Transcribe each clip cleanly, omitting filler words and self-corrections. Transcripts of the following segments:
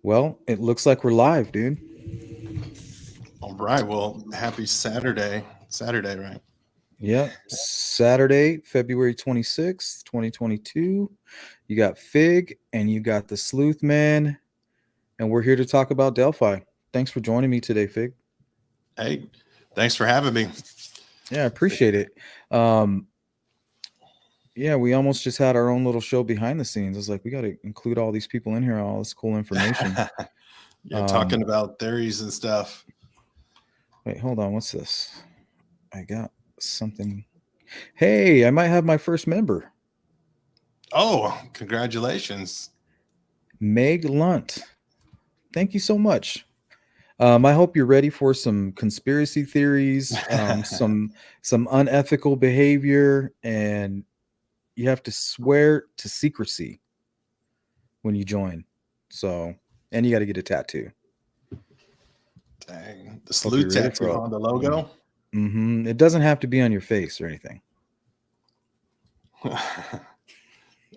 Well, it looks like we're live, dude. All right. Well, happy Saturday. Saturday, right? Yep. Saturday, February 26th, 2022. You got Fig and you got the Sleuth Man, and we're here to talk about Delphi. Thanks for joining me today, Fig. Hey, thanks for having me. Yeah, I appreciate it. Um, yeah, we almost just had our own little show behind the scenes. I was like, we got to include all these people in here, all this cool information. Yeah, talking about theories and stuff. Wait, hold on. What's this? I got something. Hey, I might have my first member. Oh, congratulations. Meg Lunt. Thank you so much. I hope you're ready for some conspiracy theories, some unethical behavior, and you have to swear to secrecy when you join. So, and you got to get a tattoo. Dang. The Hope you're salute ready for tattoo all. on the logo. It doesn't have to be on your face or anything.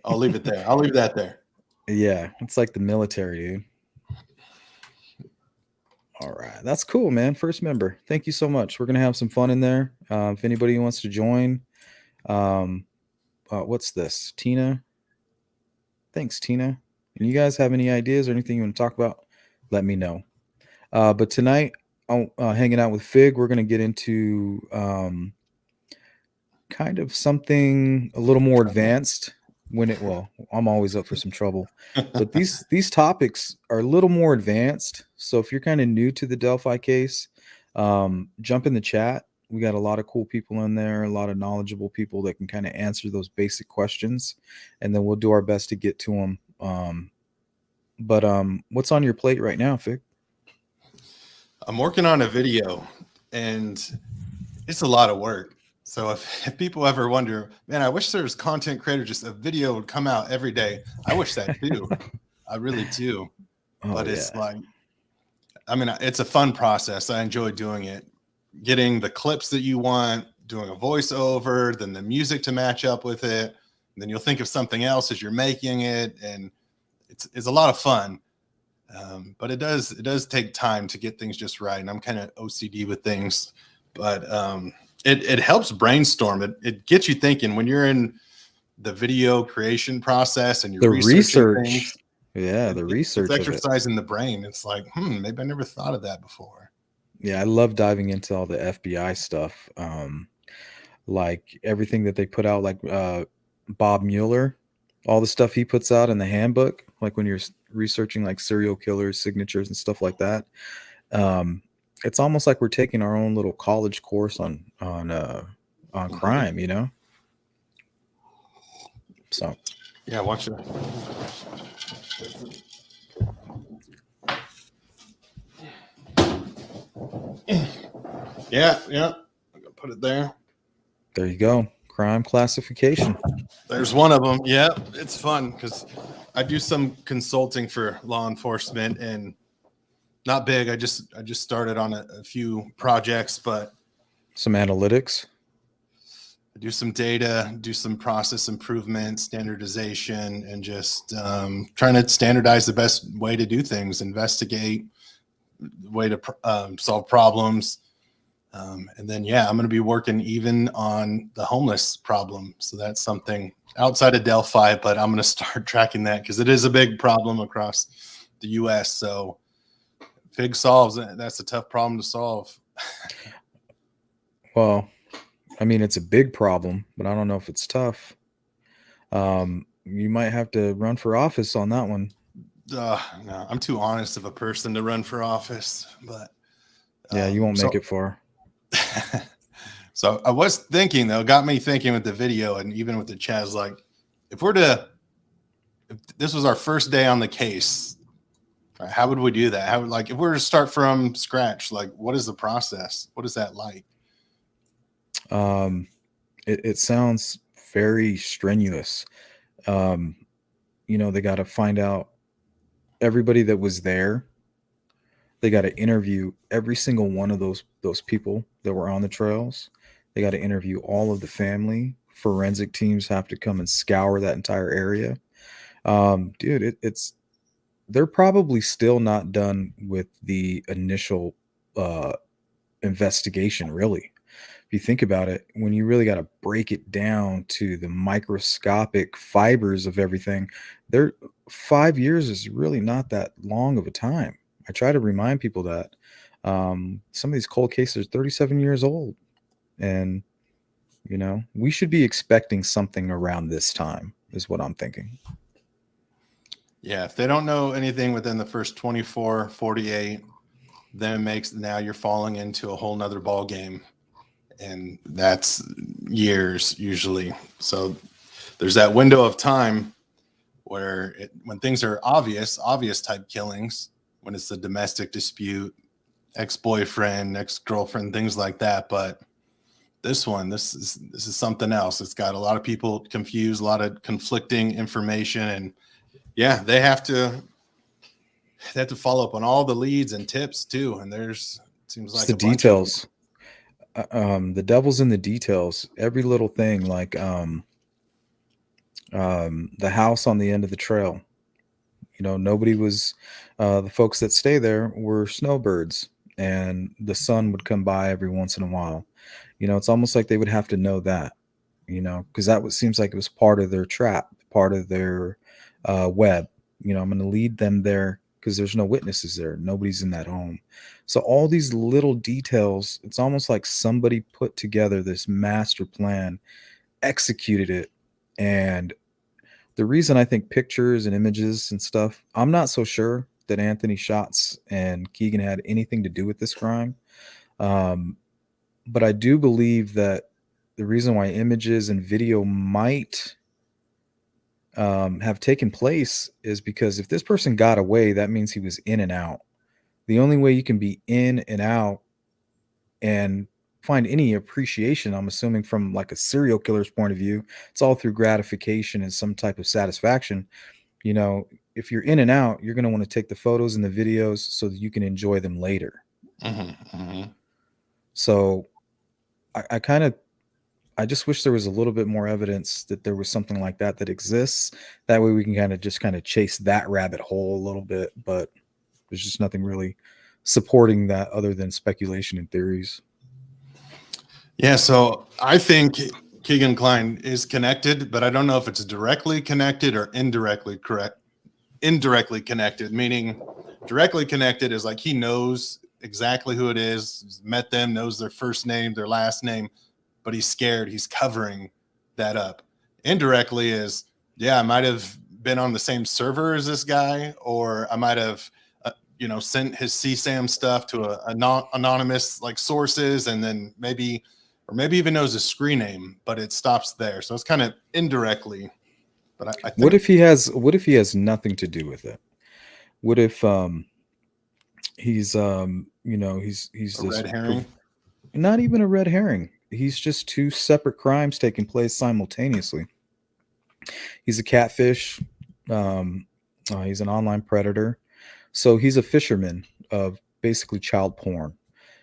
I'll leave it there. I'll leave that there. Yeah, it's like the military, dude. All right, that's cool, man. First member. Thank you so much. We're gonna have some fun in there. If anybody wants to join, um, what's this? Tina. Thanks, Tina. And you guys have any ideas or anything you want to talk about? Let me know. But tonight, hanging out with Fig, we're gonna get into kind of something a little more advanced. I'm always up for some trouble, but these topics are a little more advanced. So if you're kind of new to the Delphi case, jump in the chat. We got a lot of cool people in there, a lot of knowledgeable people that can kind of answer those basic questions, and then we'll do our best to get to them. But what's on your plate right now, Fig? I'm working on a video and it's a lot of work. So if people ever wonder, man, I wish there was content creator, just a video would come out every day. I wish that too. I really do. But it's like, I mean, it's a fun process. I enjoy doing it. Getting the clips that you want, doing a voiceover, then the music to match up with it. And then you'll think of something else as you're making it. And it's a lot of fun. But it does take time to get things just right. And I'm kind of OCD with things, but it helps brainstorm. It gets you thinking when you're in the video creation process and you're researching things. Yeah, the research. It's exercising the brain. It's like, maybe I never thought of that before. Yeah, I love diving into all the FBI stuff. Like everything that they put out, like Bob Mueller, all the stuff he puts out in the handbook, like when you're researching like serial killers, signatures, and stuff like that. It's almost like we're taking our own little college course on crime, you know. So yeah, watch it. Yeah, I'm gonna put it there. There you go. Crime classification. There's one of them. Yeah, it's fun because I do some consulting for law enforcement and not big. I just started on a few projects, but some analytics. I do some data, do some process improvement, standardization, and just trying to standardize the best way to do things, investigate, way to solve problems. And then, I'm going to be working even on the homeless problem. So that's something outside of Delphi, but I'm going to start tracking that because it is a big problem across the U.S. So Fig solves it. That's a tough problem to solve. Well, I mean, it's a big problem, but I don't know if it's tough. You might have to run for office on that one. No, I'm too honest of a person to run for office, but yeah, you won't make it far. So I was thinking, though, got me thinking with the video and even with the chat, like if this was our first day on the case, how would we do that? How would, like, if we were to start from scratch, like, what is the process? What is that like? It sounds very strenuous. They got to find out everybody that was there. They got to interview every single one of those people that were on the trails. They got to interview all of the family. Forensic teams have to come and scour that entire area. Dude, it's they're probably still not done with the initial uh, investigation, really. If you think about it, when you really got to break it down to the microscopic fibers of everything, there 5 years is really not that long of a time. I try to remind people that some of these cold cases are 37 years old, and we should be expecting something around this time, is what I'm thinking. Yeah, if they don't know anything within the first 24, 48, then it makes now you're falling into a whole nother ball game. And that's years usually. So there's that window of time where when things are obvious type killings, when it's a domestic dispute, ex-boyfriend, ex-girlfriend, things like that. But this is something else. It's got a lot of people confused, a lot of conflicting information, and yeah, they have to follow up on all the leads and tips too. And seems It's like the a bunch of them. details. The devil's in the details. Every little thing, like the house on the end of the trail. Nobody was. The folks that stay there were snowbirds, and the sun would come by every once in a while. It's almost like they would have to know that. Because seems like it was part of their trap, part of their web. I'm going to lead them there because there's no witnesses there. Nobody's in that home. So all these little details, it's almost like somebody put together this master plan, executed it. And the reason I think pictures and images and stuff, I'm not so sure that Anthony Schatz and Keegan had anything to do with this crime. Um, but I do believe that the reason why images and video might have taken place is because if this person got away, that means he was in and out. The only way you can be in and out and find any appreciation, I'm assuming from like a serial killer's point of view, it's all through gratification and some type of satisfaction. If you're in and out, you're going to want to take the photos and the videos so that you can enjoy them later. So I just wish there was a little bit more evidence that there was something like that exists. That way we can kind of chase that rabbit hole a little bit, but there's just nothing really supporting that other than speculation and theories. Yeah, so I think Keegan Kline is connected, but I don't know if it's directly connected or indirectly connected, meaning directly connected is like he knows exactly who it is, met them, knows their first name, their last name, but he's scared. He's covering that up. Indirectly is, yeah, I might have been on the same server as this guy, or I might have, sent his CSAM stuff to anonymous like sources, and then maybe even knows his screen name, but it stops there. So it's kind of indirectly. But I think, what if he has nothing to do with it? What if he's he's a this red herring? not even a red herring. He's just two separate crimes taking place simultaneously. He's a catfish. He's an online predator. So he's a fisherman of basically child porn.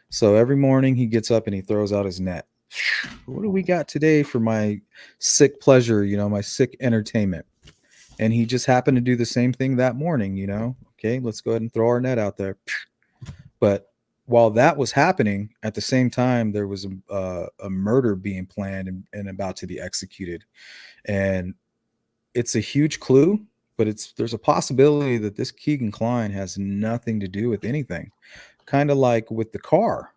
So every morning he gets up and he throws out his net. What do we got today for my sick pleasure, my sick entertainment? And he just happened to do the same thing that morning, Okay, let's go ahead and throw our net out there. But while that was happening, at the same time, there was a murder being planned and about to be executed. And it's a huge clue, but there's a possibility that this Keegan Kline has nothing to do with anything. Kind of like with the car.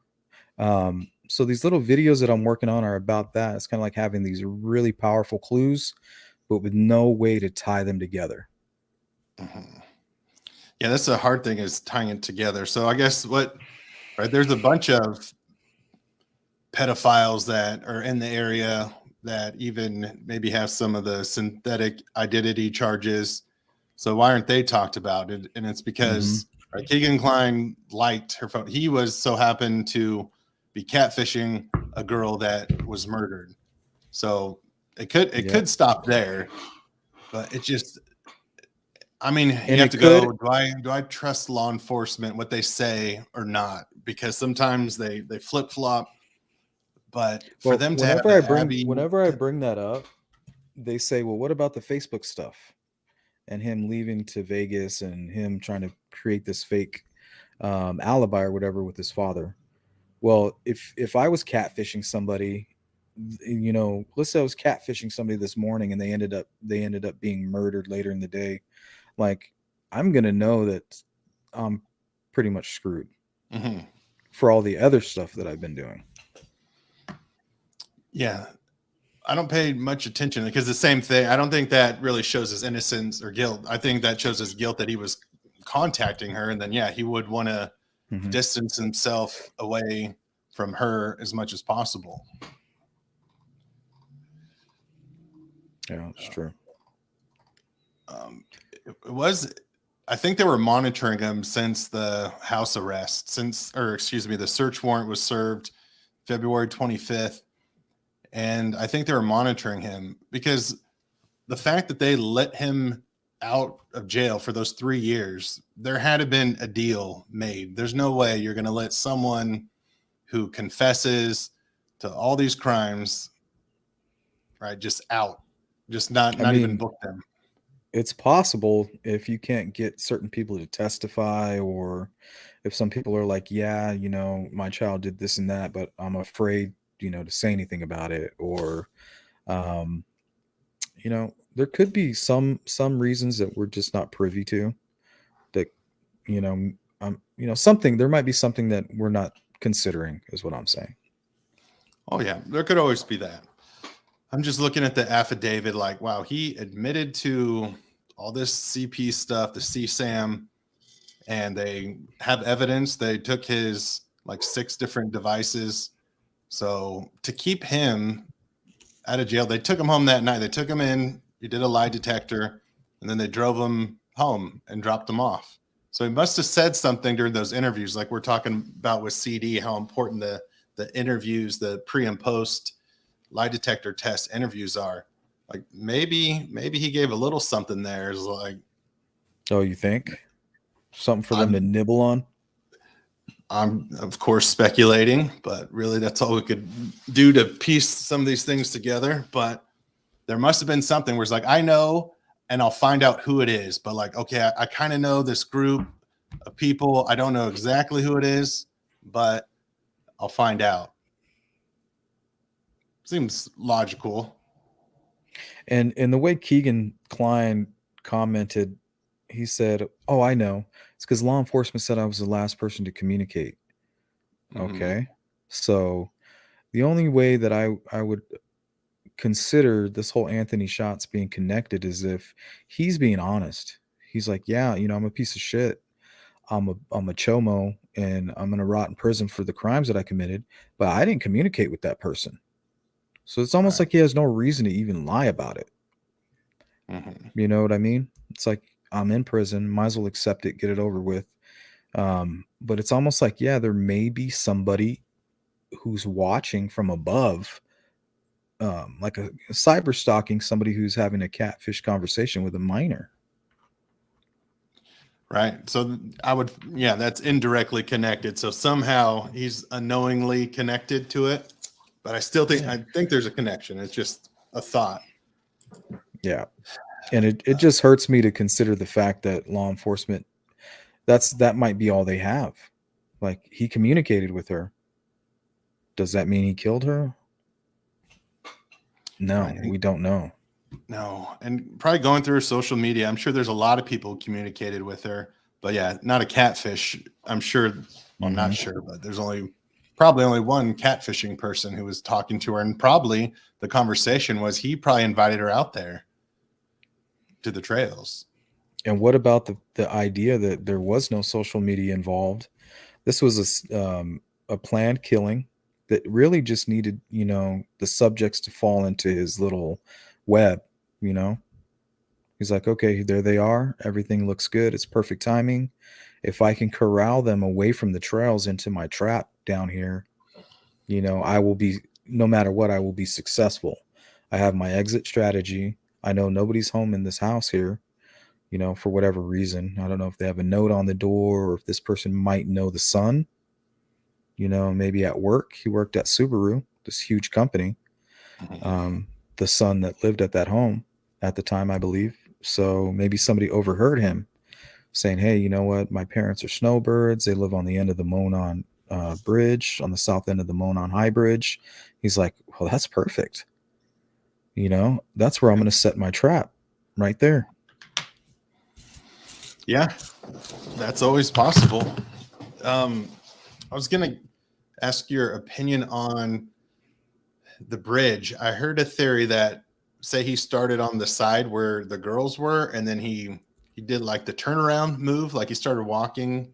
So these little videos that I'm working on are about that. It's kind of like having these really powerful clues, but with no way to tie them together. Mm-hmm. Yeah, that's the hard thing, is tying it together. So I guess there's a bunch of pedophiles that are in the area that even maybe have some of the synthetic identity charges. So why aren't they talked about? And it's because Keegan Kline liked her phone. He happened to be catfishing a girl that was murdered. So it could stop there, but it just, I mean, you have to go, do I trust law enforcement, what they say or not? Because sometimes they flip flop. But for them to whenever I bring that up, they say, "Well, what about the Facebook stuff?" and him leaving to Vegas and him trying to create this fake alibi or whatever with his father. Well, if I was catfishing somebody, let's say I was catfishing somebody this morning and they ended up being murdered later in the day, like I'm gonna know that I'm pretty much screwed Hmm. for all the other stuff that I've been doing. Yeah. I don't pay much attention because the same thing. I don't think that really shows his innocence or guilt. I think that shows his guilt that he was contacting her, and then yeah, he would want to Mhm. distance himself away from her as much as possible. Yeah, it's true. It was, I think they were monitoring him since the house arrest, the search warrant was served February 25th. And I think they were monitoring him because the fact that they let him out of jail for those 3 years, there had to been a deal made. There's no way you're going to let someone who confesses to all these crimes, right, just out, just I not even mean, book them. it's possible if you can't get certain people to testify, or if some people are like, yeah, my child did this and that, but I'm afraid, to say anything about it, or um, there could be some reasons that we're just not privy to, that something, there might be something that we're not considering, is what I'm saying. Oh yeah, there could always be that. I'm just looking at the affidavit like, wow, he admitted to all this CP stuff, the CSAM, and they have evidence. They took his like 6 different devices. So to keep him out of jail, they took him home that night. They took him in, he did a lie detector, and then they drove him home and dropped him off. So he must have said something during those interviews, like we're talking about with CD, how important the interviews, the pre and post lie detector test interviews are. Like maybe he gave a little something there. Is like, Oh, you think something for them to I'm nibble on? I'm of course speculating, but really that's all we could do to piece some of these things together. But there must have been something where it's like, I know, and I'll find out who it is. But like, okay, I kind of know this group of people. I don't know exactly who it is, but I'll find out. Seems logical. And the way Keegan Klein commented, he said, "Oh, I know. It's because law enforcement said I was the last person to communicate." Mm-hmm. Okay, so the only way that I would consider this whole Anthony Shots being connected is if he's being honest. He's like, "Yeah, I'm a piece of shit. I'm a chomo, and I'm gonna rot in prison for the crimes that I committed, but I didn't communicate with that person." So it's almost Right. like he has no reason to even lie about it. Mm-hmm. You know what I mean? It's like, I'm in prison, might as well accept it, get it over with. But it's almost like, yeah, there may be somebody who's watching from above, like a cyber stalking somebody who's having a catfish conversation with a minor. Right. So I would, yeah, that's indirectly connected. So somehow he's unknowingly connected to it. But Yeah. I think there's a connection. It's just a thought. Yeah. And it just hurts me to consider the fact that law enforcement, that might be all they have. Like, he communicated with her. Does that mean he killed her? No, Right. we don't know. No. And probably going through her social media, I'm sure there's a lot of people who communicated with her. But yeah, not a catfish. I'm sure, well, not Hmm. sure, but there's probably only one catfishing person who was talking to her. And probably the conversation was he probably invited her out there to the trails. And what about the idea that there was no social media involved? This was a planned killing that really just needed, the subjects to fall into his little web. You know, he's like, okay, there they are. Everything looks good. It's perfect timing. If I can corral them away from the trails into my trap down here, I will be, no matter what, I will be successful. I have my exit strategy. I know nobody's home in this house here, for whatever reason. I don't know if they have a note on the door, or if this person might know the son, maybe at work. He worked at Subaru, this huge company. Mhm. The son that lived at that home at the time, I believe. So maybe somebody overheard him saying, hey, you know what? My parents are snowbirds. They live on the end of the Monon bridge, on the south end of the Monon High Bridge. He's like, well, that's perfect. You know, that's where I'm going to set my trap right there. Yeah, that's always possible. I was going to ask your opinion on the bridge. I heard a theory that, say, he started on the side where the girls were, and then he did like the turnaround move, like he started walking,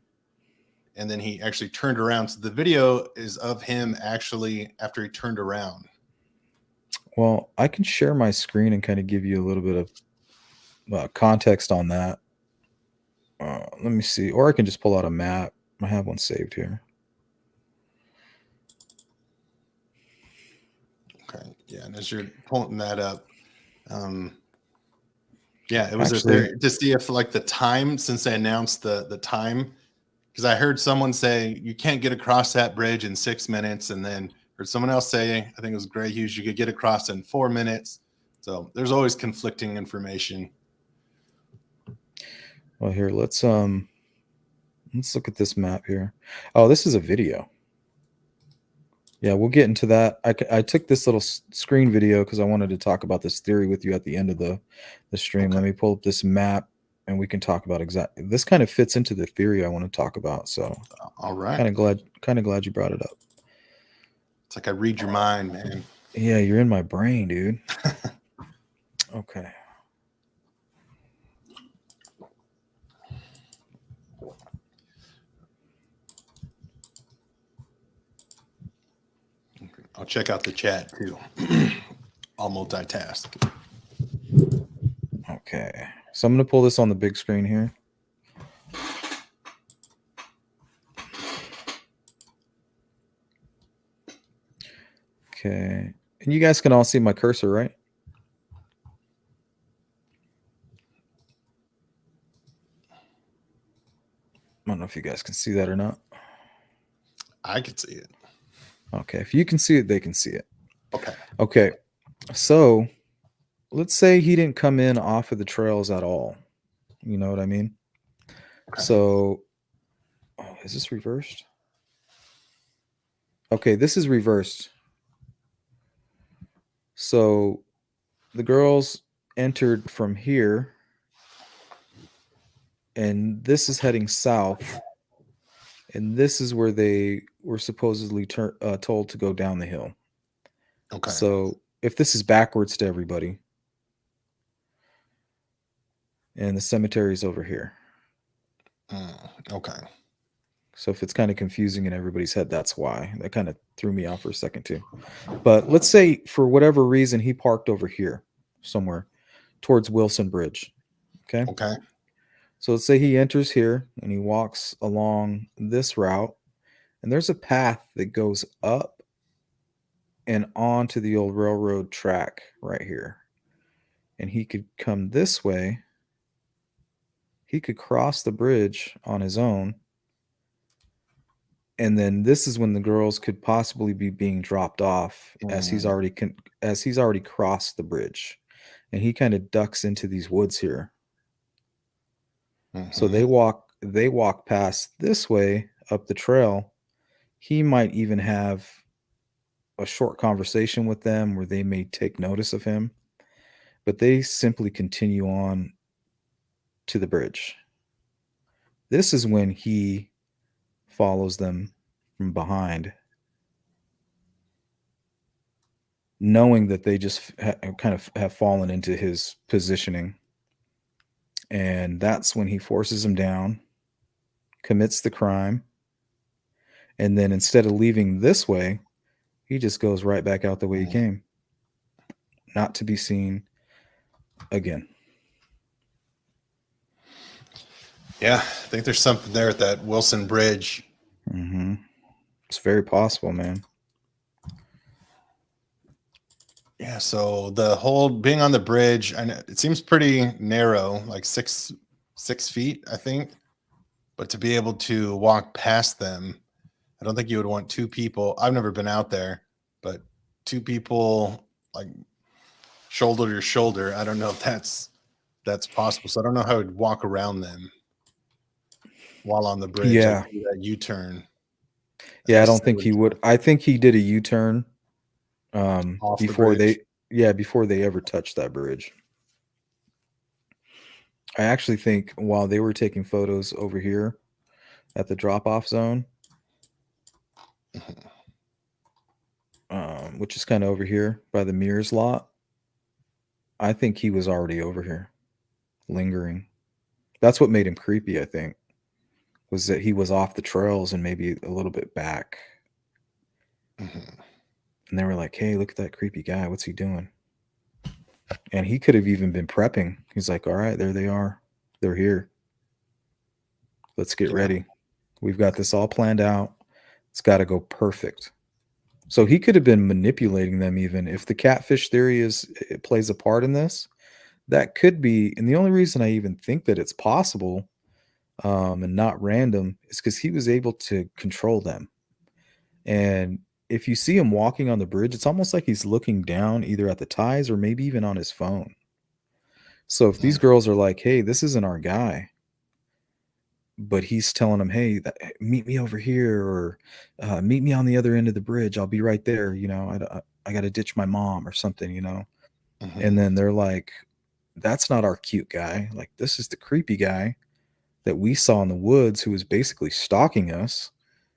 and then he actually turned around. So the video is of him actually after he turned around. Well, I can share my screen and kind of give you a little bit of context on that. Let me see. Or I can just pull out a map. I have one saved here. Okay. Yeah. And as you're pulling that up, yeah, it was Actually, there to see if like the time, since they announced the time, because I heard someone say you can't get across that bridge in 6 minutes, and then heard someone else say, I think it was Gray Hughes, you could get across in 4 minutes. So there's always conflicting information. well, here, let's look at this map here. Oh, this is a video. Yeah, we'll get into that. I took this little screen video because I wanted to talk about this theory with you at the end of the stream. Okay. Let me pull up this map and we can talk about exactly. This kind of fits into the theory I want to talk about. So, All right. kind of glad you brought it up. It's like I read your mind, man. Yeah, you're in my brain, dude. Okay. I'll check out the chat too. I'll multitask. Okay. So I'm going to pull this on the big screen here. Okay. And you guys can all see my cursor, right? I don't know if you guys can see that or not. I can see it. Okay. If you can see it, they can see it. Okay. Okay. So let's say he didn't come in off of the trails at all. You know what I mean? Okay. So, is this reversed? Okay, this is reversed. So the girls entered from here, and this is heading south, and this is where they were supposedly told to go down the hill. Okay. So if this is backwards to everybody, and the cemetery is over here. Okay. So if it's kind of confusing in everybody's head, that's why. That kind of threw me off for a second too. But let's say for whatever reason he parked over here somewhere towards Wilson Bridge. Okay. Okay. So let's say he enters here and he walks along this route, and there's a path that goes up and onto the old railroad track right here. And he could come this way. He could cross the bridge on his own. And then this is when the girls could possibly be being dropped off as he's already crossed the bridge. And he kind of ducks into these woods here. So they walk past this way up the trail. He might even have a short conversation with them where they may take notice of him, but they simply continue on to the bridge. This is when he follows them from behind, knowing that they just kind of have fallen into his positioning. And that's when he forces them down, commits the crime, and then instead of leaving this way, he just goes right back out the way he came, not to be seen again. Yeah, I think there's something there at that Wilson Bridge. Mm-hmm. It's very possible, man. Yeah, so the whole being on the bridge, I know it seems pretty narrow, like six feet, I think. But to be able to walk past them, I don't think you would want two people. I've never been out there, but two people like shoulder to shoulder. I don't know if that's that's possible. So I don't know how he'd walk around them while on the bridge, like Yeah. do that U-turn. Yeah, I Just don't say think what he he's would. I think he did a U-turn off the before bridge. before they ever touched that bridge. I actually think while they were taking photos over here at the drop-off zone, which is kind of over here by the Mears lot, I think he was already over here, lingering. That's what made him creepy, I think, was that he was off the trails and maybe a little bit back. Mhm. And they were like, hey, look at that creepy guy. What's he doing? And he could have even been prepping. He's like, all right, there they are. They're here. Let's get Yeah. ready. We've got this all planned out. It's got to go perfect. So he could have been manipulating them even if the catfish theory it plays a part in this. That could be, and the only reason I even think that it's possible and not random is because he was able to control them. And if you see him walking on the bridge, it's almost like he's looking down either at the ties or maybe even on his phone. So if these girls are like, "Hey, this isn't our guy," but he's telling them, "Hey, meet me over here," or "Meet me on the other end of the bridge. I'll be right there." I got to ditch my mom or something. And Mhm. then they're like, "That's not our cute guy. Like, this is the creepy guy that we saw in the woods who was basically stalking us.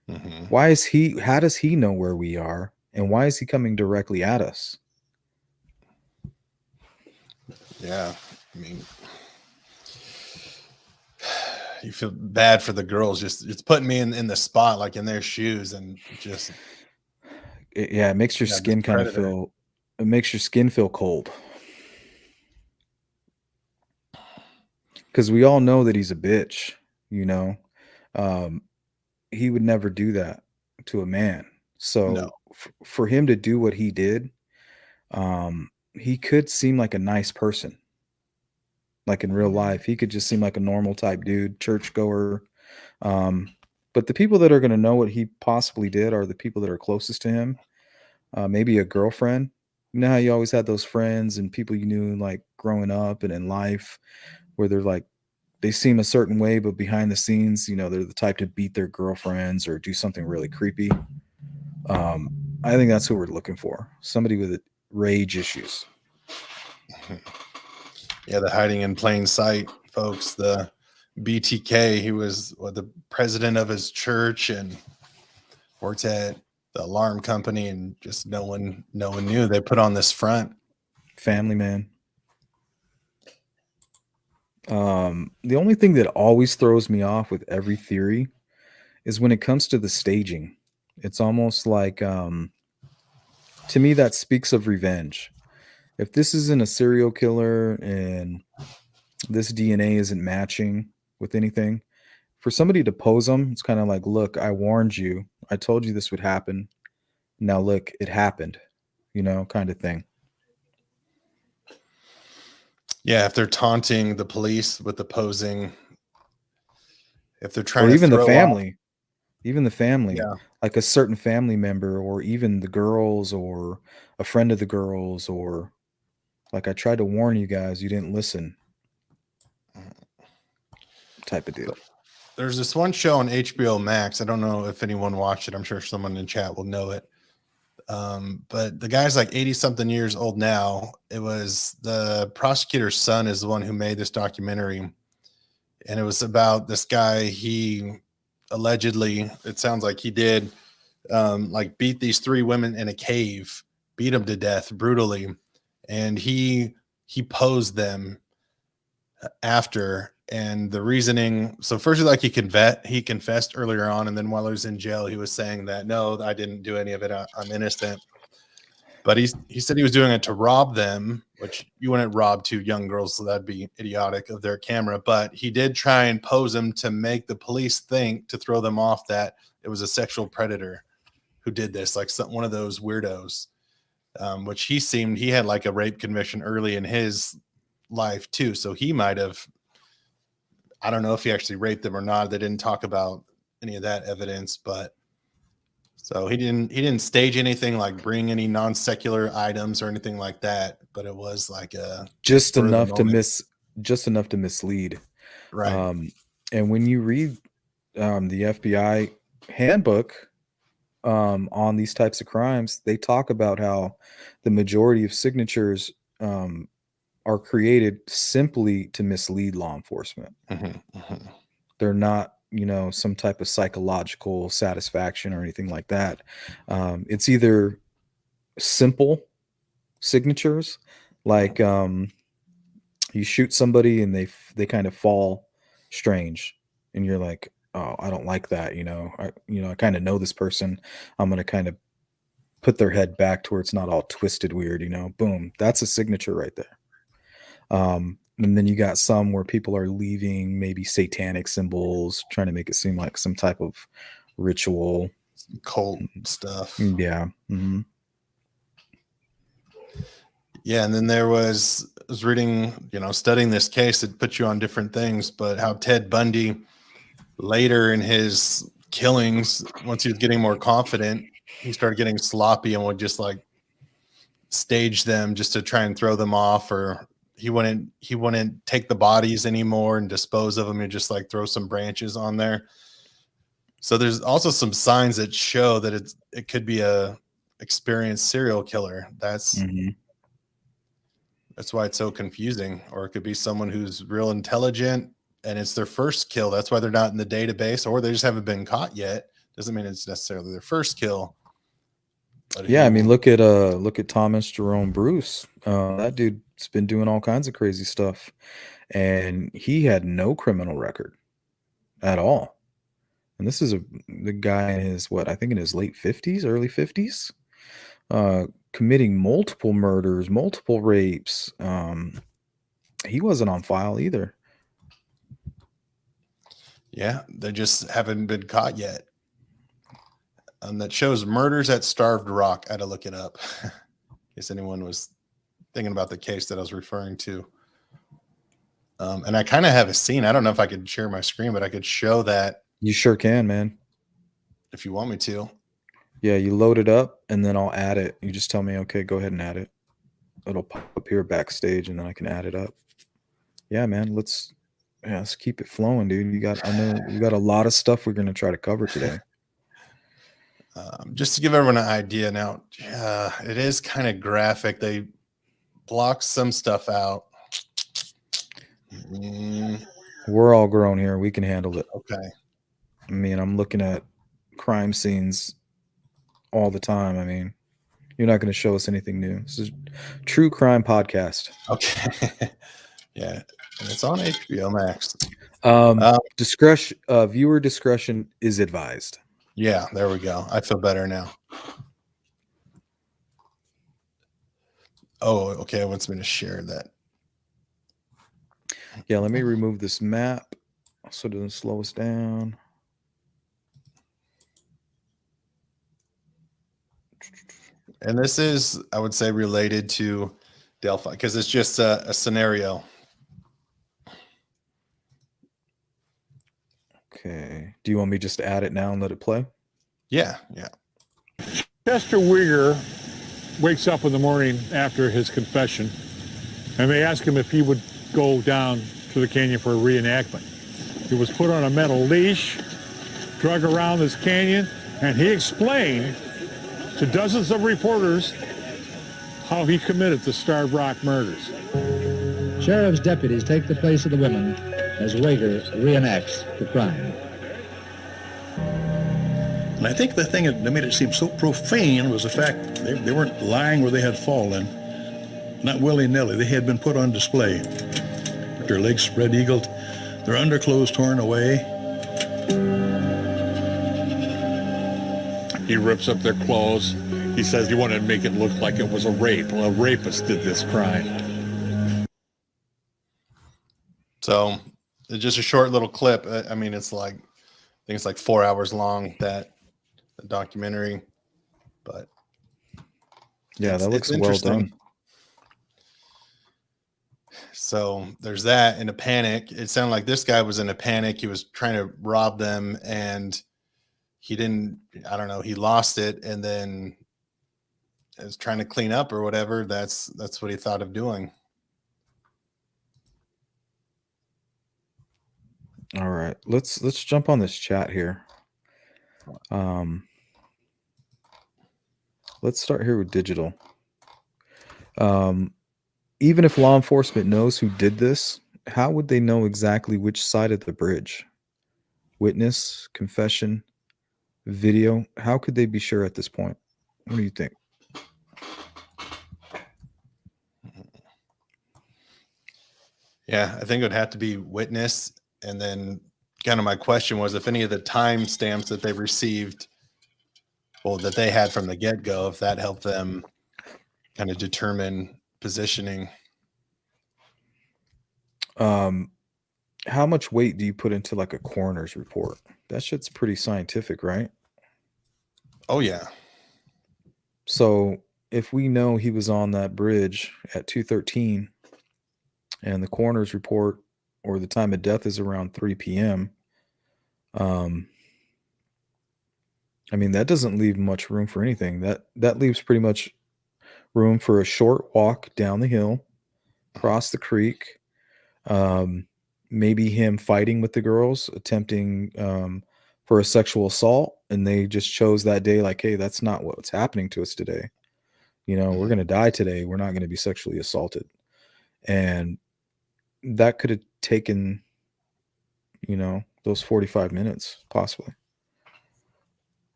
Mhm. Why is he? How does he know where we are? And why is he coming directly at us?" Yeah. I mean, you feel bad for the girls. Just it's putting me in the spot, like in their shoes, and just Yeah, it makes your this skin kind of predator. feel. It makes your skin feel cold because we all know that he's a bitch. You know, um, he would never do that to a man. No. So for him to do what he did, he could seem like a nice person. Like in real life, he could just seem like a normal type dude, churchgoer. Um, but the people that are going to know what he possibly did are the people that are closest to him. Maybe a girlfriend. You know how you always had those friends and people you knew like growing up and in life where they're like they seem a certain way, but behind the scenes, they're the type to beat their girlfriends or do something really creepy. Um, I think that's who we're looking for. Somebody with rage issues. Yeah, the hiding in plain sight, folks. The BTK, he was the president of his church and worked at the alarm company, and just no one knew. They put on this front. Family man. The only thing that always throws me off with every theory is when it comes to the staging. It's almost like, to me, that speaks of revenge. If this isn't a serial killer and this DNA isn't matching with anything, for somebody to pose them, it's kind of like, look, I warned you. I told you this would happen. Now, look, it happened, kind of thing. Yeah, if they're taunting the police with the posing, if they're Or trying to throw off, even the family, yeah, like a certain family member, or even the girls, or a friend of the girls, or like, I tried to warn you guys, you didn't listen, type of deal. there's this one show on HBO Max. I don't know if anyone watched it. I'm sure someone in chat will know it. But the guy's like 80 something years old now. It was the prosecutor's son is the one who made this documentary. And it was about this guy. He allegedly, it sounds like he did, like beat these three women in a cave, beat them to death brutally. And he posed them after, and the reasoning, so first like he confessed earlier on, and then while he was in jail he was saying that no, I didn't do any of it, I'm innocent. But he said he was doing it to rob them, which you wouldn't rob two young girls, so that'd be idiotic, of their camera. But he did try and pose them to make the police think, to throw them off, that it was a sexual predator who did this, like one of those weirdos. Which he had like a rape conviction early in his life too, so he might have, I don't know if he actually raped them or not. They didn't talk about any of that evidence, but so he didn't stage anything like bring any non-secular items or anything like that, but it was like a Just spur of the enough to moment. just enough to mislead. Right. And when you read the FBI handbook on these types of crimes, they talk about how the majority of signatures are created simply to mislead law enforcement. They're not, some type of psychological satisfaction or anything like that. It's either simple signatures, like you shoot somebody and they kind of fall strange, and you're like, oh, I don't like that. I kind of know this person. I'm gonna kind of put their head back to where it's not all twisted weird. Boom, that's a signature right there. And then you got some where people are leaving maybe satanic symbols, trying to make it seem like some type of ritual, Cult stuff. Yeah. Mm-hmm. Yeah, and then I was reading, studying this case, it put you on different things, but how Ted Bundy later in his killings, once he was getting more confident, he started getting sloppy and would just like stage them just to try and throw them off, or he wouldn't take the bodies anymore and dispose of them and just like throw some branches on there. So there's also some signs that show that it could be a experienced serial killer. That's why it's so confusing. Or it could be someone who's real intelligent and it's their first kill. That's why they're not in the database, or they just haven't been caught yet. Doesn't mean it's necessarily their first kill. But yeah, I mean, look at Thomas Jerome Bruce. That dude's been doing all kinds of crazy stuff, and he had no criminal record at all. And this is the guy in his I think in his late 50s, early 50s, committing multiple murders, multiple rapes. He wasn't on file either. Yeah, they just haven't been caught yet. That shows Murders at Starved Rock. I had to look it up in case anyone was thinking about the case that I was referring to. And I kind of have a scene. I don't know if I could share my screen, but I could show that. You sure can, man. If you want me to. Yeah, you load it up and then I'll add it. You just tell me, okay, go ahead and add it. It'll pop up here backstage and then I can add it up. Yeah, man. Let's keep it flowing, dude. I know you got a lot of stuff we're going to try to cover today. Just to give everyone an idea now, it is kind of graphic. They block some stuff out. We're all grown here. We can handle it. Okay. I mean, I'm looking at crime scenes all the time. I mean, you're not going to show us anything new. This is a true crime podcast. Okay. Yeah. And it's on HBO Max. Discretion, viewer discretion is advised. Yeah, there we go. I feel better now. Oh, okay. It wants me to share that. Yeah, let me remove this map so it doesn't slow us down. And this is, I would say, related to Delphi because it's just a scenario. Okay. Do you want me just to add it now and let it play? Yeah. Chester Weger wakes up in the morning after his confession, and they ask him if he would go down to the canyon for a reenactment. He was put on a metal leash, drug around this canyon, and he explained to dozens of reporters how he committed the Starved Rock murders. Sheriff's deputies take the place of the women as Weger reenacts the crime. And I think the thing that made it seem so profane was the fact they weren't lying where they had fallen, not willy-nilly. They had been put on display. Their legs spread-eagled, their underclothes torn away. He rips up their clothes. He says he wanted to make it look like it was a rape. Well, a rapist did this crime. So it's just a short little clip. I mean, I think it's like 4 hours long, that documentary, but yeah, that looks well done. So there's that. In a panic, it sounded like this guy was in a panic. He was trying to rob them and he didn't, I don't know, he lost it and then is trying to clean up or whatever. That's what he thought of doing. All right, let's jump on this chat here. Let's start here with digital. Even if law enforcement knows who did this, how would they know exactly which side of the bridge? Witness, confession, video. How could they be sure at this point? What do you think? Yeah, I think it would have to be witness. And then kind of my question was if any of the time stamps that they received, well, that they had from the get-go, if that helped them kind of determine positioning. How much weight do you put into like a coroner's report? That shit's pretty scientific, right? Oh, yeah. So if we know he was on that bridge at 2:13 and the coroner's report or the time of death is around 3 p.m., I mean, that doesn't leave much room for anything. That leaves pretty much room for a short walk down the hill, cross the creek, maybe him fighting with the girls, attempting for a sexual assault, and they just chose that day like, hey, that's not what's happening to us today. You know, we're going to die today. We're not going to be sexually assaulted. And that could have taken, you know, those 45 minutes, possibly.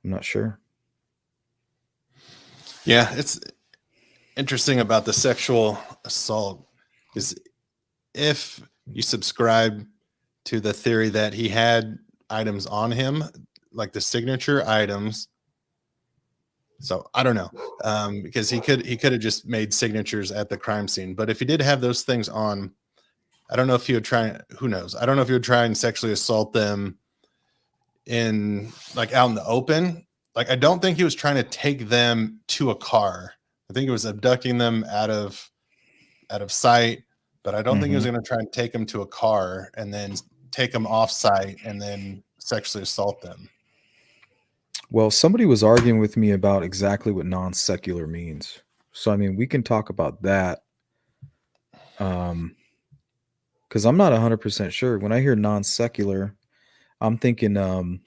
I'm not sure. Yeah, it's interesting about the sexual assault is if you subscribe to the theory that he had items on him, like the signature items. So I don't know, because he could have just made signatures at the crime scene. But if he did have those things on, I don't know if he would try. Who knows? I don't know if he would try and sexually assault them in like out in the open. Like I don't think he was trying to take them to a car. I think he was abducting them out of sight. But I don't think he was going to try and take them to a car and then take them off site and then sexually assault them. Well, somebody was arguing with me about exactly what non-secular means. So, I mean, we can talk about that. Because I'm not 100% sure. When I hear non-secular, I'm thinking, you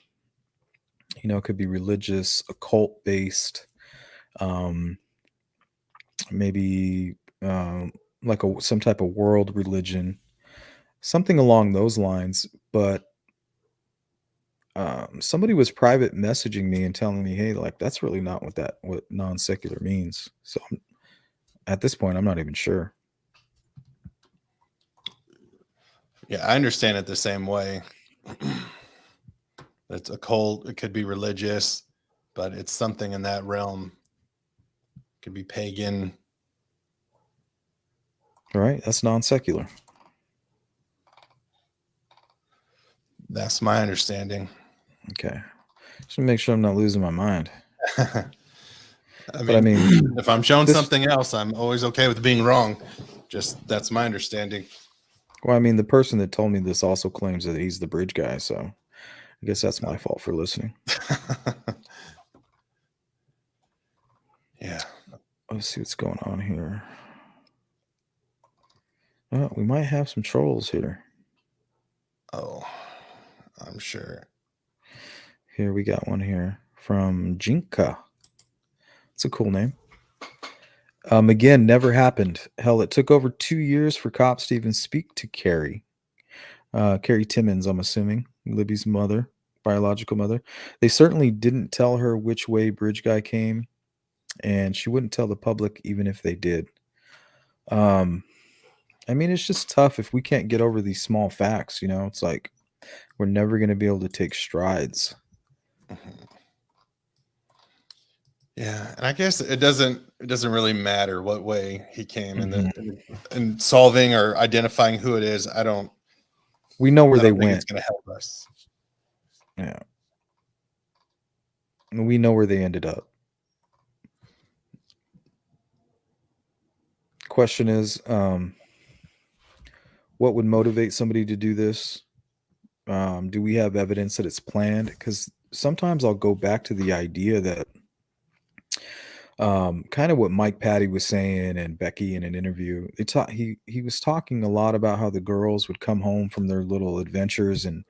know, it could be religious, occult-based, maybe like some type of world religion, something along those lines. But somebody was private messaging me and telling me, hey, like that's really not what non-secular means. So at this point, I'm not even sure. Yeah, I understand it the same way. It's occult, it could be religious, but it's something in that realm. It could be pagan. All right, that's non-secular. That's my understanding. Okay. Just to make sure I'm not losing my mind. I mean, if I'm shown something else, I'm always okay with being wrong. Just that's my understanding. Well, I mean, the person that told me this also claims that he's the bridge guy, so I guess that's my fault for listening. Yeah. Let's see what's going on here. Oh, we might have some trolls here. Oh, I'm sure. Here, we got one here from Jinka. It's a cool name. Again, never happened. Hell, it took over 2 years for cops to even speak to Carrie. Carrie Timmons, I'm assuming, Libby's mother, biological mother. They certainly didn't tell her which way Bridge Guy came, and she wouldn't tell the public even if they did. I mean, it's just tough if we can't get over these small facts, you know? It's like we're never going to be able to take strides. Yeah, and I guess it doesn't really matter what way he came in solving or identifying who it is. We know where they think went. It's going to help us. Yeah. And we know where they ended up. Question is, what would motivate somebody to do this? Do we have evidence that it's planned? Because sometimes I'll go back to the idea that Kind of what Mike Patty was saying and Becky in an interview. He was talking a lot about how the girls would come home from their little adventures and,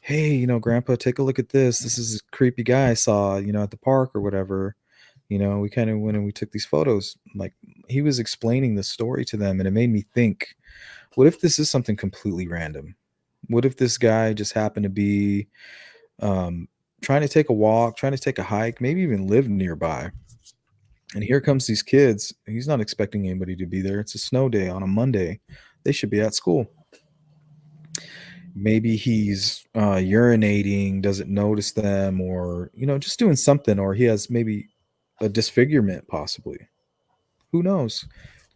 hey, Grandpa, take a look at this. This is a creepy guy I saw, at the park or whatever. We kind of went and we took these photos. Like, he was explaining the story to them, and it made me think, what if this is something completely random? What if this guy just happened to be trying to take a walk, trying to take a hike, maybe even live nearby? And here comes these kids. He's not expecting anybody to be there. It's a snow day on a Monday. They should be at school. Maybe he's urinating, doesn't notice them, or just doing something, or he has maybe a disfigurement, possibly. Who knows?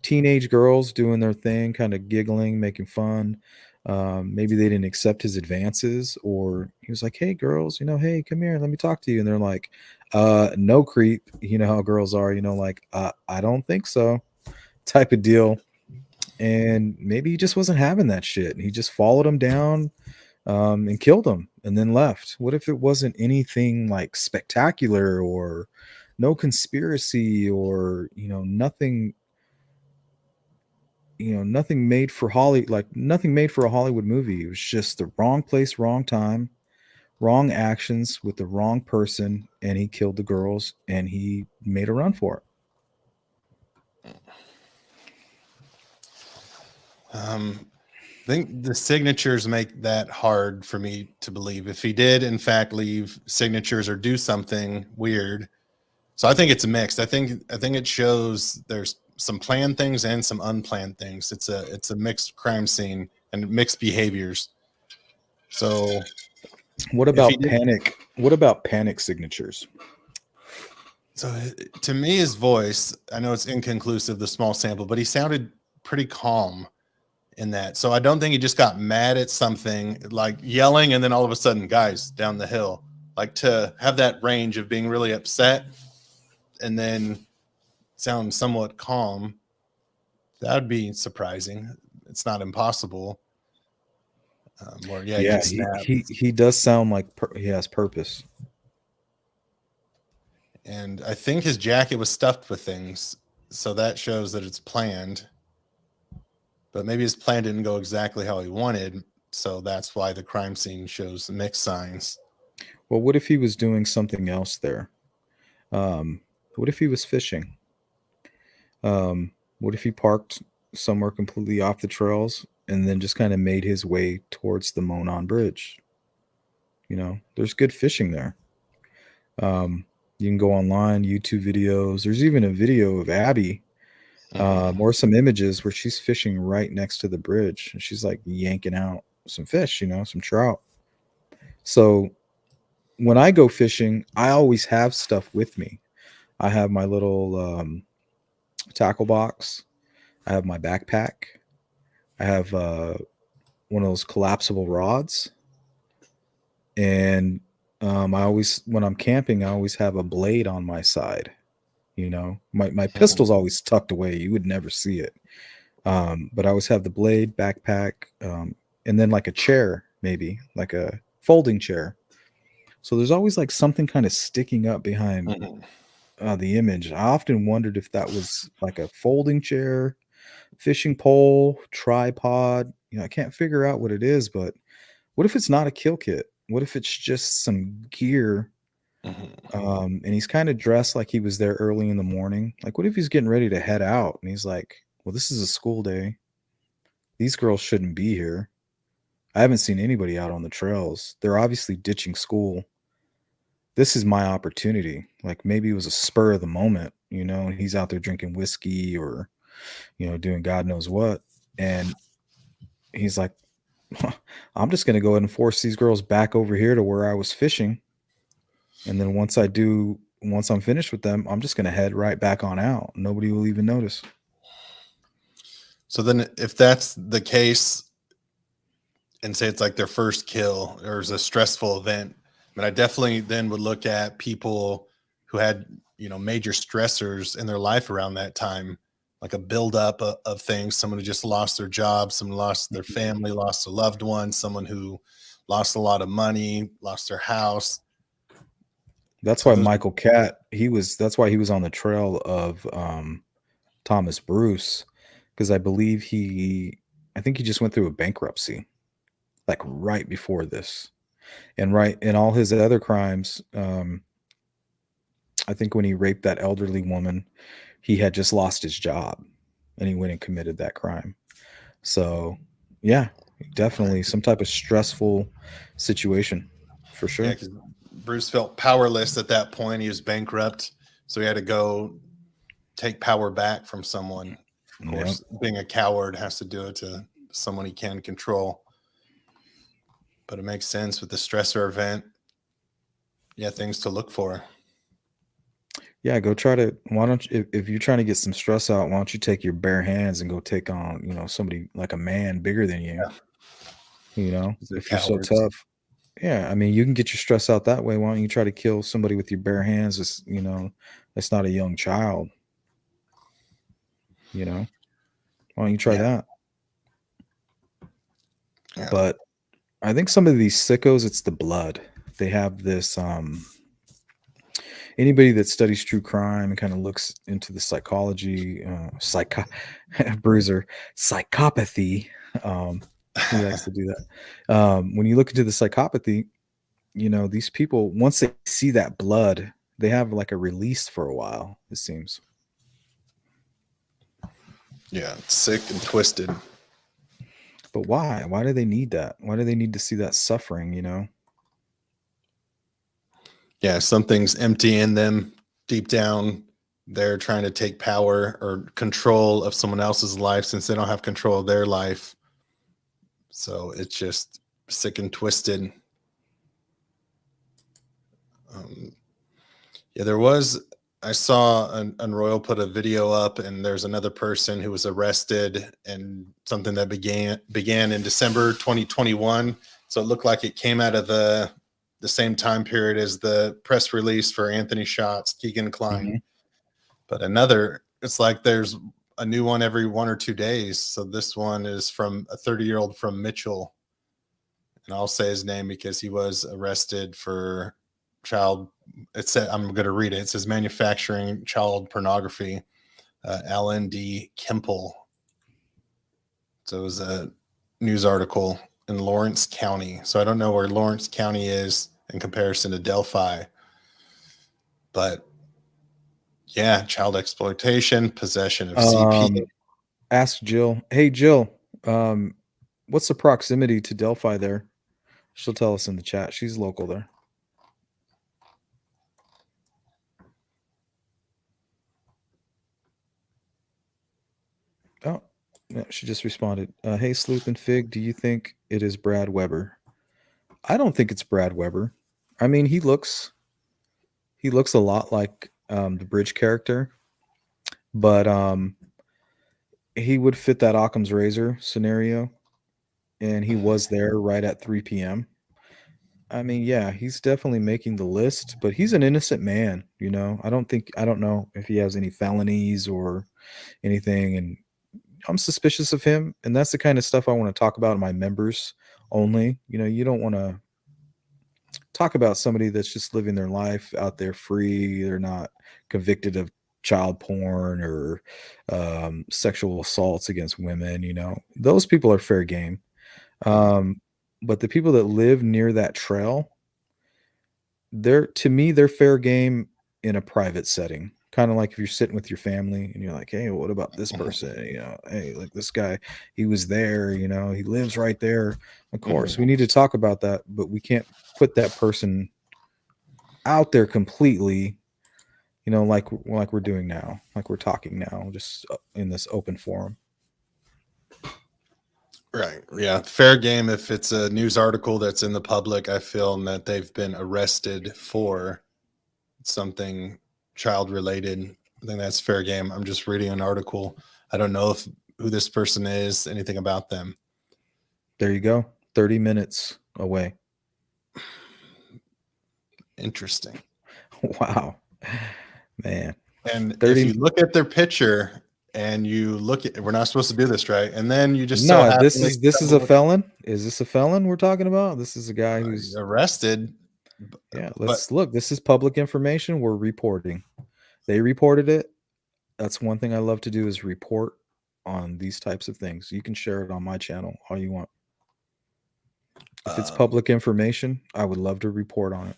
Teenage girls doing their thing, kind of giggling, making fun. Maybe they didn't accept his advances, or he was like, hey girls, hey, come here, let me talk to you. And they're like, no, creep. You know how girls are, like, I don't think so, type of deal. And maybe he just wasn't having that shit. He just followed him down, and killed him and then left. What if it wasn't anything like spectacular, or no conspiracy, or nothing, nothing made for nothing made for a Hollywood movie. It was just the wrong place, wrong time, wrong actions with the wrong person, and he killed the girls and he made a run for it. I think the signatures make that hard for me to believe. If he did, in fact, leave signatures or do something weird. So I think it's mixed. I think it shows there's some planned things and some unplanned things. It's a mixed crime scene and mixed behaviors. So what about panic? What about panic signatures? So to me, his voice, I know it's inconclusive, the small sample, but he sounded pretty calm in that. So I don't think he just got mad at something, like yelling, and then all of a sudden, guys, down the hill. Like, to have that range of being really upset and then sound somewhat calm, that would be surprising. It's not impossible. He does sound like he has purpose. And I think his jacket was stuffed with things, so that shows that it's planned. But maybe his plan didn't go exactly how he wanted, so that's why the crime scene shows mixed signs. Well, what if he was doing something else there? What if he was fishing? What if he parked somewhere completely off the trails and then just kind of made his way towards the Monon Bridge? There's good fishing there. You can go online, YouTube videos. There's even a video of Abby, or some images where she's fishing right next to the bridge. And she's like yanking out some fish, some trout. So when I go fishing, I always have stuff with me. I have my little tackle box. I have my backpack. I have one of those collapsible rods. And when I'm camping, I always have a blade on my side. My pistol's always tucked away. You would never see it. But I always have the blade, backpack, and then like a chair, maybe like a folding chair. So there's always like something kind of sticking up behind the image. I often wondered if that was like a folding chair, fishing pole, tripod. I can't figure out what it is, but what if it's not a kill kit? What if it's just some gear? And he's kind of dressed like he was there early in the morning. Like, what if he's getting ready to head out and he's like, well, this is a school day. These girls shouldn't be here. I haven't seen anybody out on the trails. They're obviously ditching school. This is my opportunity. Like, maybe it was a spur of the moment, and he's out there drinking whiskey or, doing God knows what. And he's like, I'm just going to go ahead and force these girls back over here to where I was fishing. And then once I'm finished with them, I'm just going to head right back on out. Nobody will even notice. So then if that's the case, and say it's like their first kill or it's a stressful event, I definitely then would look at people who had, major stressors in their life around that time, like a buildup of things. Someone who just lost their job, someone lost their family, lost a loved one, someone who lost a lot of money, lost their house. That's So why those- Michael Catt, that's why he was on the trail of Thomas Bruce, because I think he just went through a bankruptcy, like right before this. And right in all his other crimes, I think when he raped that elderly woman, he had just lost his job and he went and committed that crime. So yeah, definitely some type of stressful situation for sure. yeah, because Bruce felt powerless at that point. He was bankrupt, so he had to go take power back from someone. Of course, being a coward has to do it to someone he can control. But it makes sense with the stressor event. Yeah, things to look for. Yeah, why don't you, if you're trying to get some stress out, why don't you take your bare hands and go take on, somebody like a man bigger than you, They're if you're so cowards. tough. Yeah, I mean, you can get your stress out that way. Why don't you try to kill somebody with your bare hands? That's not a young child. Why don't you try that? Yeah. But I think some of these sickos, it's the blood. They have this anybody that studies true crime and kind of looks into the psychology, bruiser, psychopathy. He likes to do that. When you look into the psychopathy, these people, once they see that blood, they have like a release for a while, it seems. Yeah, sick and twisted. But why? Why do they need that? Why do they need to see that suffering, Yeah, something's empty in them deep down. They're trying to take power or control of someone else's life since they don't have control of their life. So it's just sick and twisted. I saw Unroyal put a video up, and there's another person who was arrested, and something that began in December 2021. So it looked like it came out of the same time period as the press release for Anthony Shots, Keegan Klein. Mhm. But it's like there's a new one every 1 or 2 days. So this one is from a 30-year-old from Mitchell. And I'll say his name because he was arrested for I'm going to read it. It says manufacturing child pornography, Alan D. Kemple. So it was a news article in Lawrence County. So I don't know where Lawrence County is in comparison to Delphi. But yeah, child exploitation, possession of CP. Ask Jill. Hey, Jill, what's the proximity to Delphi there? She'll tell us in the chat. She's local there. Oh, yeah, she just responded. Hey, Sleuth and Fig, do you think it is Brad Weber? I don't think it's Brad Weber. I mean, he looks a lot like the Bridge character, but he would fit that Occam's razor scenario, and he was there right at 3 p.m. I mean, yeah, he's definitely making the list, but he's an innocent man, I don't know if he has any felonies or anything, and I'm suspicious of him, and that's the kind of stuff I want to talk about in my members only. You don't want to talk about somebody that's just living their life out there free. They're not convicted of child porn or sexual assaults against women. Those people are fair game. But the people that live near that trail, to me, they're fair game in a private setting. Kind of like if you're sitting with your family and you're like, hey, what about this person? Hey, like this guy, he was there, he lives right there. Of course, we need to talk about that, but we can't put that person out there completely, like we're doing now, like we're talking now, just in this open forum. Right. Yeah. Fair game if it's a news article that's in the public, I feel, and that they've been arrested for something child related. I think that's fair game. I'm just reading an article. I don't know who this person is, anything about them. There you go. 30 minutes away. Interesting. Wow. Man. And if you look at their picture and you look at, we're not supposed to do this, right? And then you just this is a felon. Is this a felon we're talking about? This is a guy who's arrested. Yeah, but let's look. This is public information. We're reporting. They reported it. That's one thing I love to do is report on these types of things. You can share it on my channel all you want. If it's public information, I would love to report on it.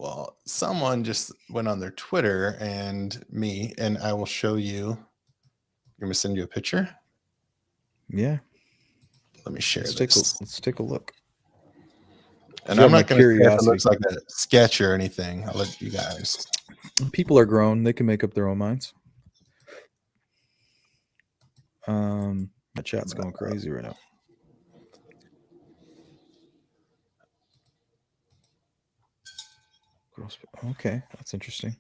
well, someone just went on their Twitter and I will show you. I'm gonna send you a picture. Yeah, Let me share let's this. take a look. And You I'm have my not going to say if it curiosity. looks like a sketch or anything. I'll let you guys. People are grown; they can make up their own minds. My chat's going crazy right now. Okay, that's interesting.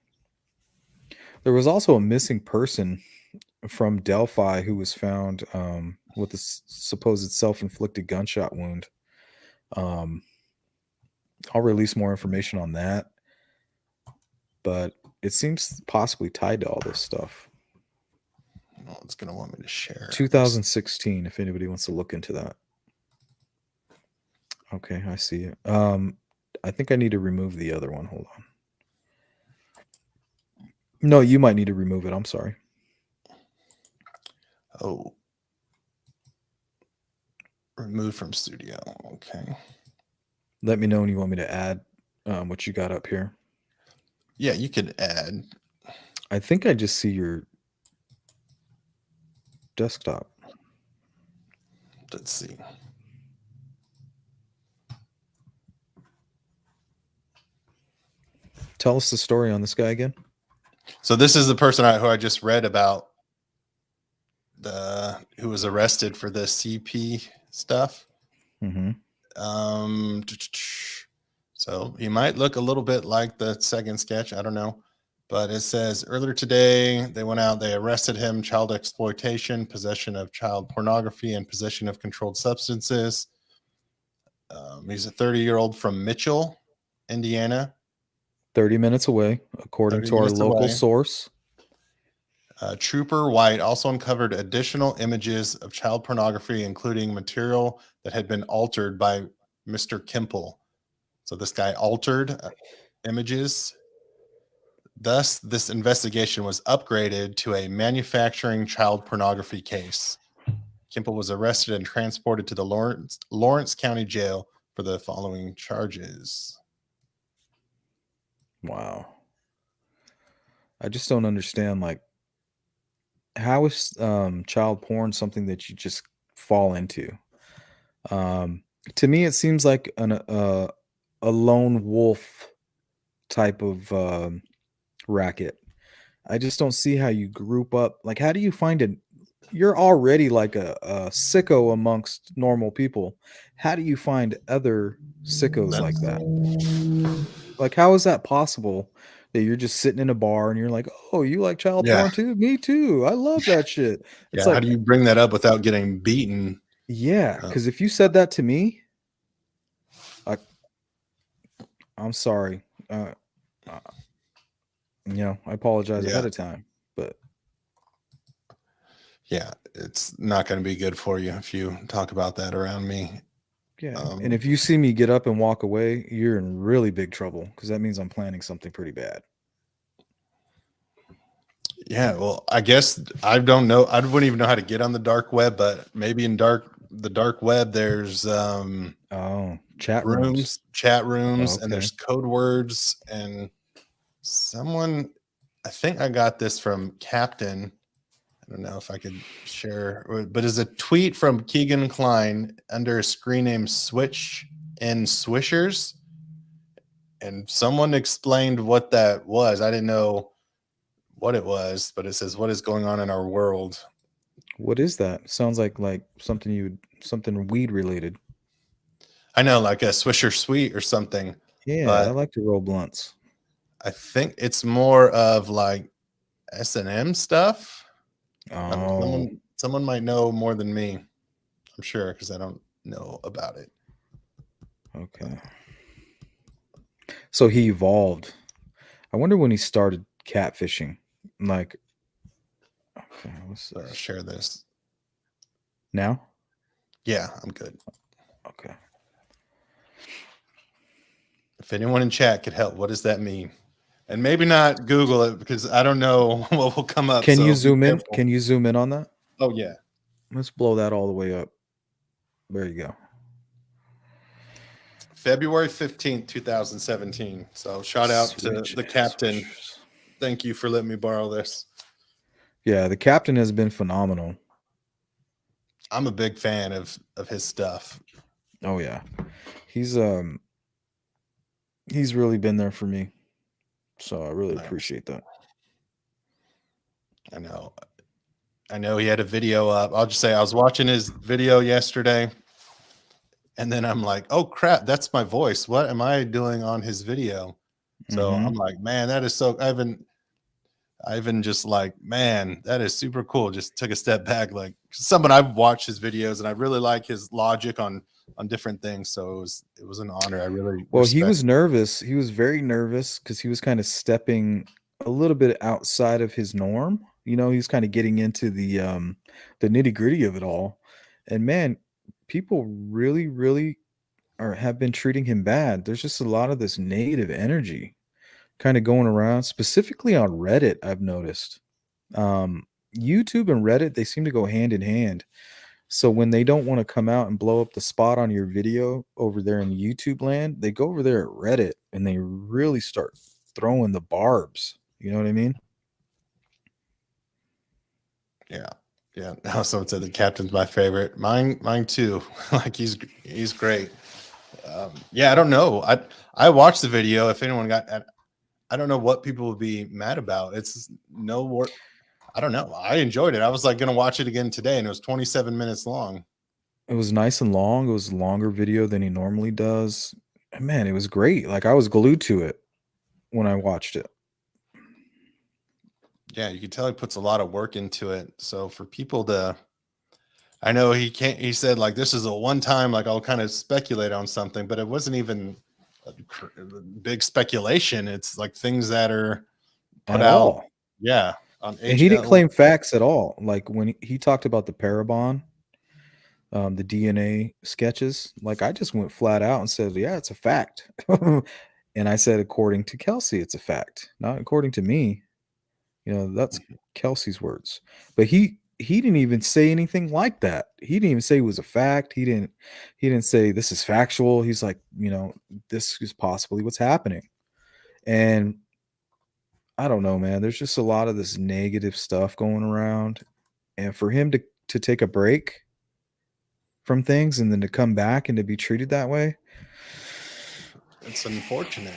There was also a missing person from Delphi who was found with a supposed self-inflicted gunshot wound. I'll release more information on that, but it seems possibly tied to all this stuff. Oh, it's going to want me to share. 2016, if anybody wants to look into that. Okay, I see it. I think I need to remove the other one. Hold on. No, you might need to remove it. I'm sorry. Oh. Remove from studio. Okay. Let me know when you want me to add what you got up here. Yeah, you could add. I think I just see your desktop. Let's see. Tell us the story on this guy again. So this is the person who I just read about, who was arrested for the CP stuff. Mm-hmm. So he might look a little bit like the second sketch. I don't know. But it says earlier today, they went out, they arrested him, child exploitation, possession of child pornography, and possession of controlled substances. He's a 30-year-old from Mitchell, Indiana. 30 minutes away, according to our local source. Trooper White also uncovered additional images of child pornography, including material that had been altered by Mr. Kimple. So this guy altered images. Thus, this investigation was upgraded to a manufacturing child pornography case. Kimple was arrested and transported to the Lawrence County Jail for the following charges. Wow. I just don't understand, like, how is child porn something that you just fall into? To me, it seems like a lone wolf type of racket. I just don't see how you group up. Like, how do you find it? You're already like a sicko amongst normal people. How do you find other sickos like that? Like, how is that possible that you're just sitting in a bar and you're like, oh, you like child porn too? Me too. I love that shit. It's How like, do you bring that up without getting beaten? yeah, because if you said that to me, I'm sorry. I apologize ahead of time, but yeah, it's not going to be good for you if you talk about that around me. Yeah. And if you see me get up and walk away, you're in really big trouble because that means I'm planning something pretty bad. Yeah, well, I guess I don't know. I wouldn't even know how to get on the dark web, but maybe in the dark web there's chat rooms, and there's code words, and someone, I think I got this from Captain. I don't know if I could share, but it's a tweet from Keegan Klein under a screen name Switch and Swishers. And someone explained what that was. I didn't know what it was, but it says, what is going on in our world? What is that? Sounds like something weed related. I know, like a Swisher Sweet or something. Yeah, but I like to roll blunts. I think it's more of like S&M stuff. Oh, someone might know more than me. I'm sure, because I don't know about it. Okay. So he evolved. I wonder when he started catfishing. Like, okay, let's share this now. Yeah, I'm good. Okay. If anyone in chat could help, what does that mean? And maybe not Google it because I don't know what will come up. Can so you be zoom in? careful. Can you zoom in on that? Oh, yeah. Let's blow that all the way up. There you go. February 15th, 2017. So shout out to the captain. Thank you for letting me borrow this. Yeah, the captain has been phenomenal. I'm a big fan of his stuff. Oh yeah. He's really been there for me. So I really appreciate that. I know he had a video up. I'll just say I was watching his video yesterday. And then I'm like, oh crap, that's my voice. What am I doing on his video? So I'm like, man, that is so Ivan just like, man, that is super cool. Just took a step back. Like someone I've watched his videos and I really like his logic on different things. So it was an honor. I really he was nervous. He was very nervous because he was kind of stepping a little bit outside of his norm. You know, he's kind of getting into the nitty-gritty of it all. And man, people really have been treating him bad. There's just a lot of this negative energy kind of going around, specifically on Reddit. I've noticed YouTube and Reddit, they seem to go hand in hand. So when they don't want to come out and blow up the spot on your video over there in YouTube land, they go over there at Reddit and they really start throwing the barbs. You know what I mean? Yeah. Now someone said the captain's my favorite. Mine too. Like he's great. I don't know. I watched the video. If anyone I don't know what people would be mad about. It's no work. I don't know. I enjoyed it. I was like going to watch it again today, and it was 27 minutes long. It was nice and long. It was a longer video than he normally does. And man, it was great. Like I was glued to it when I watched it. Yeah, you can tell he puts a lot of work into it. So for people to, I know he said like, this is a one time, like I'll kind of speculate on something, but it wasn't even a big speculation. It's like things that are put out. All. Yeah. And he didn't claim facts at all. Like when he talked about the Parabon, the DNA sketches, like I just went flat out and said, yeah, it's a fact. And I said, according to Kelsey, it's a fact, not according to me. You know, that's Kelsey's words. But he didn't even say anything like that. He didn't even say it was a fact. He didn't say this is factual. He's like, you know, this is possibly what's happening. And I don't know, man. There's just a lot of this negative stuff going around. And for him to take a break from things and then to come back and to be treated that way, it's unfortunate.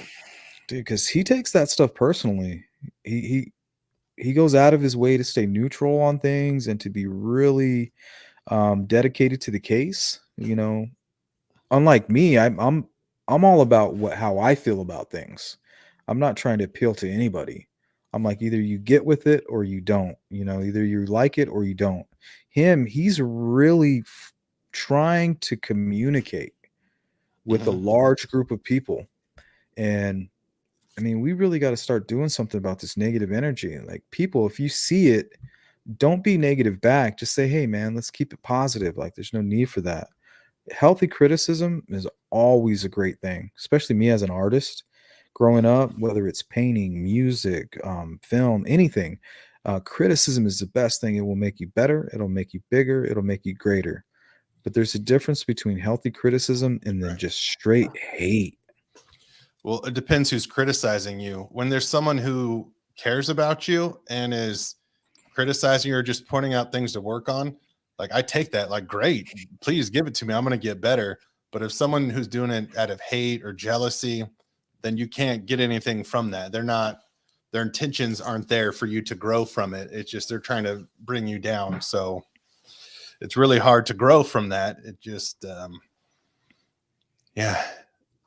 Dude, because he takes that stuff personally. He goes out of his way to stay neutral on things and to be really dedicated to the case. You know, unlike me, I'm all about how I feel about things. I'm not trying to appeal to anybody. I'm like, either you get with it or you don't. You know, either you like it or you don't. He's really trying to communicate with a large group of people. And I mean, we really got to start doing something about this negative energy. Like people, if you see it, don't be negative back. Just say, hey man, let's keep it positive. Like there's no need for that. Healthy criticism is always a great thing, especially me as an artist growing up, whether it's painting, music, film, anything. Criticism is the best thing. It will make you better. It'll make you bigger. It'll make you greater. But there's a difference between healthy criticism and then just straight hate. Well, it depends who's criticizing you. When there's someone who cares about you and is criticizing you or just pointing out things to work on, like I take that like, great, please give it to me. I'm going to get better. But if someone who's doing it out of hate or jealousy, then you can't get anything from that. Their intentions aren't there for you to grow from it. It's just, they're trying to bring you down. So it's really hard to grow from that. It just,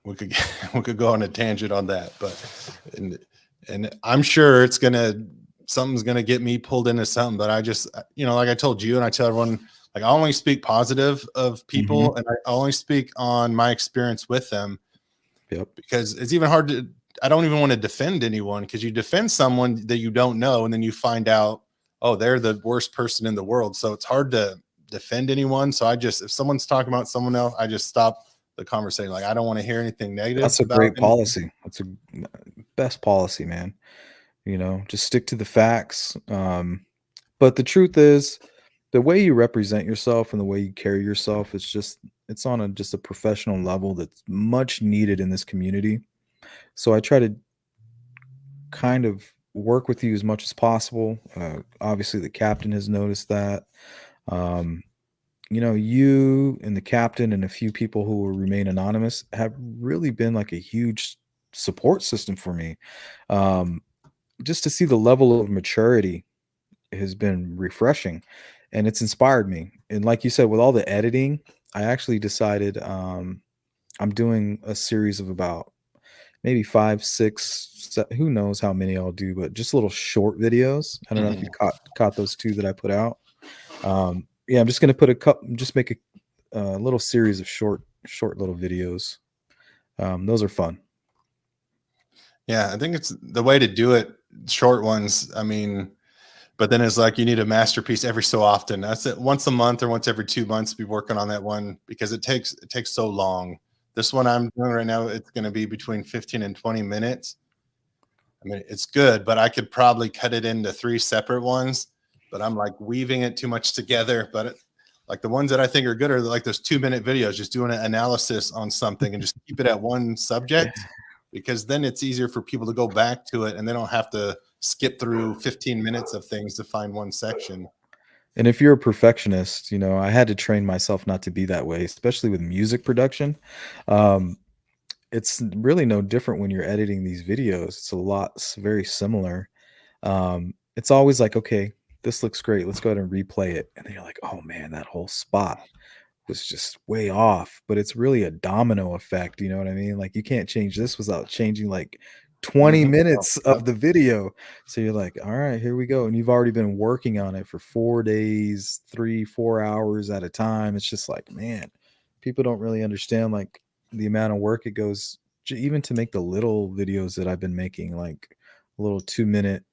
we could go on a tangent on that, but, and I'm sure something's going to get me pulled into something, but I just, you know, like I told you, and I tell everyone, like I only speak positive of people and I only speak on my experience with them. Yep. Because it's even hard I don't even want to defend anyone, because you defend someone that you don't know and then you find out, oh, they're the worst person in the world. So it's hard to defend anyone. So if someone's talking about someone else, I just stop the conversation. Like, I don't want to hear anything negative. That's a about great anything. policy. That's a best policy, man. Just stick to the facts. But the truth is, the way you represent yourself and the way you carry yourself is it's on just a professional level that's much needed in this community. So I try to kind of work with you as much as possible. Obviously, the captain has noticed that. You and the captain and a few people who will remain anonymous have really been like a huge support system for me. Just to see the level of maturity has been refreshing, and it's inspired me. And like you said, with all the editing, I actually decided I'm doing a series of about maybe 5, 6, who knows how many I'll do, but just little short videos. I don't know if you caught those 2 that I put out. Yeah, I'm just gonna put make a little series of short little videos. Those are fun. Yeah, I think it's the way to do it. Short ones. I mean, but then it's like you need a masterpiece every so often. That's it. Once a month or once every 2 months, be working on that one because it takes so long. This one I'm doing right now, it's going to be between 15 and 20 minutes. I mean, it's good, but I could probably cut it into 3 separate ones. But I'm like weaving it too much together. But like the ones that I think are good are like those 2-minute videos, just doing an analysis on something and just keep it at one subject, because then it's easier for people to go back to it and they don't have to skip through 15 minutes of things to find one section. And if you're a perfectionist, I had to train myself not to be that way, especially with music production. It's really no different when you're editing these videos. It's very similar. It's always like, okay, this looks great. Let's go ahead and replay it. And then you're like, oh man, that whole spot was just way off. But it's really a domino effect. You know what I mean? Like you can't change this without changing like 20 minutes of the video. So you're like, all right, here we go. And you've already been working on it for 4 days, 3-4 hours at a time. It's just like, man, people don't really understand like the amount of work it goes even to make the little videos that I've been making, like little 2-minute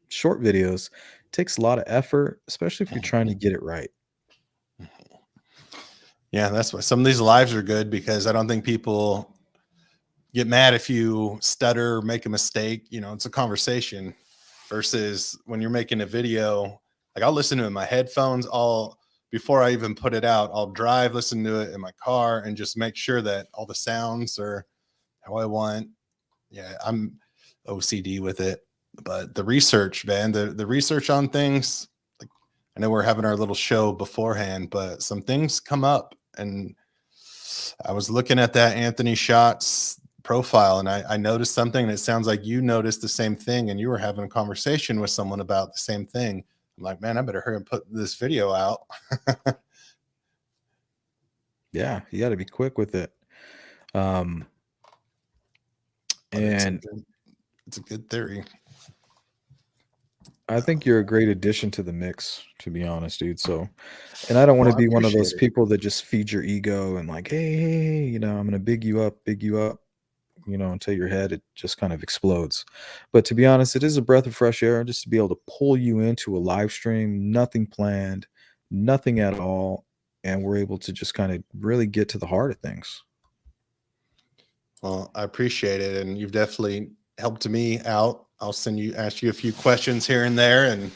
short videos. It takes a lot of effort, especially if you're trying to get it right. Yeah, that's why some of these lives are good, because I don't think people get mad if you stutter or make a mistake. It's a conversation versus when you're making a video. Like I'll listen to it in my headphones before I even put it out. I'll drive, listen to it in my car, and just make sure that all the sounds are how I want. Yeah, I'm OCD with it. But the research, man, the research on things, like I know we're having our little show beforehand, but some things come up. And I was looking at that Anthony Shots profile, and I noticed something, and it sounds like you noticed the same thing, and you were having a conversation with someone about the same thing. I'm like, man, I better hurry and put this video out. Yeah, you got to be quick with it. And it's a good theory. I think you're a great addition to the mix, to be honest, dude. So, and I don't want to be one of those people that just feed your ego and like, hey, I'm going to big you up, until your head, it just kind of explodes. But to be honest, it is a breath of fresh air just to be able to pull you into a live stream, nothing planned, nothing at all. And we're able to just kind of really get to the heart of things. Well, I appreciate it. And you've definitely helped me out. I'll ask you a few questions here and there. And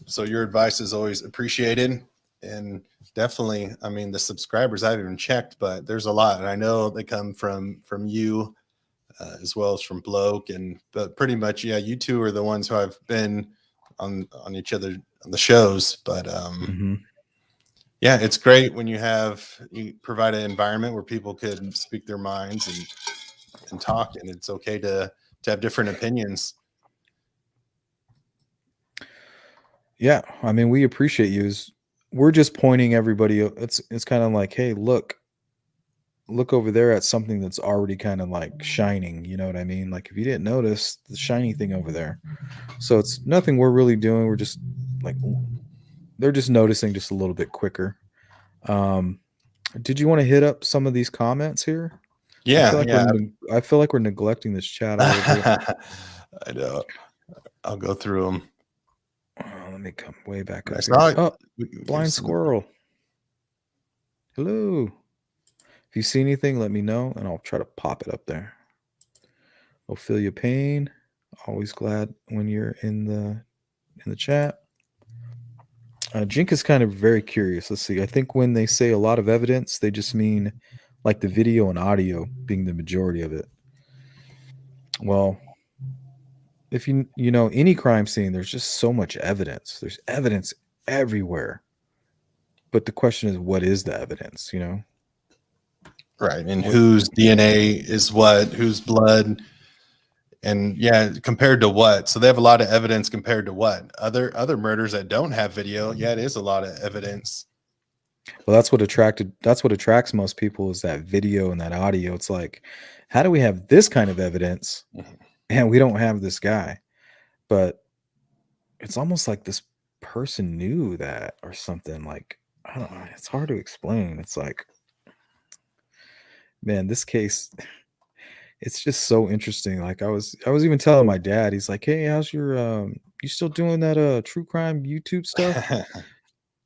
so your advice is always appreciated. And definitely, I mean, the subscribers, I haven't even checked, but there's a lot. And I know they come from you as well as from Bloke. But pretty much, yeah, you two are the ones who I've been on each other on the shows. But yeah, it's great when you provide an environment where people can speak their minds and talk, and it's okay to have different opinions. Yeah, I mean, we appreciate you. We're just pointing everybody. It's kind of like, hey, look over there at something that's already kind of like shining. You know what I mean? Like if you didn't notice the shiny thing over there, so it's nothing we're really doing. We're just like, they're just noticing just a little bit quicker. Did you want to hit up some of these comments here? Yeah, I feel like we're neglecting this chat a little bit. I know. I'll go through them. Let me come way back up here. Oh, blind squirrel. Hello. If you see anything, let me know, and I'll try to pop it up there. Ophelia Payne, always glad when you're in the chat. Jink is kind of very curious. Let's see. I think when they say a lot of evidence, they just mean like the video and audio being the majority of it. Well, if you know any crime scene, there's just so much evidence. There's evidence everywhere. But the question is, what is the evidence? You know, Right. And whose DNA is what, whose blood, and yeah, compared to what? So they have a lot of evidence compared to what? Other murders that don't have video. Yeah, it is a lot of evidence. well, that's what attracts most people is that video and that audio. It's like, how do we have this kind of evidence and we don't have this guy? But it's almost like this person knew that or something. Like, I don't know. It's hard to explain. It's like, man, this case, it's just so interesting. Like I was even telling my dad, he's like, hey, how's your you still doing that true crime YouTube stuff?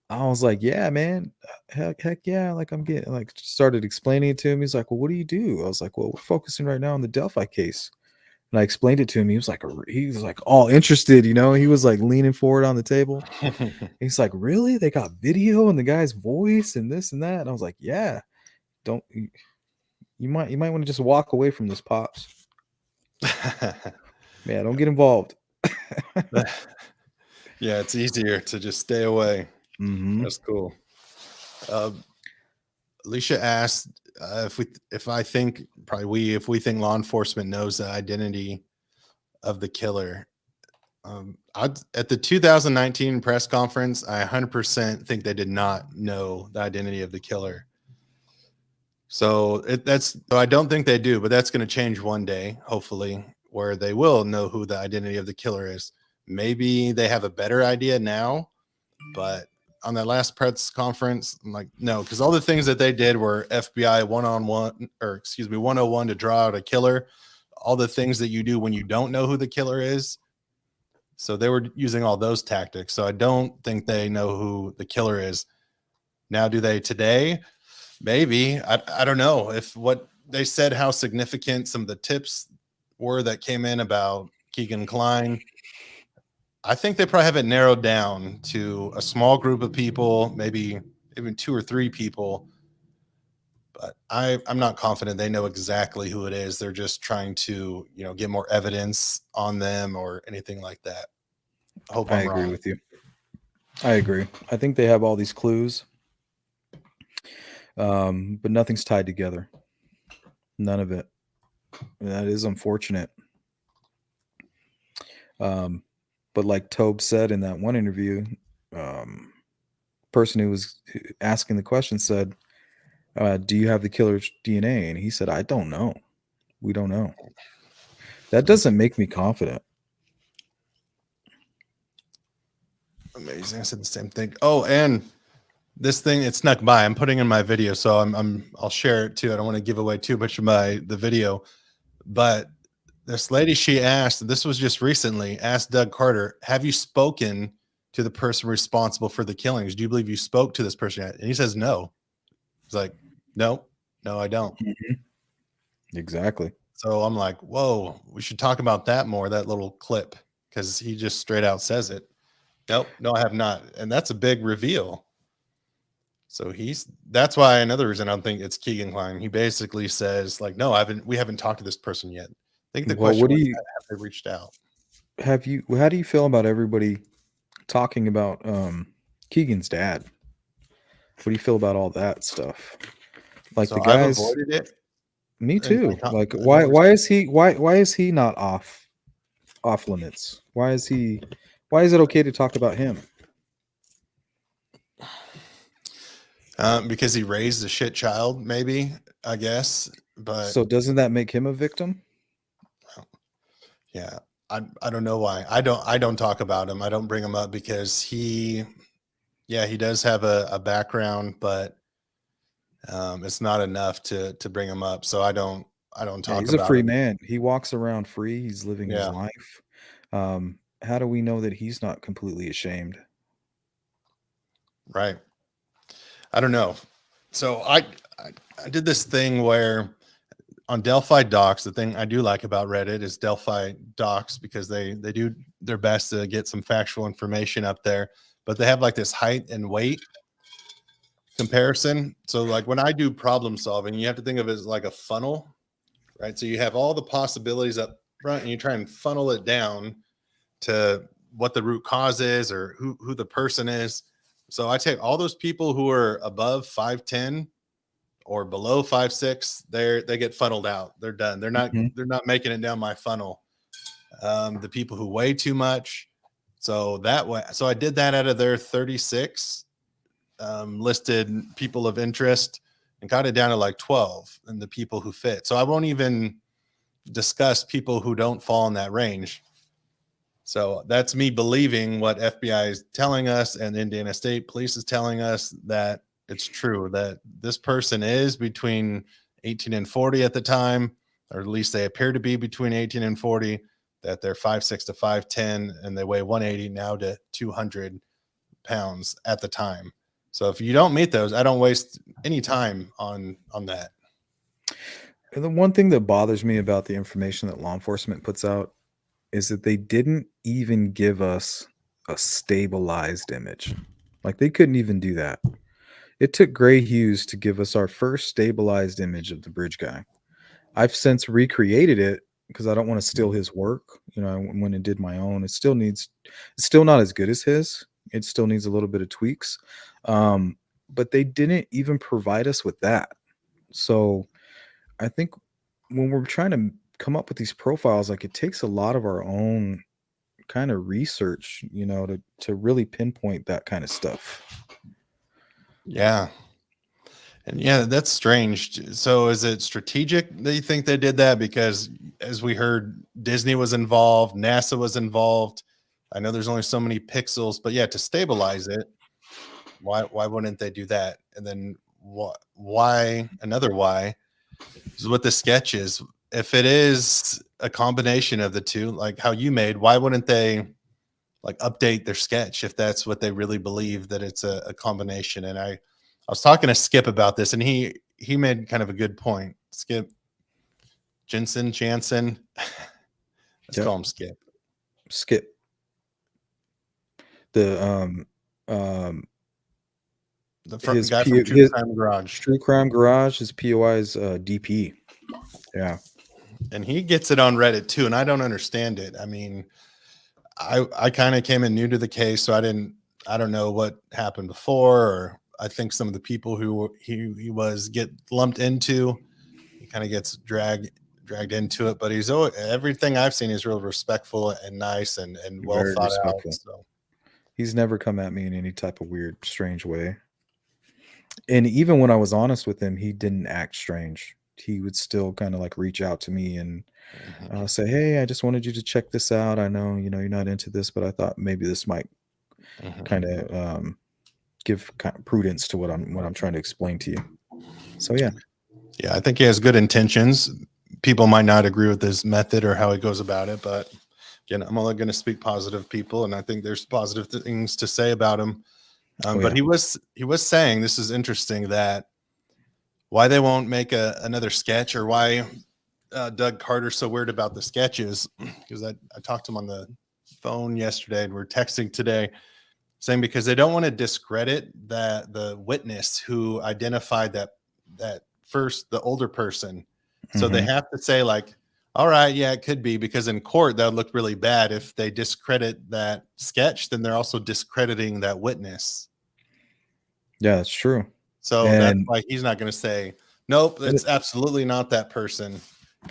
I was like, yeah, man, heck yeah. Like I'm getting like started explaining it to him. He's like, well, what do you do? I was like, well, we're focusing right now on the Delphi case. And I explained it to him. He was like all interested, you know. He was like leaning forward on the table. He's like, really? They got video and the guy's voice and this and that. And I was like, yeah. Don't you might want to just walk away from this, pops. Yeah, don't get involved. Yeah, it's easier to just stay away. Mm-hmm. That's cool. Alicia asked if we think law enforcement knows the identity of the killer. At the 2019 press conference, I 100% think they did not know the identity of the killer. So I don't think they do, but that's going to change one day, hopefully, where they will know who the identity of the killer is. Maybe they have a better idea now, but on that last press conference, I'm like, no, because all the things that they did were FBI 101 to draw out a killer, all the things that you do when you don't know who the killer is. So they were using all those tactics. So I don't think they know who the killer is. Now, do they today? Maybe. I don't know if what they said, how significant some of the tips were that came in about Keegan Kline. I think they probably have it narrowed down to a small group of people, maybe even 2 or 3 people. But I'm not confident they know exactly who it is. They're just trying to, get more evidence on them or anything like that. I hope I'm agree wrong. with you. I agree. I think they have all these clues, but nothing's tied together. None of it. That is unfortunate. But like Tobe said in that one interview, person who was asking the question said, do you have the killer's DNA? And he said, I don't know. We don't know. That doesn't make me confident. Amazing. I said the same thing. Oh, and this thing, it snuck by. I'm putting in my video, so I'll share it too. I don't want to give away too much of the video, but this lady, she asked, this was just recently, asked Doug Carter, have you spoken to the person responsible for the killings? Do you believe you spoke to this person yet? And he says, no. He's like, no, I don't. Mm-hmm. Exactly. So I'm like, whoa, we should talk about that more, that little clip, because he just straight out says it. Nope, no, I have not. And that's a big reveal. So that's why another reason I don't think it's Keegan Kline. He basically says, like, no, we haven't talked to this person yet. I think the question was, have they reached out? How do you feel about everybody talking about Keegan's dad? What do you feel about all that stuff? Like So the guys, I've avoided it. Me too. Like why is he not off limits? Why is it okay to talk about him? Because he raised a shit child, maybe, I guess. But so doesn't that make him a victim? Yeah, I don't know why. I don't talk about him. I don't bring him up because he does have a background, but it's not enough to bring him up. So I don't talk about him. He's a free man. He walks around free. He's living his life. How do we know that he's not completely ashamed? Right. I don't know. So I I did this thing where on Delphi Docs, the thing I do like about Reddit is Delphi Docs, because they do their best to get some factual information up there, but they have like this height and weight comparison. So like when I do problem solving, you have to think of it as like a funnel, right? So you have all the possibilities up front and you try and funnel it down to what the root cause is or who the person is. So I take all those people who are above 5'10" or below 5'6", they get funneled out. They're done. They're not making it down my funnel. The people who weigh too much. So that way, so I did that out of their 36 listed people of interest and got it down to like 12 and the people who fit. So I won't even discuss people who don't fall in that range. So that's me believing what FBI is telling us and Indiana State Police is telling us, that it's true that this person is between 18 and 40 at the time, or at least they appear to be between 18 and 40, that they're 5'6" to 5'10", and they weigh 180 now to 200 pounds at the time. So if you don't meet those, I don't waste any time on that. And the one thing that bothers me about the information that law enforcement puts out is that they didn't even give us a stabilized image. Like, they couldn't even do that. It took Gray Hughes to give us our first stabilized image of the bridge guy. I've since recreated it because I don't want to steal his work. You know, when I did my own, it's still not as good as his. It still needs a little bit of tweaks. But they didn't even provide us with that. So I think when we're trying to come up with these profiles, like, it takes a lot of our own kind of research, you know, to really pinpoint that kind of stuff. Yeah. And yeah, that's strange. So is it strategic that you think they did that? Because as we heard, Disney was involved, NASA was involved. I know there's only so many pixels, but yeah, to stabilize it, why wouldn't they do that? And then why is with the sketches. If it is a combination of the two, like how you made, why wouldn't they like update their sketch if that's what they really believe, that it's a combination? And I was talking to Skip about this, and he made kind of a good point. Skip Jansen. Let's call him Skip. Skip. The front guy from True Crime Garage. True Crime Garage. His POI is DP. Yeah. And he gets it on Reddit too, and I don't understand it. I mean, I kind of came in new to the case, so I don't know what happened before, or I think some of the people who he was get lumped into, he kind of gets dragged into it. But everything I've seen is real respectful and nice and well thought out. So he's never come at me in any type of weird, strange way. And even when I was honest with him, he didn't act strange. He would still kind of like reach out to me and say, "Hey, I just wanted you to check this out. I know, you know, you're not into this, but I thought maybe this might kind of give kind of prudence to what I'm trying to explain to you." So yeah, I think he has good intentions. People might not agree with his method or how he goes about it, but again, I'm only going to speak positive people, and I think there's positive things to say about him. But he was saying, this is interesting, that why they won't make another sketch, or why Doug Carter's so weird about the sketches, because I talked to him on the phone yesterday and we're texting today, saying because they don't want to discredit the witness who identified that first, the older person. So they have to say like, all right, yeah, it could be, because in court that would look really bad if they discredit that sketch. Then they're also discrediting that witness. Yeah, that's true. So that's why he's not going to say, nope, it's absolutely not that person,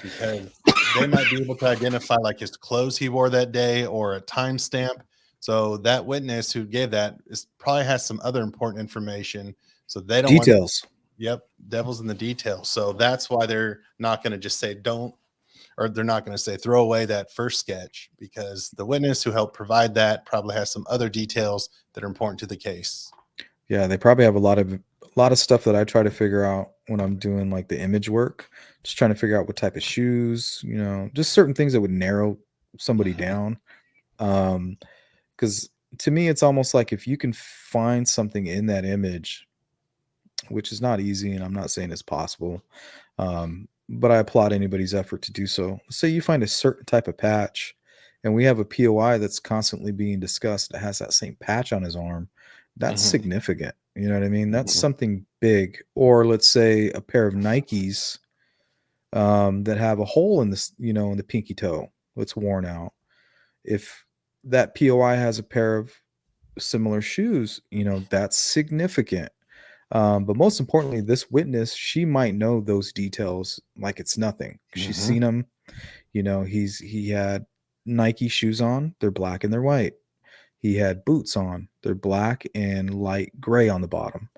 because they might be able to identify like his clothes he wore that day or a timestamp. So that witness who gave that probably has some other important information. So they don't details. Devil's in the details. So that's why they're not going to just say they're not going to say throw away that first sketch, because the witness who helped provide that probably has some other details that are important to the case. Yeah, they probably have a lot of stuff that I try to figure out when I'm doing like the image work, just trying to figure out what type of shoes, you know, just certain things that would narrow somebody down. Because to me, it's almost like if you can find something in that image which is not easy, and I'm not saying it's possible. But I applaud anybody's effort to do so. Say you find a certain type of patch, and we have a POI that's constantly being discussed that has that same patch on his arm. That's Mhm. significant. You know what I mean? That's Mhm. something big. Or let's say a pair of Nikes that have a hole in this, in the pinky toe that's worn out. If that POI has a pair of similar shoes, that's significant. But most importantly, this witness, she might know those details like it's nothing. She's Mhm. seen them. He had Nike shoes on. They're black and they're white. He had boots on. They're black and light gray on the bottom.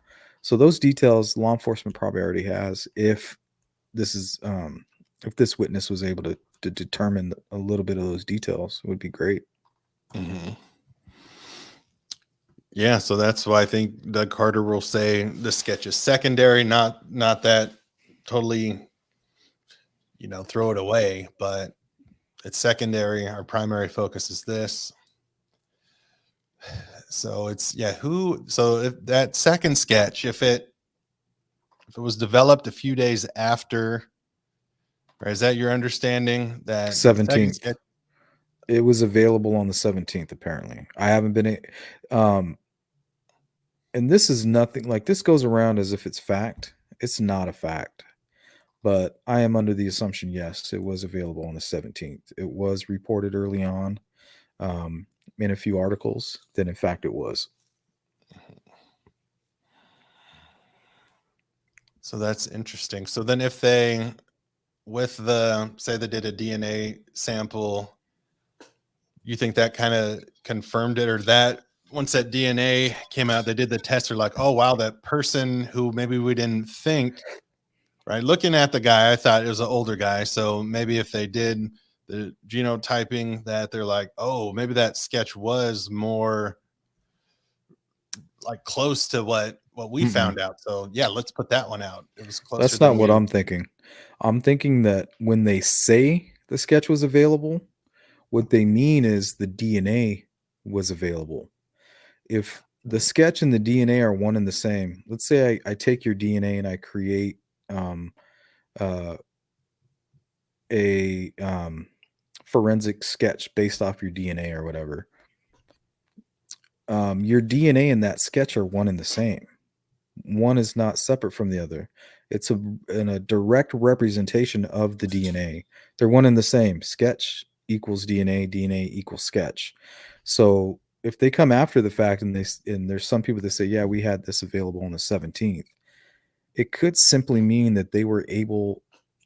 So those details, law enforcement probably already has. This is, if this witness was able to determine a little bit of those details, it would be great. Mhm. Yeah, so that's why I think Doug Carter will say the sketch is secondary, not that totally, throw it away, but it's secondary. Our primary focus is this. So it's so if that second sketch, if it was developed a few days after, or is that your understanding that the second 17th. sketch? It was available on the 17th, apparently. I haven't been and this is nothing like this goes around as if it's fact. It's not a fact. But I am under the assumption, yes, it was available on the 17th. It was reported early on in a few articles that, in fact, it was. So that's interesting. So then if they, say they did a DNA sample, you think that kind of confirmed it, or that once that DNA came out, they did the test, they're like, oh, wow, that person who maybe we didn't think, right? Looking at the guy, I thought it was an older guy. So maybe if they did the genotyping, that they're like, oh, maybe that sketch was more like close to what we Mm-mm. found out. So yeah, let's put that one out. It was closer That's than not what we. I'm thinking. I'm thinking that when they say the sketch was available, what they mean is the DNA was available. If the sketch and the DNA are one and the same, let's say I take your DNA and I create uh, a forensic sketch based off your DNA or whatever. Your DNA and that sketch are one and the same. One is not separate from the other. It's a direct representation of the DNA. They're one and the same. Sketch equals DNA, DNA equals sketch. So if they come after the fact and there's some people that say, yeah, we had this available on the 17th, it could simply mean that they were able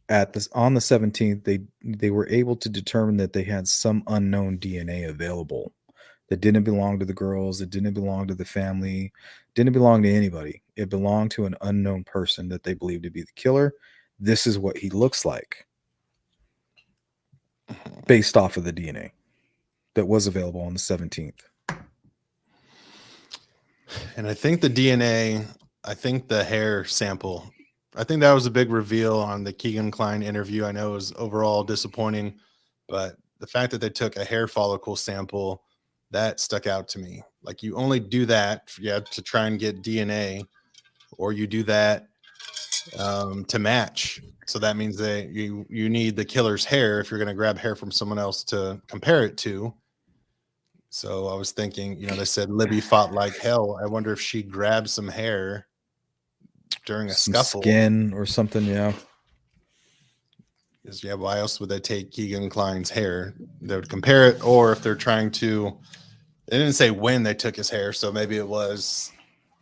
on the 17th, they were able to determine that they had some unknown DNA available that didn't belong to the girls, that didn't belong to the family, didn't belong to anybody. It belonged to an unknown person that they believed to be the killer. This is what he looks like based off of the DNA that was available on the 17th. And I think the DNA, I think the hair sample, I think that was a big reveal on the Keegan Kline interview. I know it was overall disappointing, but the fact that they took a hair follicle sample, that stuck out to me. Like you only do that, to try and get DNA, or you do that to match. So that means that you need the killer's hair if you're going to grab hair from someone else to compare it to. So I was thinking, they said Libby fought like hell. I wonder if she grabbed some hair during a Some scuffle. skin or something, yeah. Because why else would they take Keegan Kline's hair? They would compare it, or if they're trying to, they didn't say when they took his hair, so maybe it was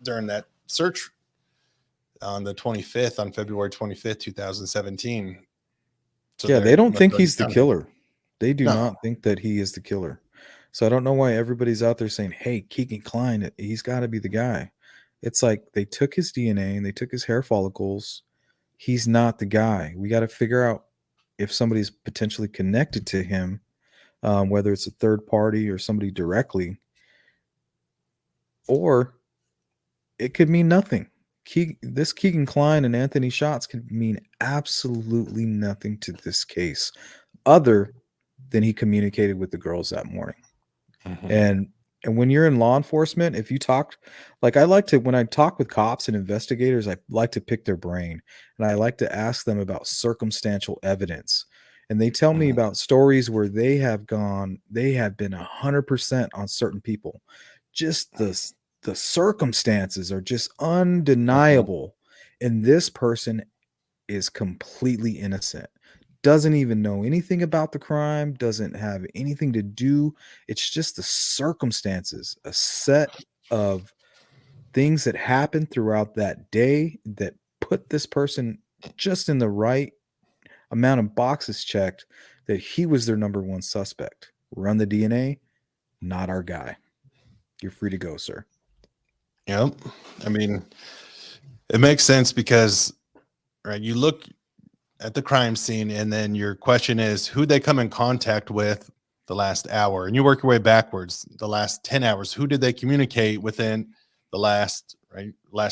during that search on the 25th, on February 25th, 2017. So Yeah, they don't must think already he's the found it. killer. They do No. not think that he is the killer. So I don't know why everybody's out there saying, hey, Keegan Kline, he's got to be the guy. It's like they took his DNA and they took his hair follicles. He's not the guy. We got to figure out if somebody's potentially connected to him, whether it's a third party or somebody directly, or it could mean nothing. This Keegan Kline and Anthony Shots could mean absolutely nothing to this case other than he communicated with the girls that morning. Mhm. And And when you're in law enforcement, if you talk, like I like to, when I talk with cops and investigators, I like to pick their brain and I like to ask them about circumstantial evidence. And they tell me about stories where they have been 100% on certain people. Just the circumstances are just undeniable. And this person is completely innocent, doesn't even know anything about the crime, doesn't have anything to do. It's just the circumstances, a set of things that happened throughout that day that put this person just in the right amount of boxes checked that he was their number one suspect. Run the DNA, not our guy. You're free to go, sir. Yep. I mean, it makes sense because, right, you look at the crime scene and then your question is who they come in contact with the last hour, and you work your way backwards. The last 10 hours, who did they communicate within the last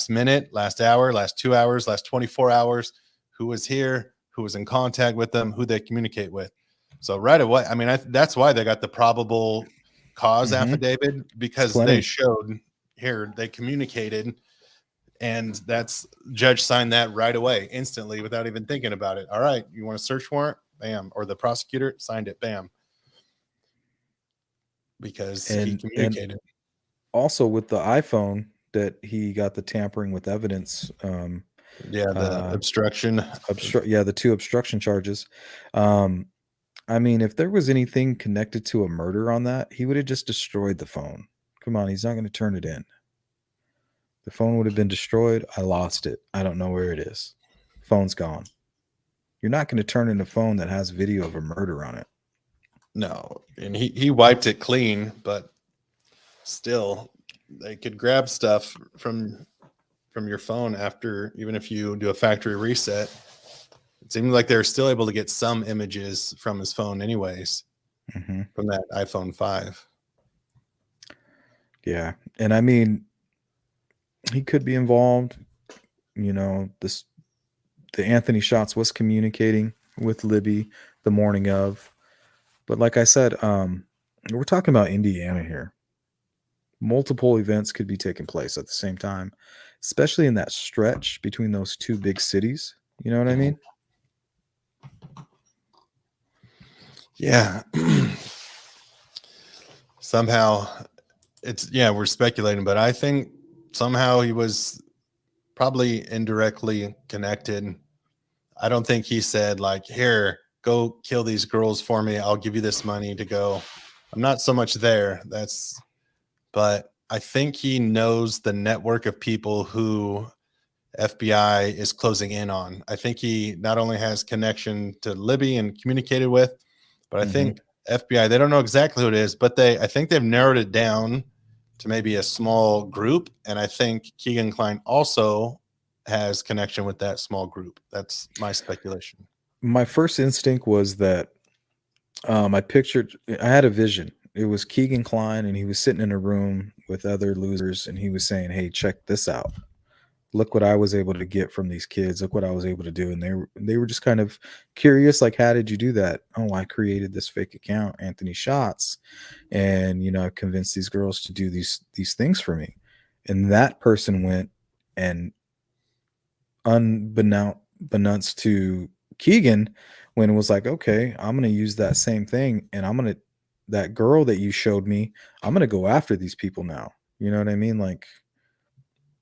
minute, last hour, last 2 hours, last 24 hours? Who was here, who was in contact with them, who they communicate with? So right away, I mean, that's why they got the probable cause affidavit, because they showed here they communicated, and that's judge signed that right away, instantly, without even thinking about it. All right, you want a search warrant? Bam. Or the prosecutor signed it. Bam. Because he communicated. And also with the iPhone that he got the tampering with evidence. The obstruction. The 2 obstruction charges. I mean, if there was anything connected to a murder on that, he would have just destroyed the phone. Come on, he's not going to turn it in. The phone would have been destroyed. I lost it. I don't know where it is. Phone's gone. You're not going to turn in a phone that has video of a murder on it. No, and he wiped it clean, but still, they could grab stuff from your phone after, even if you do a factory reset. It seemed like they were still able to get some images from his phone anyways, from that iPhone 5. Yeah. And I mean, he could be involved. You know, the Anthony Shots was communicating with Libby the morning of. But like I said, we're talking about Indiana here. Multiple events could be taking place at the same time, especially in that stretch between those 2 big cities. You know what I mean? Yeah. Somehow we're speculating, but I think somehow he was probably indirectly connected. I don't think he said, like, here, go kill these girls for me. I'll give you this money to go. I'm not so much there. But I think he knows the network of people who FBI is closing in on. I think he not only has connection to Libby and communicated with, but I think FBI, they don't know exactly who it is, but I think they've narrowed it down to maybe a small group. And I think Keegan Kline also has connection with that small group. That's my speculation. My first instinct was that I had a vision. It was Keegan Kline, and he was sitting in a room with other losers, and he was saying, hey, check this out. Look what I was able to get from these kids. Look what I was able to do. And they were just kind of curious, like, how did you do that? Oh, I created this fake account, Anthony Shots, and, you know, I convinced these girls to do these things for me. And that person went and, unbeknownst to Keegan, when it was like, okay, I'm going to use that same thing, and that girl that you showed me, I'm going to go after these people now. You know what I mean? Like,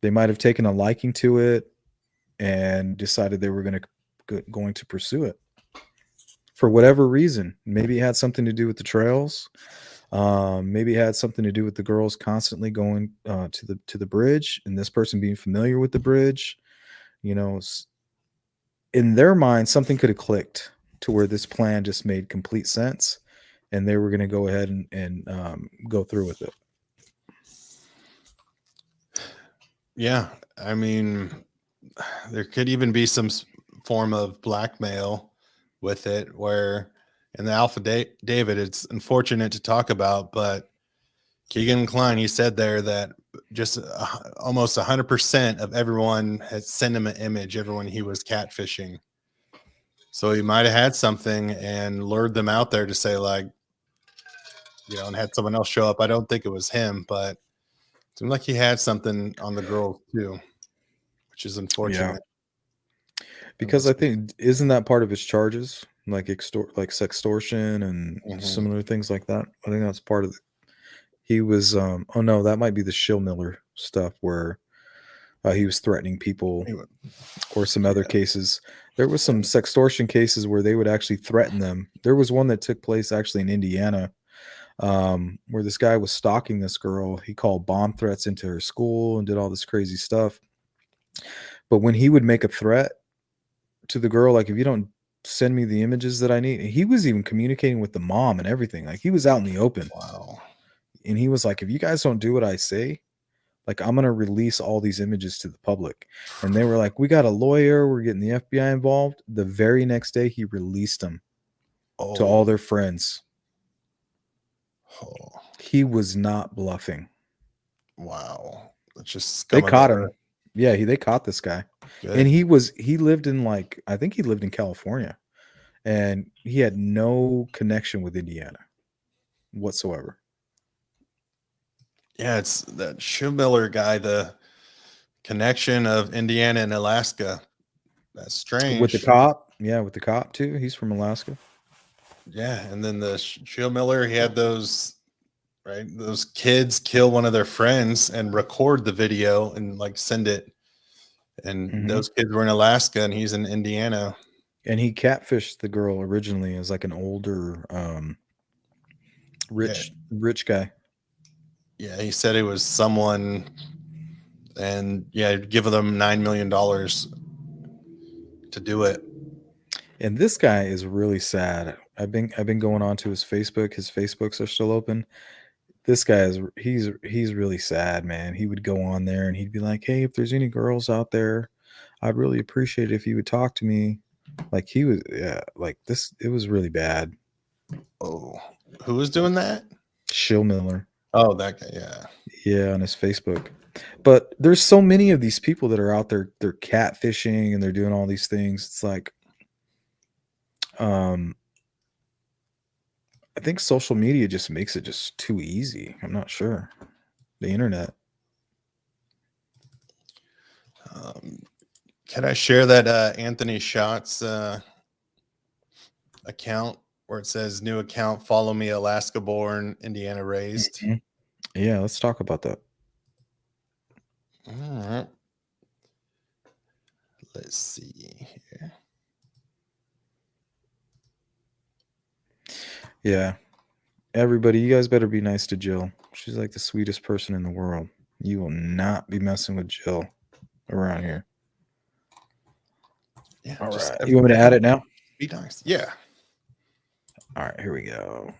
they might have taken a liking to it and decided they were going to pursue it for whatever reason. Maybe it had something to do with the trails. Maybe it had something to do with the girls constantly going to the bridge, and this person being familiar with the bridge. You know, in their mind, something could have clicked to where this plan just made complete sense, and they were going to go ahead and go through with it. Yeah, I mean, there could even be some form of blackmail with it, where in the Alpha David, it's unfortunate to talk about, but Keegan Kline, he said there that just almost 100% of everyone had sent him an image, everyone he was catfishing. So he might have had something and lured them out there to say, like, and had someone else show up. I don't think it was him, but it seemed like he had something on the girl too, which is unfortunate. Because I think isn't that part of his charges, like sextortion and similar things like that. I think that's part of it. He was oh no, that might be the Shillmiller stuff where he was threatening people, or some other cases. There was some sextortion cases where they would actually threaten them. There was one that took place actually in Indiana, where this guy was stalking this girl. He called bomb threats into her school and did all this crazy stuff. But when he would make a threat to the girl, like, if you don't send me the images that I need, he was even communicating with the mom and everything. Like, he was out in the open. Wow. And he was like, if you guys don't do what I say, like, I'm going to release all these images to the public. And they were like, we got a lawyer. We're getting the FBI involved. The very next day, he released them to all their friends. Oh. He was not bluffing. Wow. It's just they caught him. Yeah, they caught this guy. Good. And he lived in, like, I think he lived in California. And he had no connection with Indiana whatsoever. Yeah, it's that Shillmiller guy, the connection of Indiana and Alaska. That's strange. With the cop. Yeah, with the cop too. He's from Alaska. Yeah, and then the Shillmiller, he had those kids kill one of their friends and record the video and like send it. And those kids were in Alaska and he's in Indiana. And he catfished the girl originally as like an older rich guy. Yeah, he said it was someone, and give them $9 million to do it. And this guy is really sad. I've been going on to his Facebook. His Facebooks are still open. This guy he's really sad, man. He would go on there and he'd be like, hey, if there's any girls out there, I'd really appreciate it if you would talk to me. Like, he was, like this, it was really bad. Oh, who was doing that? Shillmiller. Oh, that guy, yeah. Yeah, on his Facebook. But there's so many of these people that are out there, they're catfishing and they're doing all these things. It's like, I think social media just makes it just too easy. I'm not sure. The internet. Can I share that Anthony Schatz account where it says new account, follow me, Alaska born, Indiana raised? Yeah, let's talk about that. All right. Let's see here. Yeah. Everybody, you guys better be nice to Jill. She's like the sweetest person in the world. You will not be messing with Jill around here. Yeah. All right. You want me to add it now? Be nice. Yeah. All right, here we go.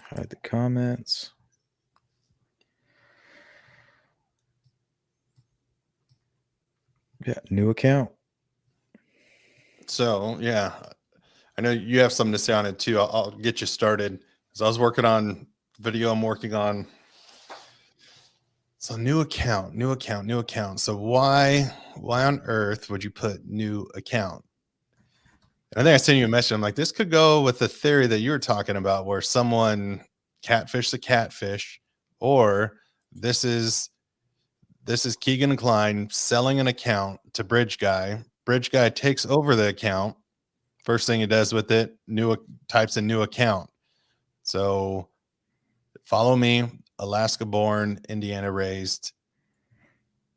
Hide the comments. Yeah, new account. So, yeah, I know you have something to say on it too. I'll get you started. So I was working on video I'm working on. So new account. So why on earth would you put new account? And I think I sent you a message. I'm like, this could go with the theory that you were talking about where someone catfished the catfish, or this is Keegan and Klein selling an account to Bridge Guy. Bridge Guy takes over the account. First thing he does with it, types in new account. So follow me, Alaska born, Indiana raised.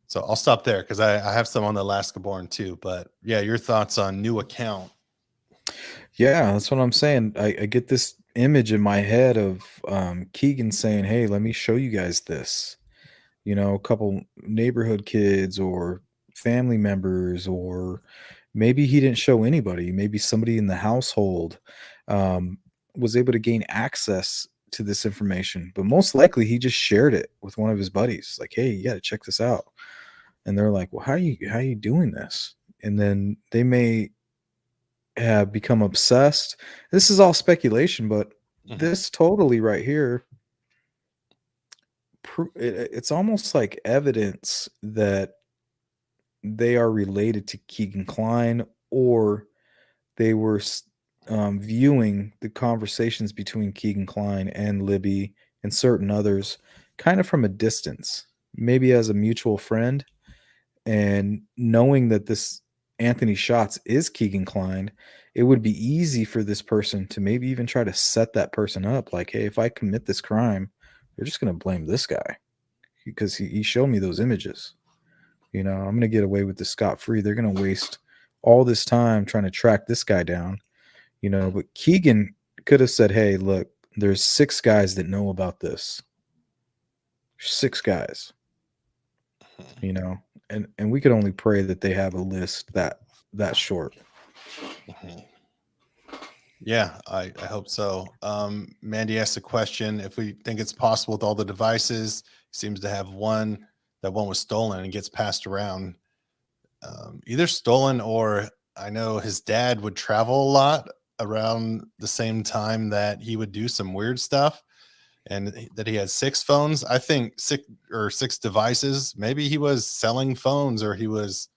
So I'll stop there because I have some on the Alaska born too. But yeah, your thoughts on new account? Yeah, that's what I'm saying. I get this image in my head of Keegan saying, hey, let me show you guys this. You know, a couple neighborhood kids or family members, or maybe he didn't show anybody. Maybe somebody in the household was able to gain access to this information, but most likely he just shared it with one of his buddies. Like, hey, you got to check this out. And they're like, well, how are you doing this? And then they may have become obsessed. This is all speculation, but this totally right here, it's almost like evidence that they are related to Keegan Kline, or they were viewing the conversations between Keegan Kline and Libby and certain others kind of from a distance, maybe as a mutual friend. And knowing that this Anthony Schatz is Keegan Kline, it would be easy for this person to maybe even try to set that person up. Like, hey, if I commit this crime, they're just going to blame this guy because he showed me those images. I'm going to get away with this scot-free. They're going to waste all this time trying to track this guy down. But Keegan could have said, hey, look, there's 6 guys that know about this. 6 guys, and we could only pray that they have a list that short. Yeah, I hope so. Mandy asked a question. If we think it's possible with all the devices, seems to have one, that one was stolen and gets passed around. Either stolen, or I know his dad would travel a lot around the same time that he would do some weird stuff, and that he had 6 phones. I think 6 devices. Maybe he was selling phones, or he was,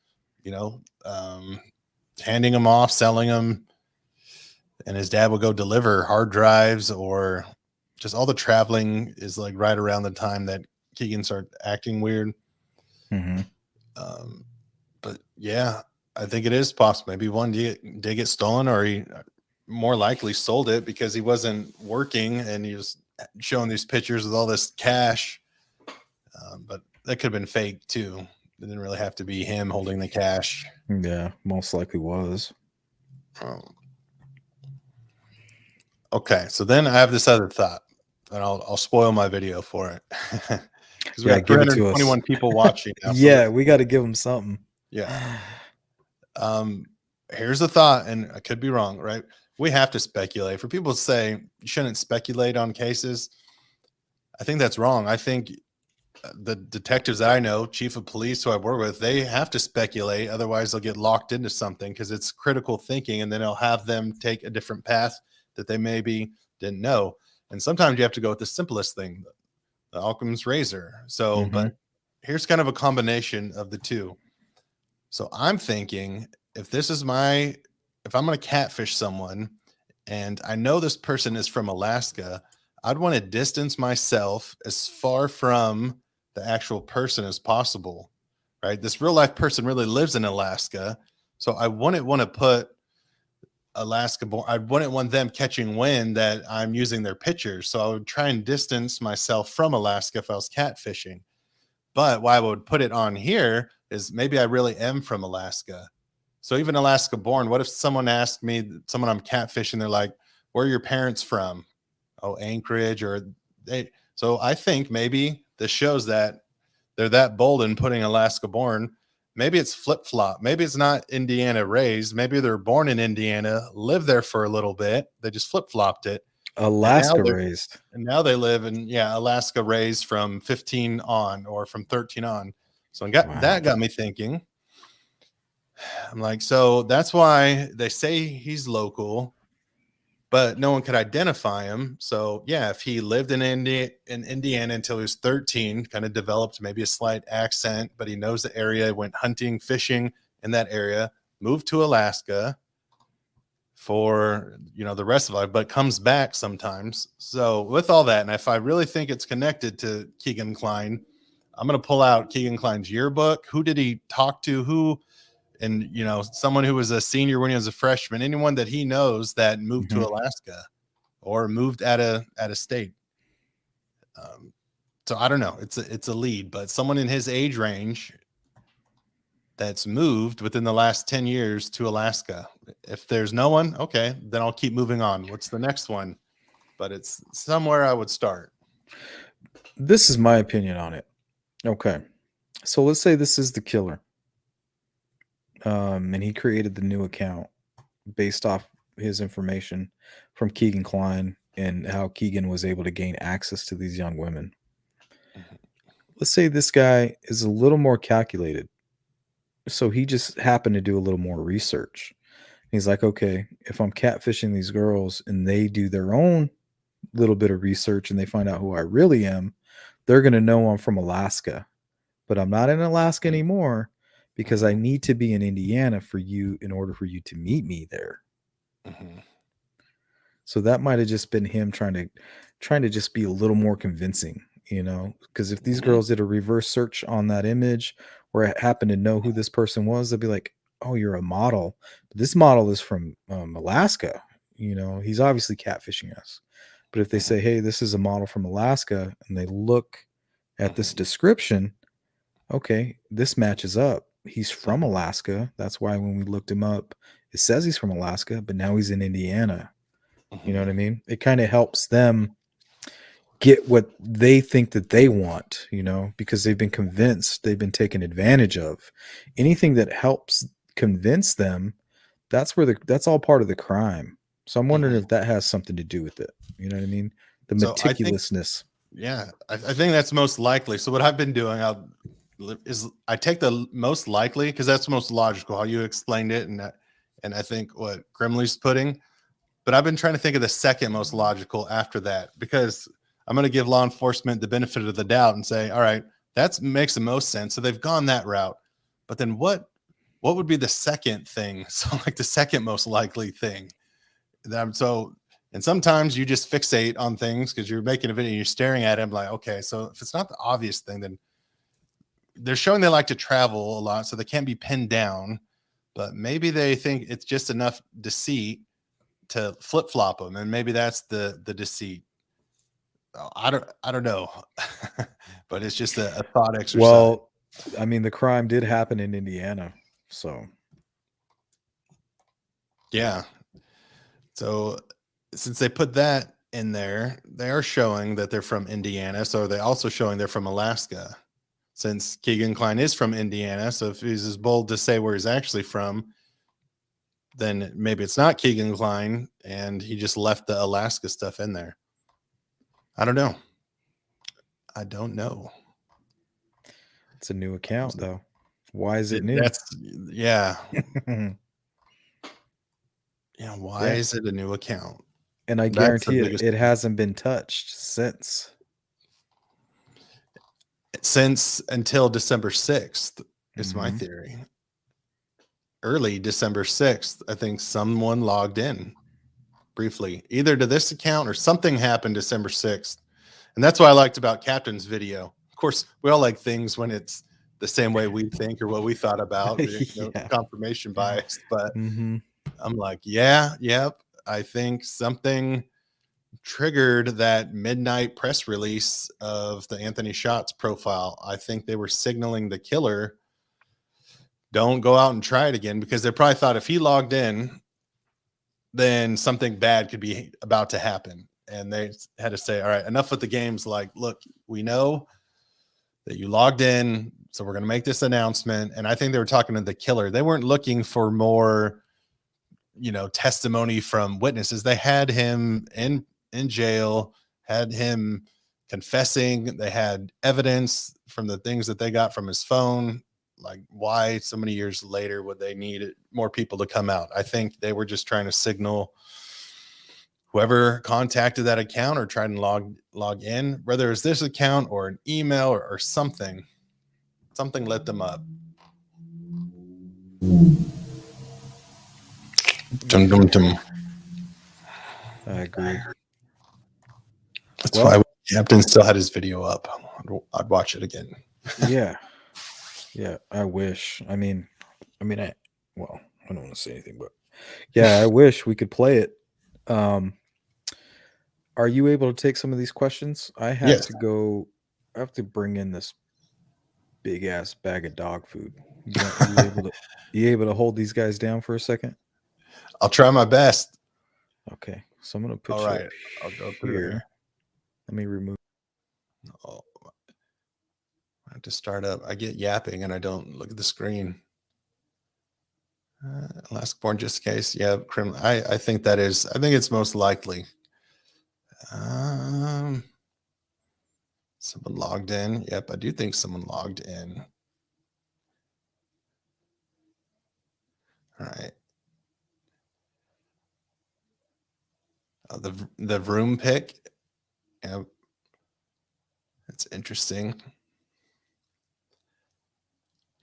handing them off, selling them, and his dad would go deliver hard drives, or just all the traveling is like right around the time that Keegan started acting weird. Mm-hmm. But yeah, I think it is possible. Maybe one did get stolen, or he more likely sold it because he wasn't working and he was showing these pictures with all this cash. But that could have been fake too. It didn't really have to be him holding the cash. Yeah, most likely was. Okay, so then I have this other thought, and I'll spoil my video for it because we got give it to us. 321 people watching now. Yeah, we got to give them something. Yeah. Here's a thought, and I could be wrong, right? We have to speculate. For people to say you shouldn't speculate on cases, I think that's wrong. I think the detectives that I know, chief of police who I work with, they have to speculate. Otherwise, they'll get locked into something because it's critical thinking, and then it'll have them take a different path that they maybe didn't know. And sometimes you have to go with the simplest thing, the Occam's razor. So, but here's kind of a combination of the two. So I'm thinking, if I'm going to catfish someone and I know this person is from Alaska, I'd want to distance myself as far from the actual person as possible, right? This real life person really lives in Alaska. So I wouldn't want to put Alaska born. I wouldn't want them catching wind that I'm using their pictures. So I would try and distance myself from Alaska if I was catfishing. But why I would put it on here is maybe I really am from Alaska. So even Alaska born, what if someone asked me, someone I'm catfishing, they're like, where are your parents from? Oh, Anchorage, or they. So I think maybe this shows that they're that bold in putting Alaska born. Maybe it's flip-flop. Maybe it's not Indiana raised. Maybe they're born in Indiana, lived there for a little bit. They just flip-flopped it. Alaska raised. And now they live in, Alaska raised from 15 on, or from 13 on. So that got me thinking. I'm like, so that's why they say he's local, but no one could identify him. So yeah, if he lived in Indiana until he was 13, kind of developed maybe a slight accent, but he knows the area, went hunting, fishing in that area, moved to Alaska for the rest of life, but comes back sometimes. So with all that, and if I really think it's connected to Keegan Kline, I'm going to pull out Keegan Kline's yearbook. Who did he talk to? Who? And, someone who was a senior when he was a freshman, anyone that he knows that moved to Alaska or moved out of state. So I don't know. It's a lead, but someone in his age range that's moved within the last 10 years to Alaska. If there's no one, okay, then I'll keep moving on. What's the next one? But it's somewhere I would start. This is my opinion on it. Okay. So let's say this is the killer. And he created the new account based off his information from Keegan Kline and how Keegan was able to gain access to these young women. Let's say this guy is a little more calculated. So he just happened to do a little more research. He's like, okay, if I'm catfishing these girls and they do their own little bit of research and they find out who I really am, they're going to know I'm from Alaska. But I'm not in Alaska anymore because I need to be in Indiana for you in order for you to meet me there. Mhm. So that might have just been him trying to just be a little more convincing, because if these Mhm. girls did a reverse search on that image or happened to know who this person was, they'd be like, "Oh, you're a model. But this model is from Alaska. He's obviously catfishing us." But if they say, "Hey, this is a model from Alaska," and they look at this Mhm. description, okay, this matches up. He's from Mhm. Alaska. That's why when we looked him up, it says he's from Alaska, but now he's in Indiana. You know Mhm. what I mean? It kind of helps them get what they think that they want, because they've been convinced, they've been taken advantage of. Anything that helps convince them, that's all part of the crime. So I'm wondering Mhm. if that has something to do with it. You know what I mean? The So I think, meticulousness. yeah, I think that's most likely. So what I've been doing, is I take the most likely because that's most logical how you explained it, and I think what Grimley's putting. But I've been trying to think of the second most logical after that because I'm going to give law enforcement the benefit of the doubt and say, all right, that makes the most sense. So they've gone that route. But then what would be the second thing? So like the second most likely thing. And sometimes you just fixate on things because you're making a video and you're staring at it. Like, okay, so if it's not the obvious thing, then they're showing they like to travel a lot, so they can't be pinned down. But maybe they think it's just enough deceit to flip flop them, and maybe that's the deceit. I don't know, but it's just a thought exercise. Well, I mean, the crime did happen in Indiana. So Yeah. So since they put that in there, they are showing that they're from Indiana. So are they also showing they're from Alaska? Since Keegan Kline is from Indiana, so if he's as bold to say where he's actually from, then maybe it's not Keegan Kline and he just left the Alaska stuff in there. I don't know. I don't know. it's a new account, though. Why is it new? That's yeah. Yeah. Yeah. Why is it a new account? And I That's the guarantee it, biggest it hasn't been touched since. since until December 6th is my Mhm. theory. Early December 6th, I think someone logged in briefly, either to this account or something happened December 6th. And that's what I liked about Captain's video. Of course, we all like things when it's the same way we think or what we thought about, Yeah. confirmation bias. But Mhm. I'm like, yeah, yep. I think something triggered that midnight press release of the Anthony Shots profile. I think they were signaling the killer, don't go out and try it again, because they probably thought if he logged in, then something bad could be about to happen. And they had to say, all right, enough with the games. Like, look, we know that you logged in, so we're going to make this announcement. And I think they were talking to the killer. They weren't looking for more, testimony from witnesses. They had him in jail, had him confessing. They had evidence from the things that they got from his phone. Like, why so many years later would they need more people to come out? I think they were just trying to signal whoever contacted that account or tried to log in, whether it's this account or an email or something lit them up. Dum, dum, dum. I agree. That's Well, why Captain still had his video up. I'd watch it again. yeah. Yeah, I wish. Well, I don't want to say anything, but yeah, I wish we could play it. Um, are you able to take some of these questions? Yes, I have to bring in this big ass bag of dog food. You able to hold these guys down for a second? I'll try my best. Okay. So I'm gonna All put you up right, I'll go through here. here. Let me remove. Oh, I have to start up. I get yapping and I don't look at the screen. Last born just in case. Yeah, I think that is. I think it's most likely. Um, Someone logged in. Yep, I do think someone logged in. All right. The room pick. Yep, that's interesting.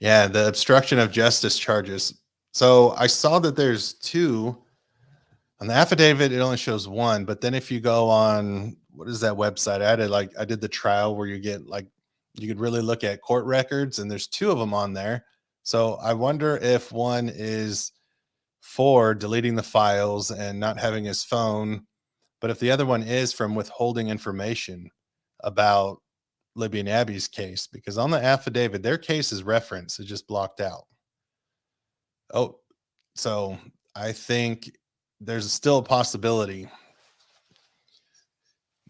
Yeah, the obstruction of justice charges. So I saw that there's two on the affidavit. It only shows one, but then if you go on, what is that website? I did the trial where you get like, you could really look at court records, and there's two of them on there. So I wonder if one is for deleting the files and not having his phone, but if the other one is from withholding information about Libby and Abby's case, because on the affidavit, their case is referenced, it's just blocked out. Oh, so I think there's still a possibility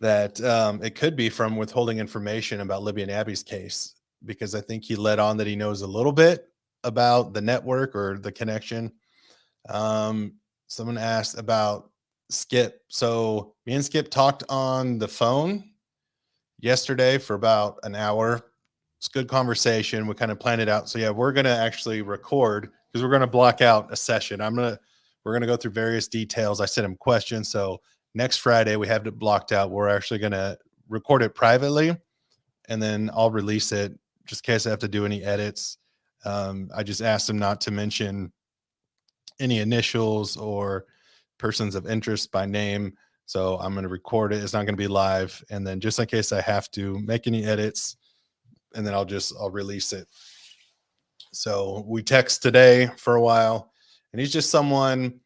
that it could be from withholding information about Libby and Abby's case, because I think he let on that he knows a little bit about the network or the connection. Someone asked about Skip. So me and Skip talked on the phone yesterday for about an hour. It's good conversation. We kind of planned it out. So yeah, we're going to actually record, because we're going to block out a session. We're going to go through various details. I sent him questions. So next Friday we have it blocked out. We're actually going to record it privately, and then I'll release it just in case I have to do any edits. I just asked him not to mention any initials or persons of interest by name. So I'm going to record it. It's not going to be live. And then just in case I have to make any edits, and then I'll release it. So we text today for a while, and he's just someone,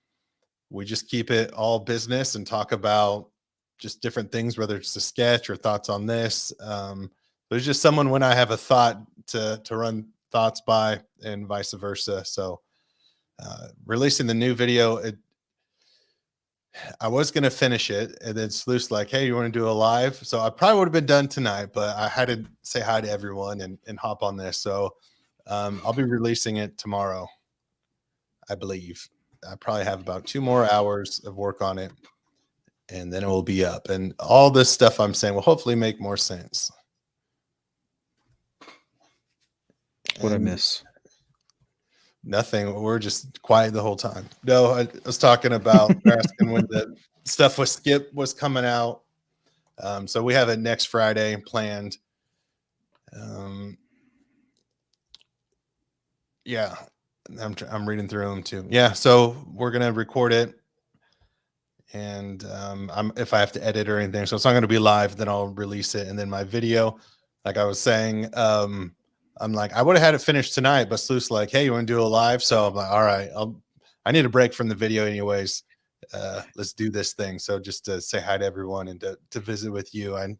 we just keep it all business and talk about just different things, whether it's a sketch or thoughts on this. There's just someone when I have a thought to run thoughts by, and vice versa. So releasing the new video, I was going to finish it, and then Sleuth's like, hey, you want to do a live? So I probably would have been done tonight, but I had to say hi to everyone and hop on this. So I'll be releasing it tomorrow, I believe. I probably have about 2 more hours of work on it, and then it will be up. And all this stuff I'm saying will hopefully make more sense. What I miss? Nothing. We're just quiet the whole time. No, I was talking about asking when the stuff with Skip was coming out. So we have it next Friday planned. Yeah, I'm reading through them too. Yeah, so we're gonna record it, and if I have to edit or anything, so it's not gonna be live. Then I'll release it, and then my video, like I was saying, I'm like, I would have had it finished tonight, but Sleuth's like, hey, you want to do a live? So I'm like, all right, I need a break from the video anyways. Let's do this thing. So just to say hi to everyone and to visit with you. I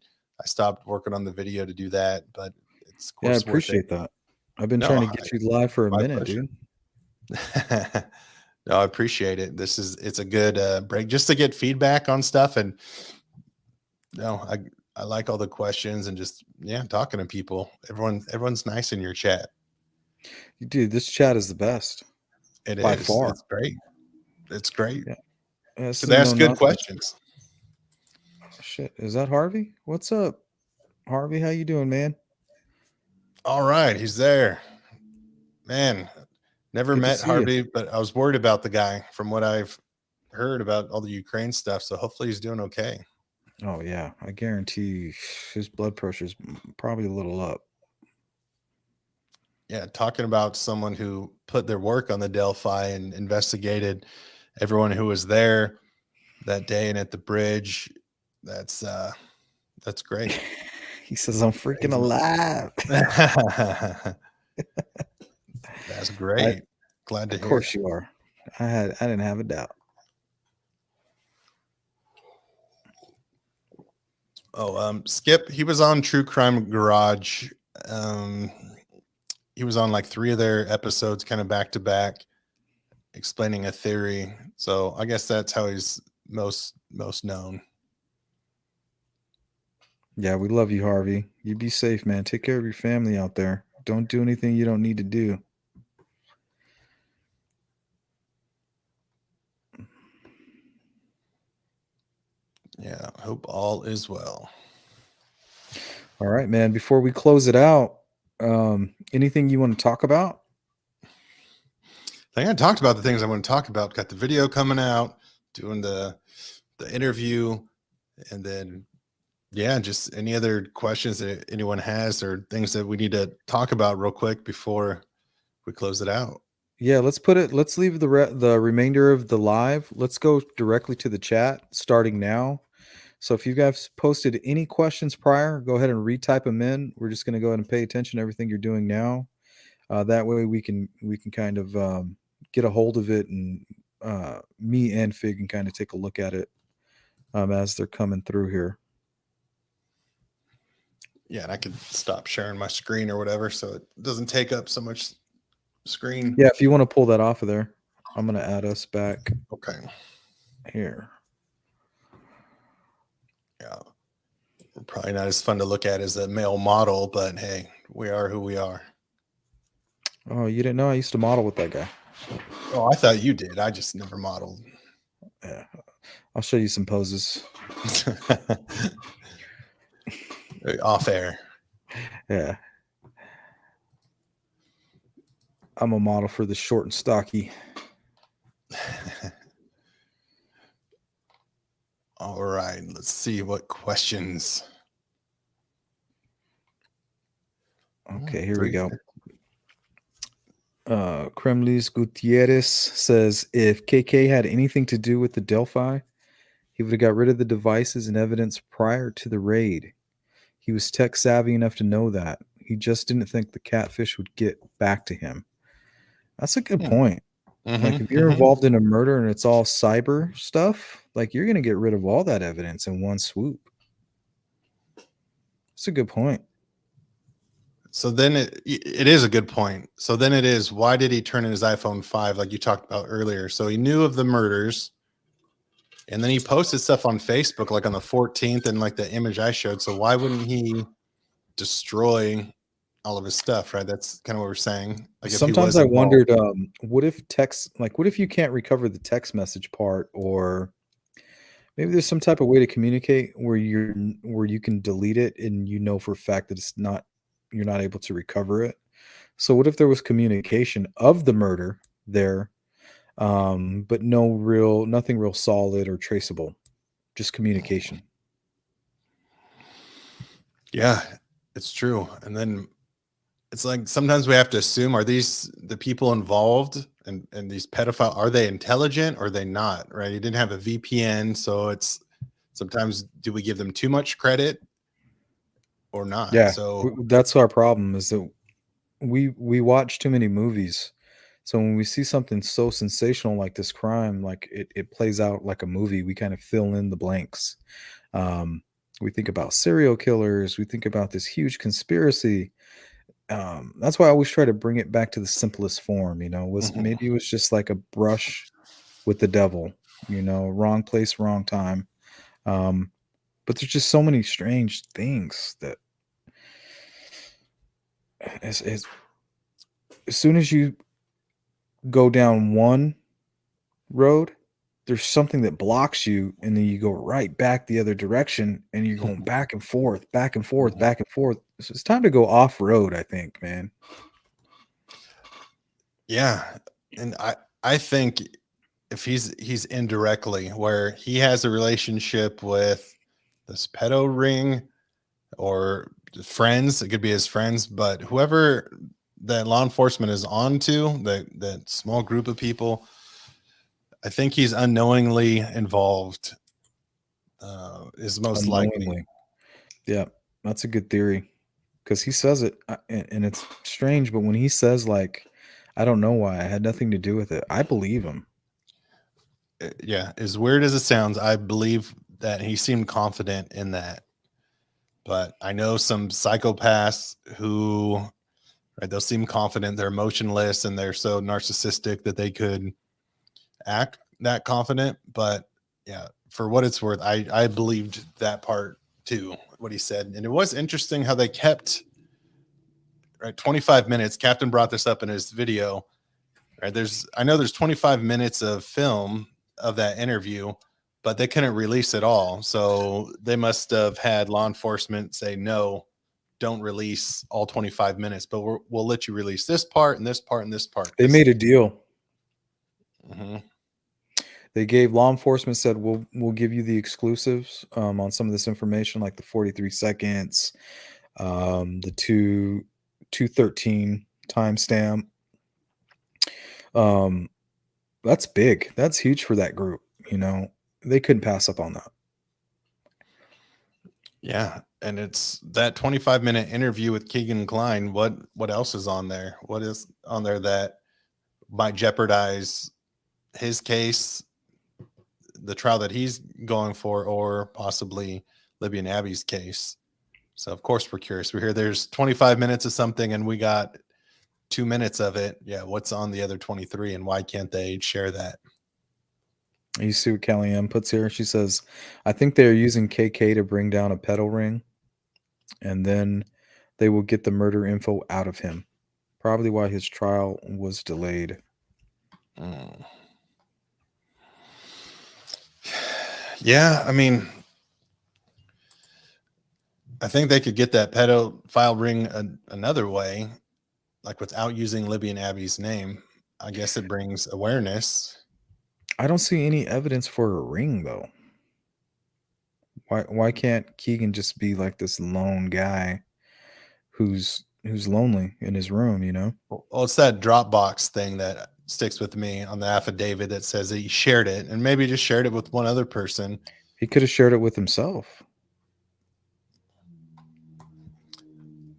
stopped working on the video to do that, but it's of course I appreciate that. I've been trying to get you live for a minute, pleasure. dude. No, I appreciate it. It's a good break just to get feedback on stuff. And I like all the questions and just, talking to people. Everyone's nice in your chat. Dude, this chat is the best. It by is. far. It's great. It's great. Yeah, So they ask good questions. Shit, is that Harvey? What's up, Harvey? How you doing, man? All right, he's there. Man, never Good to met see you. Harvey, but I was worried about the guy from what I've heard about all the Ukraine stuff. So hopefully he's doing okay. Oh yeah, I guarantee his blood pressure's probably a little up. Yeah, talking about someone who put their work on the Delphi and investigated everyone who was there that day and at the bridge. That's great. He says, "I'm freaking alive." That's great. Glad to hear. Of course you are. I didn't have a doubt. Oh, Skip, he was on True Crime Garage. He was on like 3 of their episodes kind of back to back, explaining a theory. So I guess that's how he's most known. Yeah, we love you, Harvey. You be safe, man. Take care of your family out there. Don't do anything you don't need to do. Yeah, hope all is well. All right, man. Before we close it out, anything you want to talk about? I think I talked about the things I want to talk about. Got the video coming out, doing the interview, and then just any other questions that anyone has or things that we need to talk about real quick before we close it out. Yeah, let's leave the remainder of the live. Let's go directly to the chat starting now. So if you guys posted any questions prior, go ahead and retype them in. We're just going to go ahead and pay attention to everything you're doing now. That way we can kind of get a hold of it, and me and Fig can kind of take a look at it as they're coming through here. Yeah, and I could stop sharing my screen or whatever so it doesn't take up so much screen. Yeah, if you want to pull that off of there, I'm going to add us back. Okay. Here. Yeah. We're probably not as fun to look at as a male model, but hey, we are who we are. Oh, you didn't know I used to model with that guy? Oh, I thought you did. I just never modeled. Yeah. I'll show you some poses. Off air. Yeah. I'm a model for the short and stocky. All right. Let's see what questions. Okay, here we go. Kremlis Gutierrez says, if KK had anything to do with the Delphi, he would have got rid of the devices and evidence prior to the raid. He was tech savvy enough to know that. He just didn't think the catfish would get back to him. That's a good point. Like, if you're involved in a murder and it's all cyber stuff, like, you're going to get rid of all that evidence in one swoop. That's a good point. So then it is a good point. So then it is, why did he turn in his iPhone 5 like you talked about earlier? So he knew of the murders, and then he posted stuff on Facebook like on the 14th and like the image I showed. So why wouldn't he destroy all of his stuff, right? That's kind of what we're saying. Like, sometimes I wondered, what if you can't recover the text message part, or maybe there's some type of way to communicate where you can delete it and you know for a fact that you're not able to recover it. So what if there was communication of the murder there, but nothing real solid or traceable, just communication? Yeah, it's true. And then it's like sometimes we have to assume, are these the people involved and these pedophile, are they intelligent or are they not, right? He didn't have a VPN, so it's sometimes, do we give them too much credit or not? Yeah, so that's our problem, is that we watch too many movies. So when we see something so sensational like this crime, like it plays out like a movie, we kind of fill in the blanks. We think about serial killers, we think about this huge conspiracy. That's why I always try to bring it back to the simplest form. Maybe it was just like a brush with the devil, wrong place, wrong time. But there's just so many strange things that as soon as you go down one road, there's something that blocks you, and then you go right back the other direction, and you're going back and forth, back and forth, back and forth. So it's time to go off road, I think, man. Yeah. And I think if he's indirectly, where he has a relationship with this pedo ring or friends, it could be his friends, but whoever that law enforcement is onto, that small group of people, I think he's unknowingly involved, is most likely. Yeah, that's a good theory, because he says it, and it's strange, but when he says, like, I don't know why, I had nothing to do with it, I believe him. Yeah, as weird as it sounds, I believe that he seemed confident in that. But I know some psychopaths who, right, they'll seem confident, they're emotionless, and they're so narcissistic that they could act that confident. But yeah, for what it's worth, I believed that part too, what he said. And it was interesting how they kept, right, 25 minutes. Captain brought this up in his video, right? I know there's 25 minutes of film of that interview, but they couldn't release it all. So they must have had law enforcement say, no, don't release all 25 minutes, but we'll let you release this part and this part and this part. They made a deal. Mm-hmm. They gave law enforcement, said, we'll give you the exclusives on some of this information, like the 43 seconds, the 213 timestamp, That's big. That's huge for that group. They couldn't pass up on that. Yeah, and it's that 25-minute interview with Keegan Kline. What else is on there? What is on there that might jeopardize his case, the trial that he's going for, or possibly Libby and Abby's case? So of course we're curious. We hear there's 25 minutes of something and we got 2 minutes of it. Yeah, what's on the other 23 and why can't they share that? You see what Kellyanne puts here? She says, I think they're using KK to bring down a pedal ring, and then they will get the murder info out of him. Probably why his trial was delayed. Yeah, I mean, I think they could get that pedophile ring another way, like without using Libby and Abby's name. I guess it brings awareness. I don't see any evidence for a ring, though. Why can't Keegan just be like this lone guy who's lonely in his room, Well, it's that Dropbox thing that sticks with me on the affidavit that says that he shared it and maybe just shared it with one other person. He could have shared it with himself.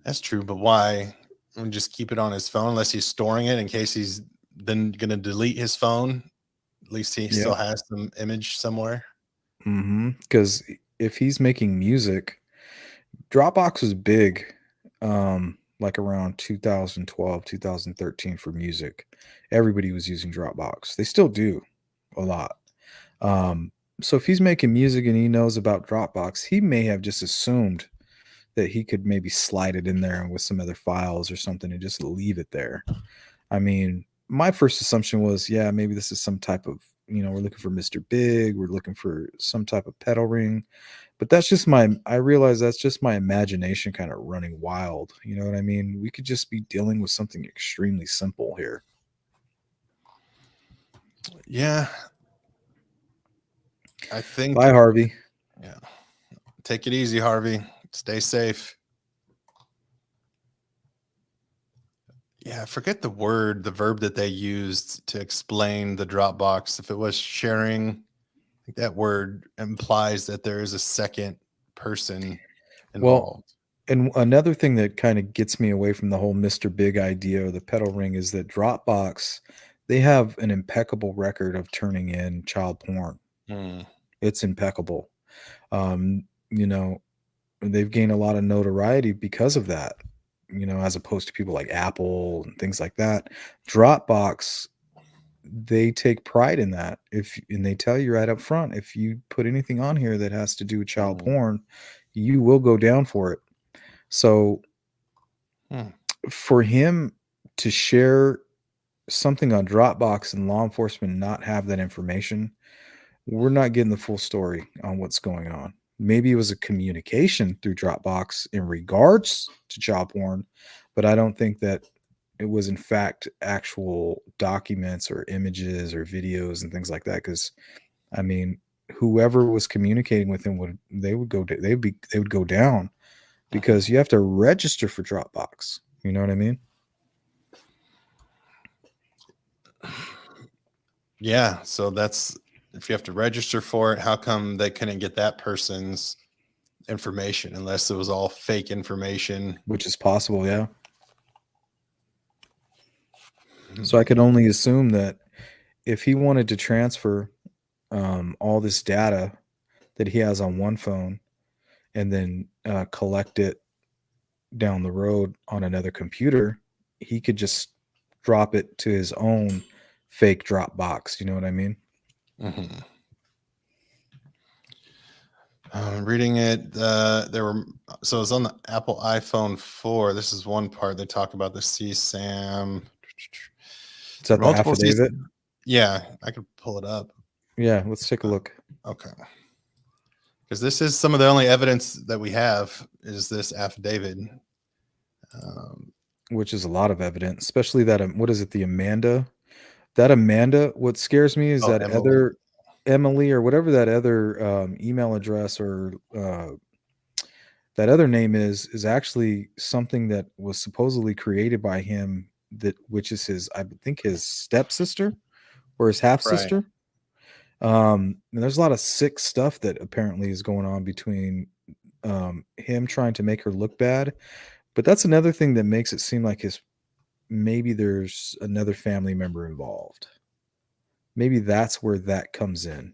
That's true, but why? And just keep it on his phone unless he's storing it in case he's then going to delete his phone. At least he still has some image somewhere. Because if he's making music, Dropbox was big, like around 2012, 2013 for music. Everybody was using Dropbox. They still do a lot. So if he's making music and he knows about Dropbox, he may have just assumed that he could maybe slide it in there with some other files or something and just leave it there. I mean, my first assumption was, yeah, maybe this is some type of, we're looking for Mr. Big, we're looking for some type of pedal ring. But I realize that's just my imagination kind of running wild. You know what I mean? We could just be dealing with something extremely simple here. Yeah. I think. Bye, Harvey. Yeah. Take it easy, Harvey. Stay safe. Yeah, forget the verb that they used to explain the Dropbox. If it was sharing, I think that word implies that there is a second person involved. Well, and another thing that kind of gets me away from the whole Mr. Big idea or the pedal ring is that Dropbox, they have an impeccable record of turning in child porn. It's impeccable. They've gained a lot of notoriety because of that, as opposed to people like Apple and things like that. Dropbox, they take pride in that. And they tell you right up front, if you put anything on here that has to do with child porn, you will go down for it. So for him to share something on Dropbox and law enforcement not have that information, we're not getting the full story on what's going on. Maybe it was a communication through Dropbox in regards to child porn, but I don't think that it was in fact actual documents or images or videos and things like that. Because I mean, whoever was communicating with him would go down, because you have to register for Dropbox. You know what I mean? Yeah. So that's, if you have to register for it, how come they couldn't get that person's information unless it was all fake information? Which is possible, yeah. So I could only assume that if he wanted to transfer all this data that he has on one phone and then collect it down the road on another computer, he could just drop it to his own fake Dropbox. You know what I mean? Reading it, so it's on the Apple iPhone 4. This is one part they talk about the CSAM. Is that the affidavit? Yeah, I could pull it up. Yeah, let's take a look. Okay. Because this is some of the only evidence that we have is this affidavit. Which is a lot of evidence, especially that, what is it, the Amanda? That Amanda, what scares me is that Emily. other Emily or whatever that other email address or that other name is actually something that was supposedly created by him which is his, I think, his stepsister or his half Right. sister. And there's a lot of sick stuff that apparently is going on between him trying to make her look bad. But that's another thing that makes it seem like maybe there's another family member involved. Maybe that's where that comes in.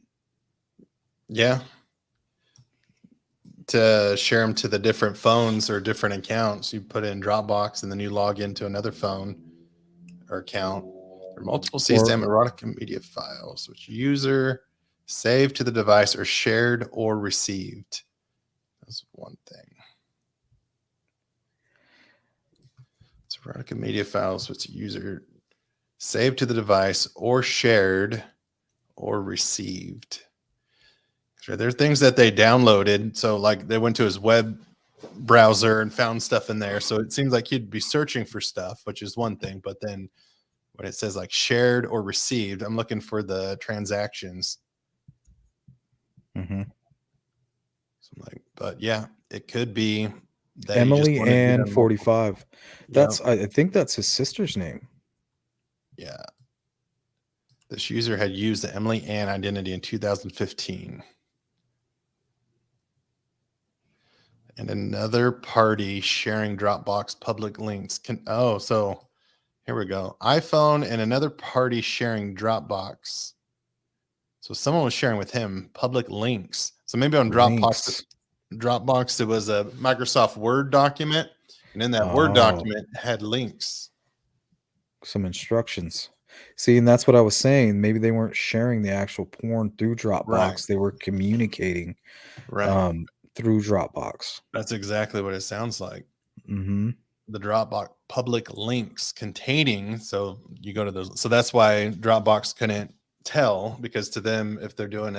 Yeah. To share them to the different phones or different accounts, you put in Dropbox and then you log into another phone or account. Or multiple CSM erotica media files, which user saved to the device or shared or received. That's one thing. It's erotica media files, which user saved to the device or shared or received. So there are things that they downloaded. So like they went to his web browser and found stuff in there. So it seems like he'd be searching for stuff, which is one thing. But then when it says like shared or received, I'm looking for the transactions. Mm-hmm. So I'm like, but yeah, it could be that Emily Ann 45. That's Yep. I think that's his sister's name. Yeah. This user had used the Emily Ann identity in 2015. And another party sharing Dropbox public links. So here we go. iPhone and another party sharing Dropbox. So someone was sharing with him public links. So maybe on Dropbox, it was a Microsoft Word document. And in that Word document had links. Some instructions. See, and that's what I was saying. Maybe they weren't sharing the actual porn through Dropbox. Right. They were communicating through Dropbox. That's exactly what it sounds like. Mm-hmm. The Dropbox public links containing. So you go to those. So that's why Dropbox couldn't tell, because to them, if they're doing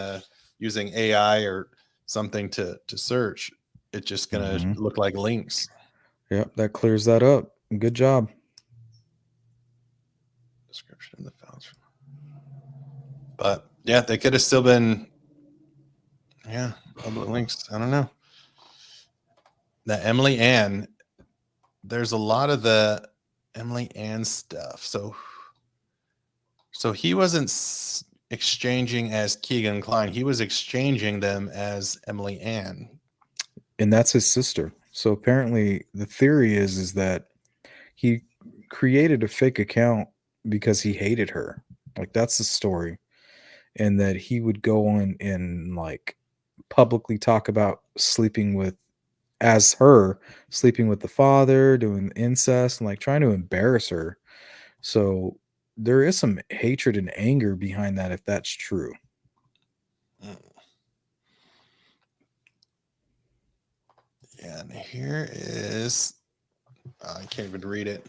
using AI or something to search, it's just going to look like links. Yep, that clears that up. Good job. Description of the files. But yeah, they could have still been public links. I don't know. The Emily Ann, there's a lot of the Emily Ann stuff. So he wasn't exchanging as Keegan Klein. He was exchanging them as Emily Ann. And that's his sister. So apparently the theory is that he created a fake account because he hated her. Like, that's the story. And that he would go on and like publicly talk about sleeping with the father, doing incest, and like trying to embarrass her. So there is some hatred and anger behind that, if that's true. Yeah, and here is, I can't even read it.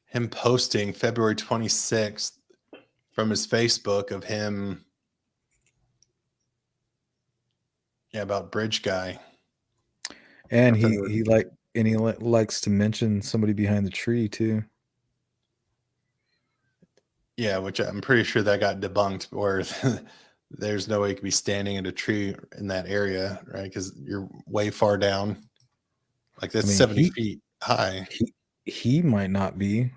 Him posting February 26th from his Facebook of him. Yeah, about Bridge Guy. And he likes to mention somebody behind the tree too. Yeah, which I'm pretty sure that got debunked, where there's no way you could be standing in a tree in that area, right? Because you're way far down. Like that's 70 feet high. He might not be.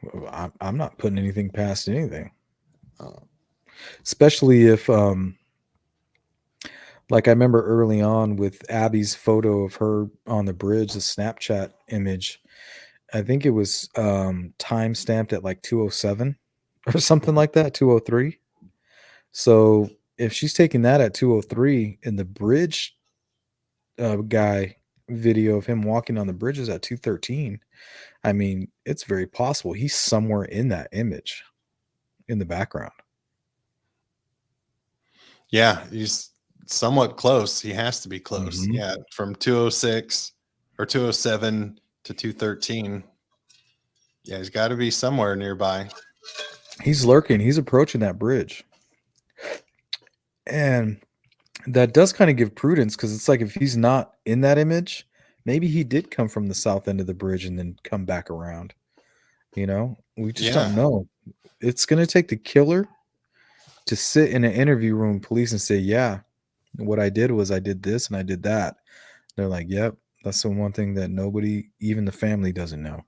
I'm not putting anything past anything. Especially if, like I remember early on with Abby's photo of her on the bridge, the Snapchat image, I think it was time stamped at like 2:07 or something like that, 2:03. So if she's taking that at 2:03 and the bridge guy video of him walking on the bridges at 2:13, I mean, it's very possible he's somewhere in that image in the background. Yeah, he's somewhat close. He has to be close. Mm-hmm. Yeah, from 2:06 or 2:07 to 2:13. Yeah, he's got to be somewhere nearby. He's lurking. He's approaching that bridge. And that does kind of give prudence, because it's like if he's not in that image, maybe he did come from the south end of the bridge and then come back around. You know, we just don't know. It's going to take the killer to sit in an interview room with police and say, yeah, what I did was I did this and I did that. They're like, yep, that's the one thing that nobody, even the family, doesn't know.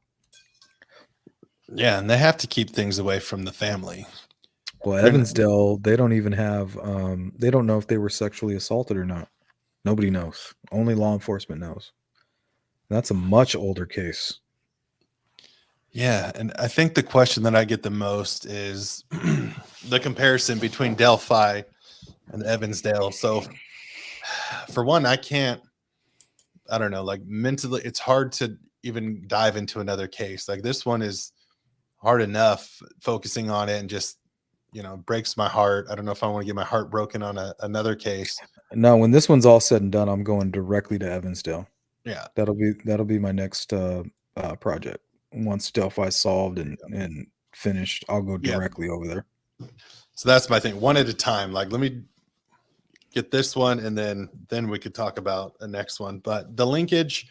Yeah, and they have to keep things away from the family. Well, They're not- Evansdale, they don't even have they don't know if they were sexually assaulted or not. Nobody knows. Only law enforcement knows. That's a much older case. Yeah, and I think the question that I get the most is the comparison between Delphi and Evansdale. So, for one, I don't know, like mentally, it's hard to even dive into another case. Like this one is hard enough focusing on it and just, breaks my heart. I don't know if I want to get my heart broken on another case. No, when this one's all said and done, I'm going directly to Evansdale. Yeah. That'll be my next project. Once Delphi's solved and finished, I'll go Yeah. directly over there. So that's my thing. One at a time. Like, let me get this one, and then we could talk about the next one. But the linkage,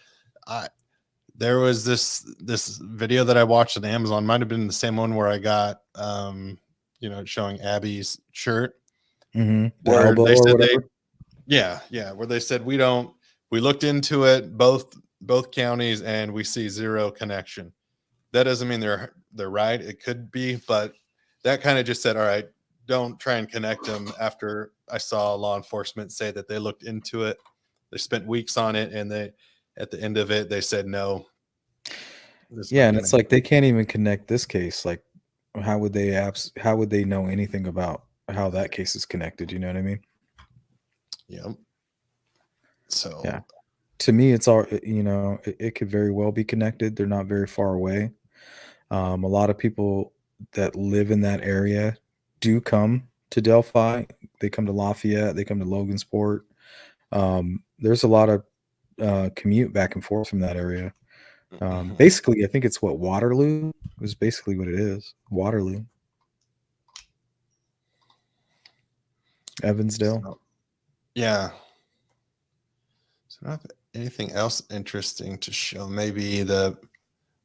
there was this video that I watched on Amazon. Might have been the same one where I got, showing Abby's shirt, The where elbow they or said whatever. where they said we looked into it, both counties, and we see zero connection. That doesn't mean they're right. It could be, but that kind of just said, all right, don't try and connect them. After I saw law enforcement say that they looked into it, they spent weeks on it, and at the end of it, they said no. Yeah, and it's like they can't even connect this case. Like, how would they know anything about how that case is connected? You know what I mean? Yeah. So yeah, to me, it's all it could very well be connected. They're not very far away. A lot of people that live in that area do come to Delphi. They come to Lafayette. They come to Logansport. There's a lot of commute back and forth from that area. Basically, I think it's Waterloo is basically what it is. Waterloo, Evansdale. So, yeah. So not anything else interesting to show. Maybe the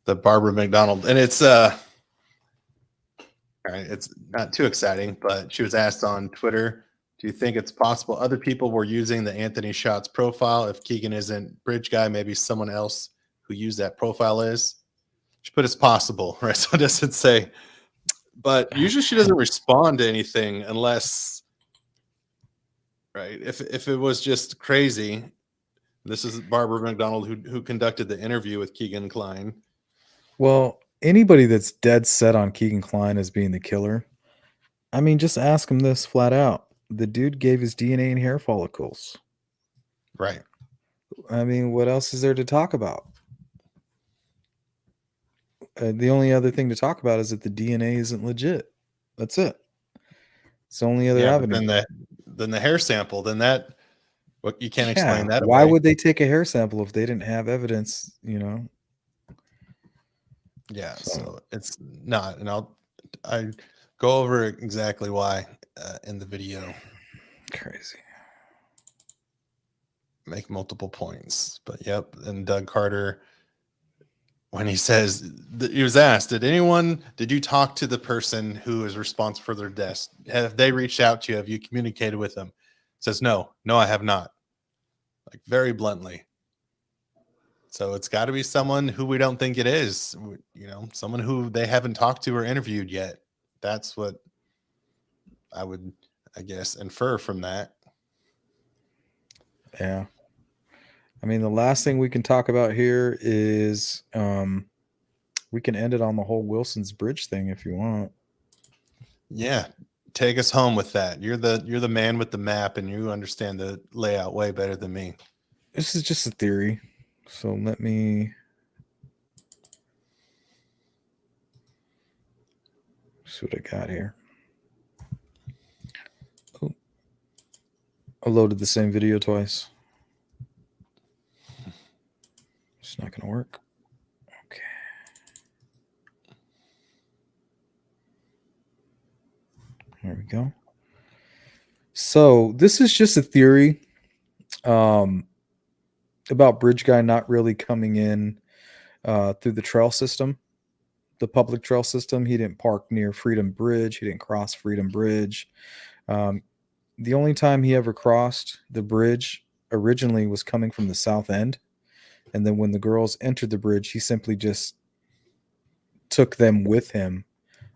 Barbara McDonald, and it's all right, it's not too exciting, but she was asked on Twitter, do you think it's possible other people were using the Anthony Shots profile? If Keegan isn't Bridge Guy, maybe someone else who used that profile is. She put it's possible, right? So it doesn't say, but usually she doesn't respond to anything unless, right? If it was just crazy. This is Barbara McDonald who conducted the interview with Keegan Kline. Well, anybody that's dead set on Keegan Kline as being the killer, I mean, just ask him this flat out. The dude gave his DNA and hair follicles. Right. I mean, what else is there to talk about? The only other thing to talk about is that the DNA isn't legit. That's it. It's the only other avenue. Then the hair sample, then that, what you can't explain that. Why away. would they take a hair sample if they didn't have evidence? Yeah, so it's not, and I go over exactly why in the video. Crazy. Make multiple points, but yep. And Doug Carter, when he says he was asked, did you talk to the person who is responsible for their deaths? Have they reached out to you? Have you communicated with them? Says no, I have not. Like very bluntly. So it's got to be someone who we don't think it is, someone who they haven't talked to or interviewed yet. That's what I would, I guess, infer from that. Yeah. I mean, the last thing we can talk about here is we can end it on the whole Wilson's Bridge thing if you want. Yeah. Take us home with that. You're the man with the map, and you understand the layout way better than me. This is just a theory. So let me see what I got here. Oh, I loaded the same video twice. It's not going to work. Okay. There we go. So this is just a theory about Bridge Guy not really coming in through the trail system, the public trail system. He didn't park near Freedom Bridge. He didn't cross Freedom Bridge. The only time he ever crossed the bridge originally was coming from the south end. And then when the girls entered the bridge, he simply just took them with him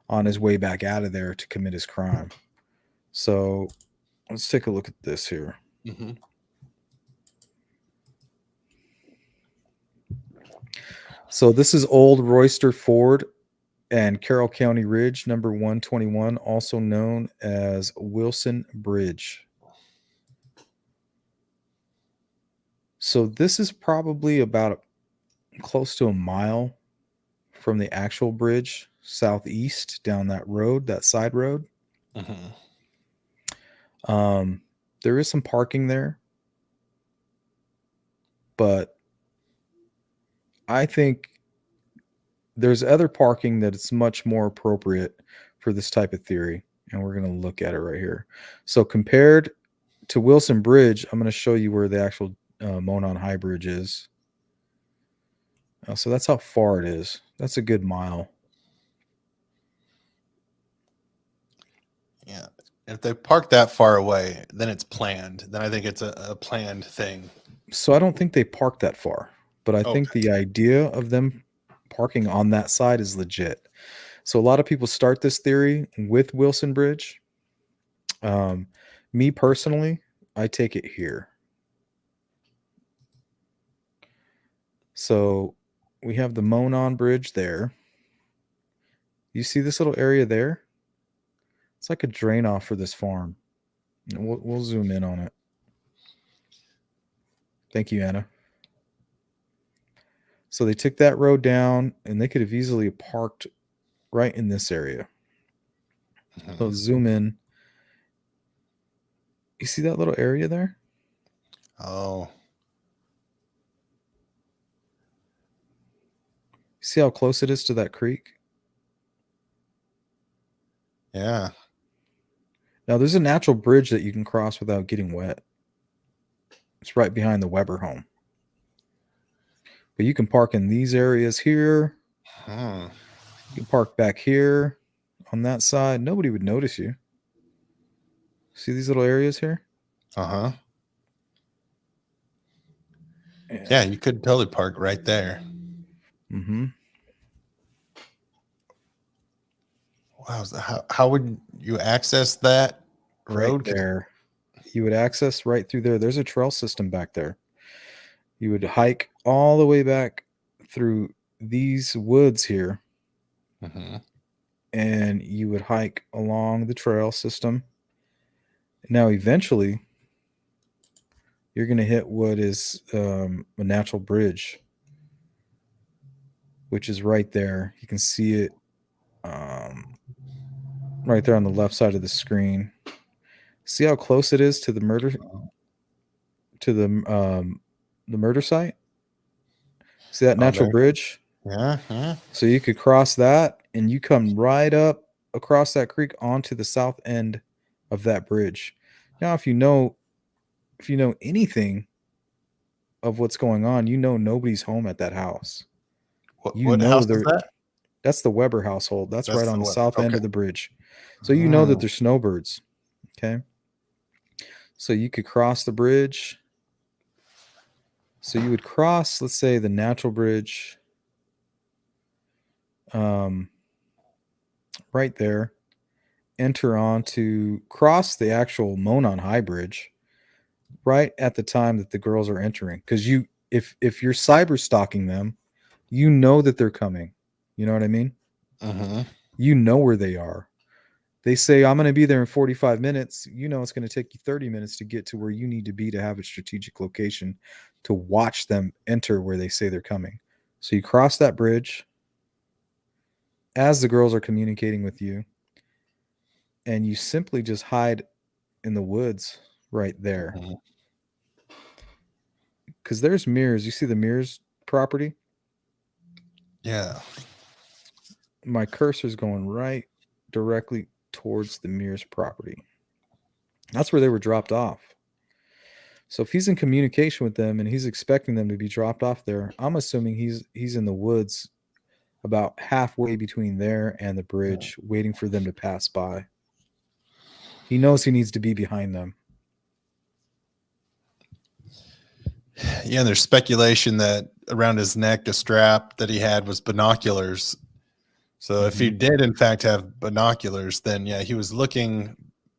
on his way back out of there to commit his crime. So let's take a look at this here. Mm-hmm. So this is Old Royster Ford and Carroll County Ridge, number 121, also known as Wilson Bridge. So this is probably about close to a mile from the actual bridge, southeast down that road, that side road. Mm-hmm. There is some parking there, but I think there's other parking that it's much more appropriate for this type of theory, and we're going to look at it right here. So compared to Wilson Bridge, I'm going to show you where the actual Monon High Bridge is. So that's how far it is. That's a good mile. Yeah. If they park that far away, then it's planned. Then I think it's a planned thing. So I don't think they park that far, but I think the idea of them parking on that side is legit. So a lot of people start this theory with Wilson Bridge. Me personally, I take it here. So we have the Monon Bridge there. You see this little area there? It's like a drain off for this farm. We'll zoom in on it. Thank you, Anna. So they took that road down, and they could have easily parked right in this area. Mm-hmm. So zoom in. You see that little area there? Oh. See how close it is to that creek? Yeah. Now, there's a natural bridge that you can cross without getting wet. It's right behind the Weber home. But you can park in these areas here. You can park back here on that side. Nobody would notice you. See these little areas here? Uh-huh. Yeah, you could totally park right there. Mm-hmm. Wow. How would you access that road? Right there. You would access right through there. There's a trail system back there. You would hike all the way back through these woods here. Mm-hmm. And you would hike along the trail system. Now, eventually, you're going to hit what is a natural bridge, which is right there. You can see it right there on the left side of the screen. See how close it is to the murder site? See that natural bridge? Yeah. So you could cross that, and you come right up across that creek onto the south end of that bridge. Now, if you know anything of what's going on, you know nobody's home at that house. What house is that? That's the Weber household. That's right on the south end of the bridge. So you know that there's snowbirds. Okay. So you could cross the bridge. So you would cross, let's say, the natural bridge right there, enter on to cross the actual Monon High Bridge right at the time that the girls are entering. Because if you're cyber stalking them, you know that they're coming. You know what I mean? Mm-hmm. You know where they are. They say, I'm going to be there in 45 minutes. You know it's going to take you 30 minutes to get to where you need to be to have a strategic location to watch them enter where they say they're coming. So you cross that bridge as the girls are communicating with you, and you simply just hide in the woods right there. Because there's Mears. You see the Mears property? Yeah. My cursor's going right directly towards the Mears property. That's where they were dropped off. So if he's in communication with them and he's expecting them to be dropped off there, I'm assuming he's in the woods about halfway between there and the bridge, waiting for them to pass by. He knows he needs to be behind them. Yeah, and there's speculation that around his neck, a strap that he had was binoculars. So if he did in fact have binoculars, then yeah, he was looking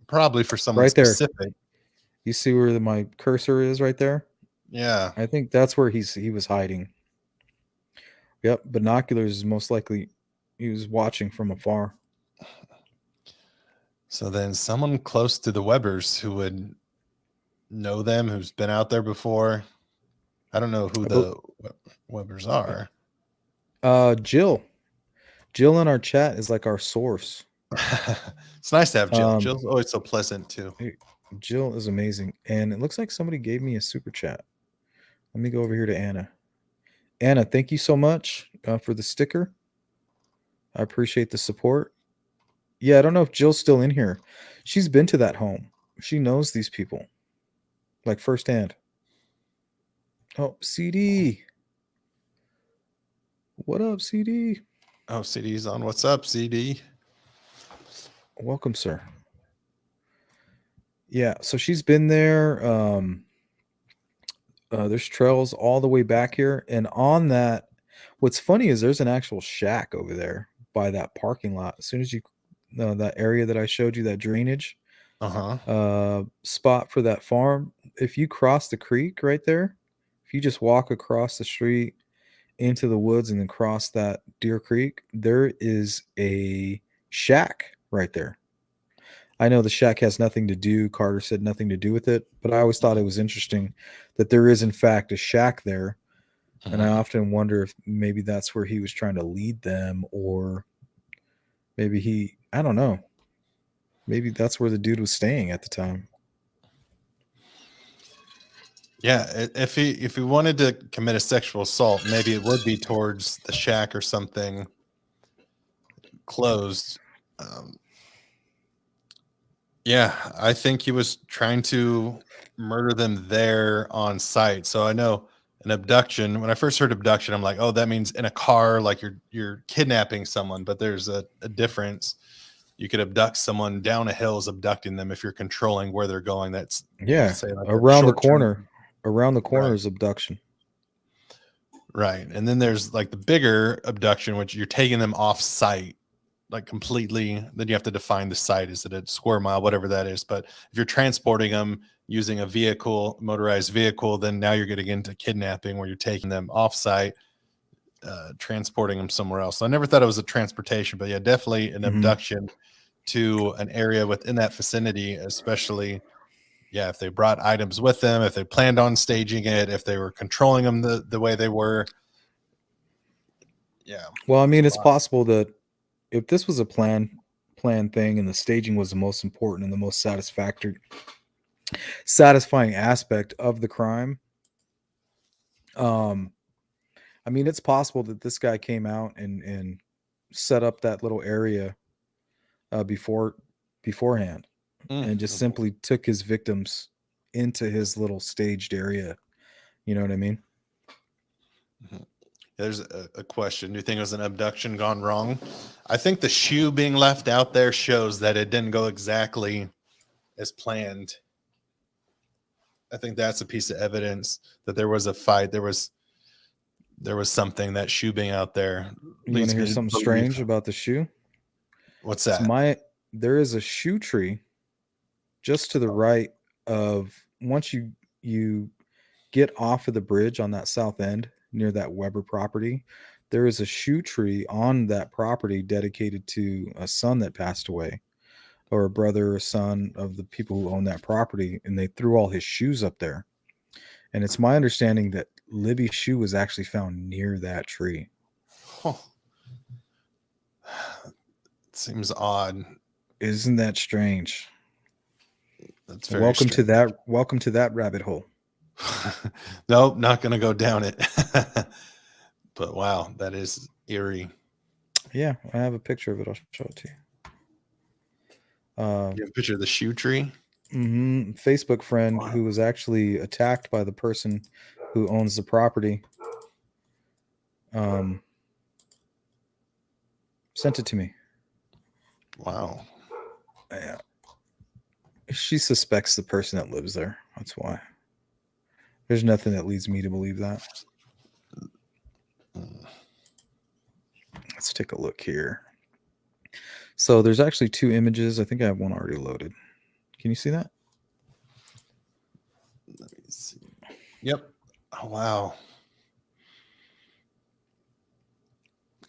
probably for someone Right there. specific. You see where my cursor is right there? Yeah. I think that's where he was hiding. Yep, binoculars is most likely he was watching from afar. So then someone close to the Webbers who would know them, who's been out there before. I don't know who the Webbers are. Jill. Jill in our chat is like our source. It's nice to have Jill. Jill's always so pleasant too. Jill is amazing. And it looks like somebody gave me a super chat. Let me go over here to Anna. Anna, thank you so much for the sticker. I appreciate the support. Yeah, I don't know if Jill's still in here. She's been to that home. She knows these people like firsthand. Oh, CD. What up, CD? Oh, CD's on. What's up, CD? Welcome, sir. Yeah, so she's been there. There's trails all the way back here. And on that, what's funny is there's an actual shack over there by that parking lot. As soon as you, that area that I showed you, that drainage spot for that farm, if you cross the creek right there, if you just walk across the street into the woods and then cross that Deer Creek, there is a shack right there. I know the shack has nothing to do, Carter said nothing to do with it, but I always thought it was interesting that there is in fact a shack there. And I often wonder if maybe that's where he was trying to lead them, or maybe I don't know. Maybe that's where the dude was staying at the time. Yeah, if he wanted to commit a sexual assault, maybe it would be towards the shack or something closed. Yeah, I think he was trying to murder them there on site. So I know an abduction. When I first heard abduction, I'm like, oh, that means in a car, like you're kidnapping someone. But there's a difference. You could abduct someone down a hill is abducting them if you're controlling where they're going. That's say like around the corner. Around the corner is abduction. Right. And then there's like the bigger abduction, which you're taking them off site, like completely. Then you have to define the site. Is it a square mile, whatever that is? But if you're transporting them using a vehicle, motorized vehicle, then now you're getting into kidnapping where you're taking them off site, transporting them somewhere else. So I never thought it was a transportation, but yeah, definitely an abduction to an area within that vicinity, especially. Yeah, if they brought items with them, if they planned on staging it, if they were controlling them the way they were. Yeah. Well, I mean, it's possible that if this was a planned thing and the staging was the most important and the most satisfying aspect of the crime, I mean, it's possible that this guy came out and set up that little area beforehand. And just simply took his victims into his little staged area. You know what I mean? There's a question. Do you think it was an abduction gone wrong? I think the shoe being left out there shows that it didn't go exactly as planned. I think that's a piece of evidence that there was a fight. There was something, that shoe being out there. You want to hear something strange about the shoe? What's that? There is a shoe tree just to the right of, once you get off of the bridge on that south end near that Weber property, there is a shoe tree on that property dedicated to a son that passed away, or a brother or son of the people who own that property, and they threw all his shoes up there. And it's my understanding that Libby's shoe was actually found near that tree. Oh. It seems odd. Isn't that strange? That's very welcome strange. to that rabbit hole. Nope, not gonna go down it. But wow, that is eerie. Yeah, I have a picture of it. I'll show it to you. You have a picture of the shoe tree? Facebook friend who was actually attacked by the person who owns the property sent it to me. Wow. Yeah. She suspects the person that lives there. That's why. There's nothing that leads me to believe that. Let's take a look here. So there's actually 2 images. I think I have one already loaded. Can you see that? Let me see. Yep. Oh wow.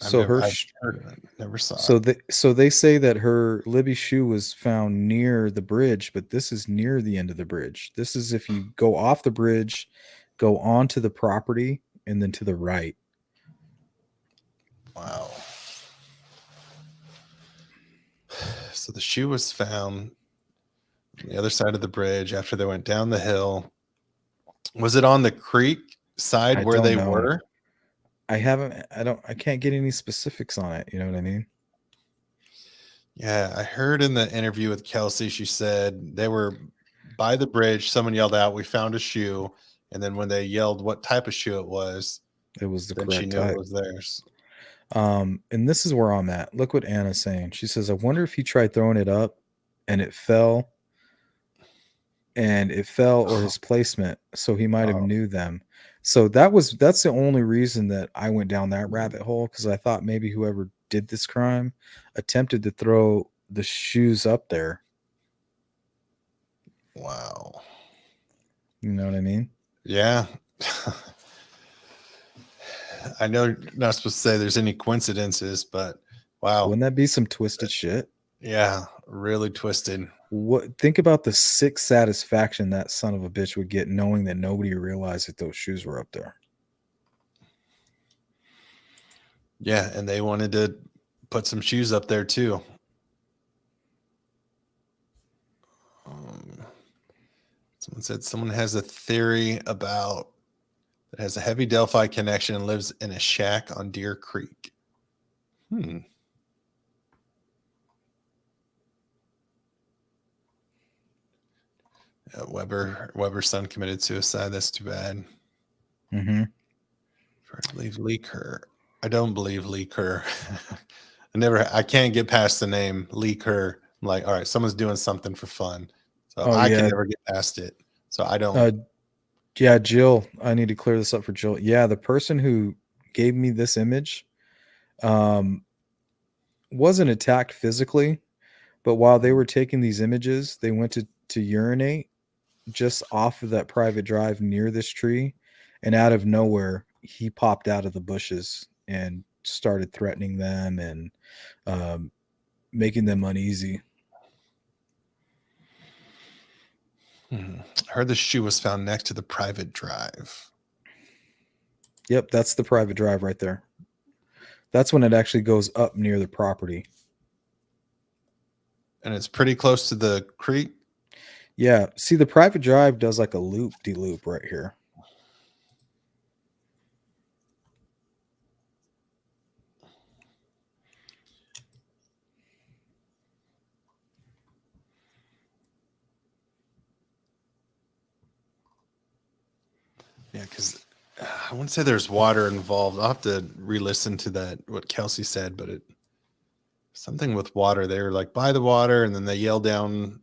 So I've heard of it. Never saw it. so they say that her Libby shoe was found near the bridge, but this is near the end of the bridge. This is if you go off the bridge, go onto the property, and then to the right. Wow. So the shoe was found on the other side of the bridge after they went down the hill. Was it on the creek side I where don't they know. were? I can't get any specifics on it. You know what I mean? Yeah, I heard in the interview with Kelsey, she said they were by the bridge. Someone yelled out, "We found a shoe." And then when they yelled what type of shoe it was, It was the then she correct knew it type. was theirs. And this is where I'm at. Look what Anna's saying. She says, I wonder if he tried throwing it up and it fell or his placement. So he might have Oh. knew them. So that's the only reason that I went down that rabbit hole. Cause I thought maybe whoever did this crime attempted to throw the shoes up there. Wow. You know what I mean? Yeah. I know you're not supposed to say there's any coincidences, but wow. Wouldn't that be some twisted shit? Yeah, really twisted. Think about the sick satisfaction that son of a bitch would get knowing that nobody realized that those shoes were up there. Yeah, and they wanted to put some shoes up there too. Someone said someone has a theory about that has a heavy Delphi connection and lives in a shack on Deer Creek. Weber's son committed suicide. That's too bad. Mm-hmm. I believe Lee Kerr. I don't believe Lee Kerr. I can't get past the name Lee Kerr. I'm like, all right, someone's doing something for fun. So I can never get past it. So I don't. Yeah, Jill, I need to clear this up for Jill. Yeah, the person who gave me this image wasn't attacked physically, but while they were taking these images, they went to urinate just off of that private drive near this tree, and out of nowhere, he popped out of the bushes and started threatening them and making them uneasy. I heard the shoe was found next to the private drive. Yep, that's the private drive right there. That's when it actually goes up near the property. And it's pretty close to the creek. Yeah, see, the private drive does like a loop-de-loop right here. Yeah, because I wouldn't say there's water involved. I'll have to re-listen to that, what Kelsey said, but something with water. They were like by the water, and then they yelled down.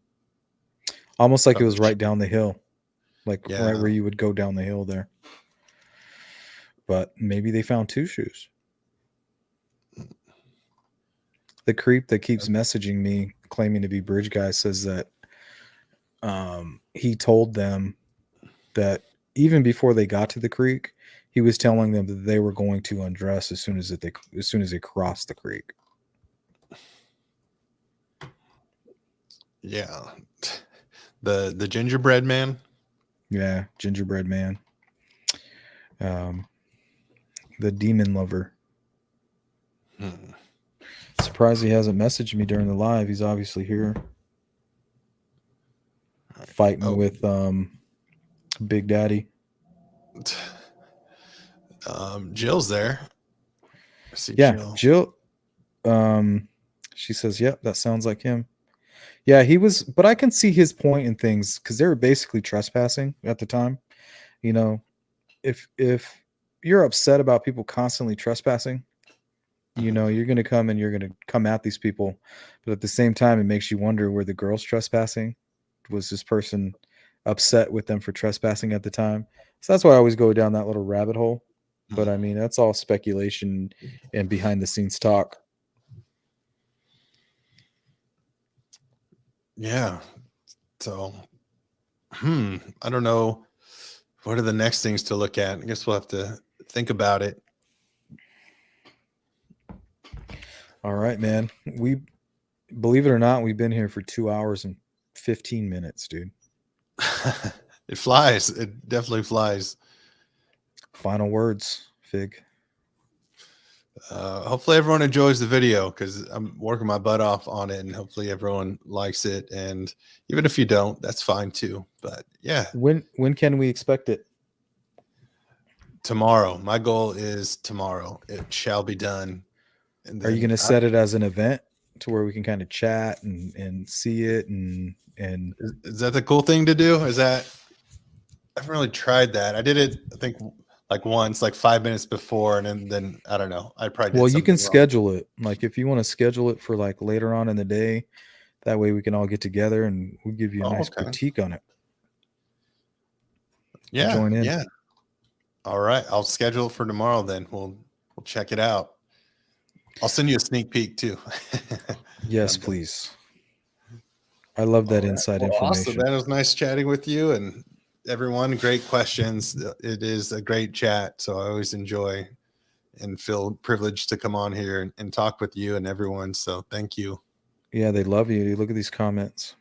Almost like it was right down the hill. Like Yeah. right where you would go down the hill there. But maybe they found 2 shoes. The creep that keeps messaging me, claiming to be Bridge Guy, says that he told them that even before they got to the creek, he was telling them that they were going to undress as soon as they crossed the creek. Yeah, the gingerbread man. Yeah, gingerbread man. The demon lover. Surprised he hasn't messaged me during the live. He's obviously here. Fighting with Big Daddy. Jill's there. I see Jill. She says, yep, that sounds like him. Yeah, he was, but I can see his point in things because they were basically trespassing at the time. You know, if you're upset about people constantly trespassing, you know, you're going to come and you're going to come at these people. But at the same time, it makes you wonder, were the girls trespassing? Was this person upset with them for trespassing at the time? So that's why I always go down that little rabbit hole. But I mean, that's all speculation and behind the scenes talk. Yeah. So, I don't know. What are the next things to look at? I guess we'll have to think about it. All right, man. We believe it or not, we've been here for 2 hours and 15 minutes, dude. It flies. It definitely flies. Final words, Fig. Hopefully everyone enjoys the video because I'm working my butt off on it, and hopefully everyone likes it. And even if you don't, that's fine too. But yeah, When can we expect it? tomorrow. My goal is tomorrow. It shall be done. And Are you then going to set it as an event to where we can kind of chat and see it and is that the cool thing to do? Is that I haven't really tried that. I did it, I think, like once, like 5 minutes before, and then I don't know. I probably did well, you can something wrong. schedule it. Like if you want to schedule it for like later on in the day, that way we can all get together and we'll give you a nice Okay. critique on it. Yeah, join in. yeah. All right, I'll schedule it for tomorrow. Then we'll check it out. I'll send you a sneak peek too. Yes, please. I love that inside information. Awesome, man. It was nice chatting with you and everyone. Great questions. It is a great chat, so I always enjoy and feel privileged to come on here and talk with you and everyone. So thank you. Yeah, they love you. Look at these comments.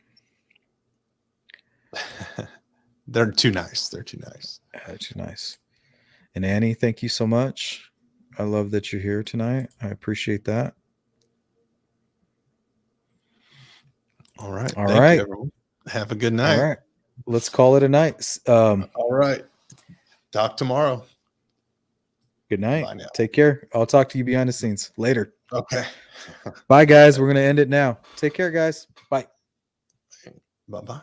They're too nice. They're too nice. That's nice. And Annie, thank you so much. I love that you're here tonight. I appreciate that. All right. All Thank right. you, everyone. Have a good night. All right. Let's call it a night. All right. Talk tomorrow. Good night. Bye now. Take care. I'll talk to you behind the scenes later. Okay. Bye, guys. We're going to end it now. Take care, guys. Bye. Bye-bye.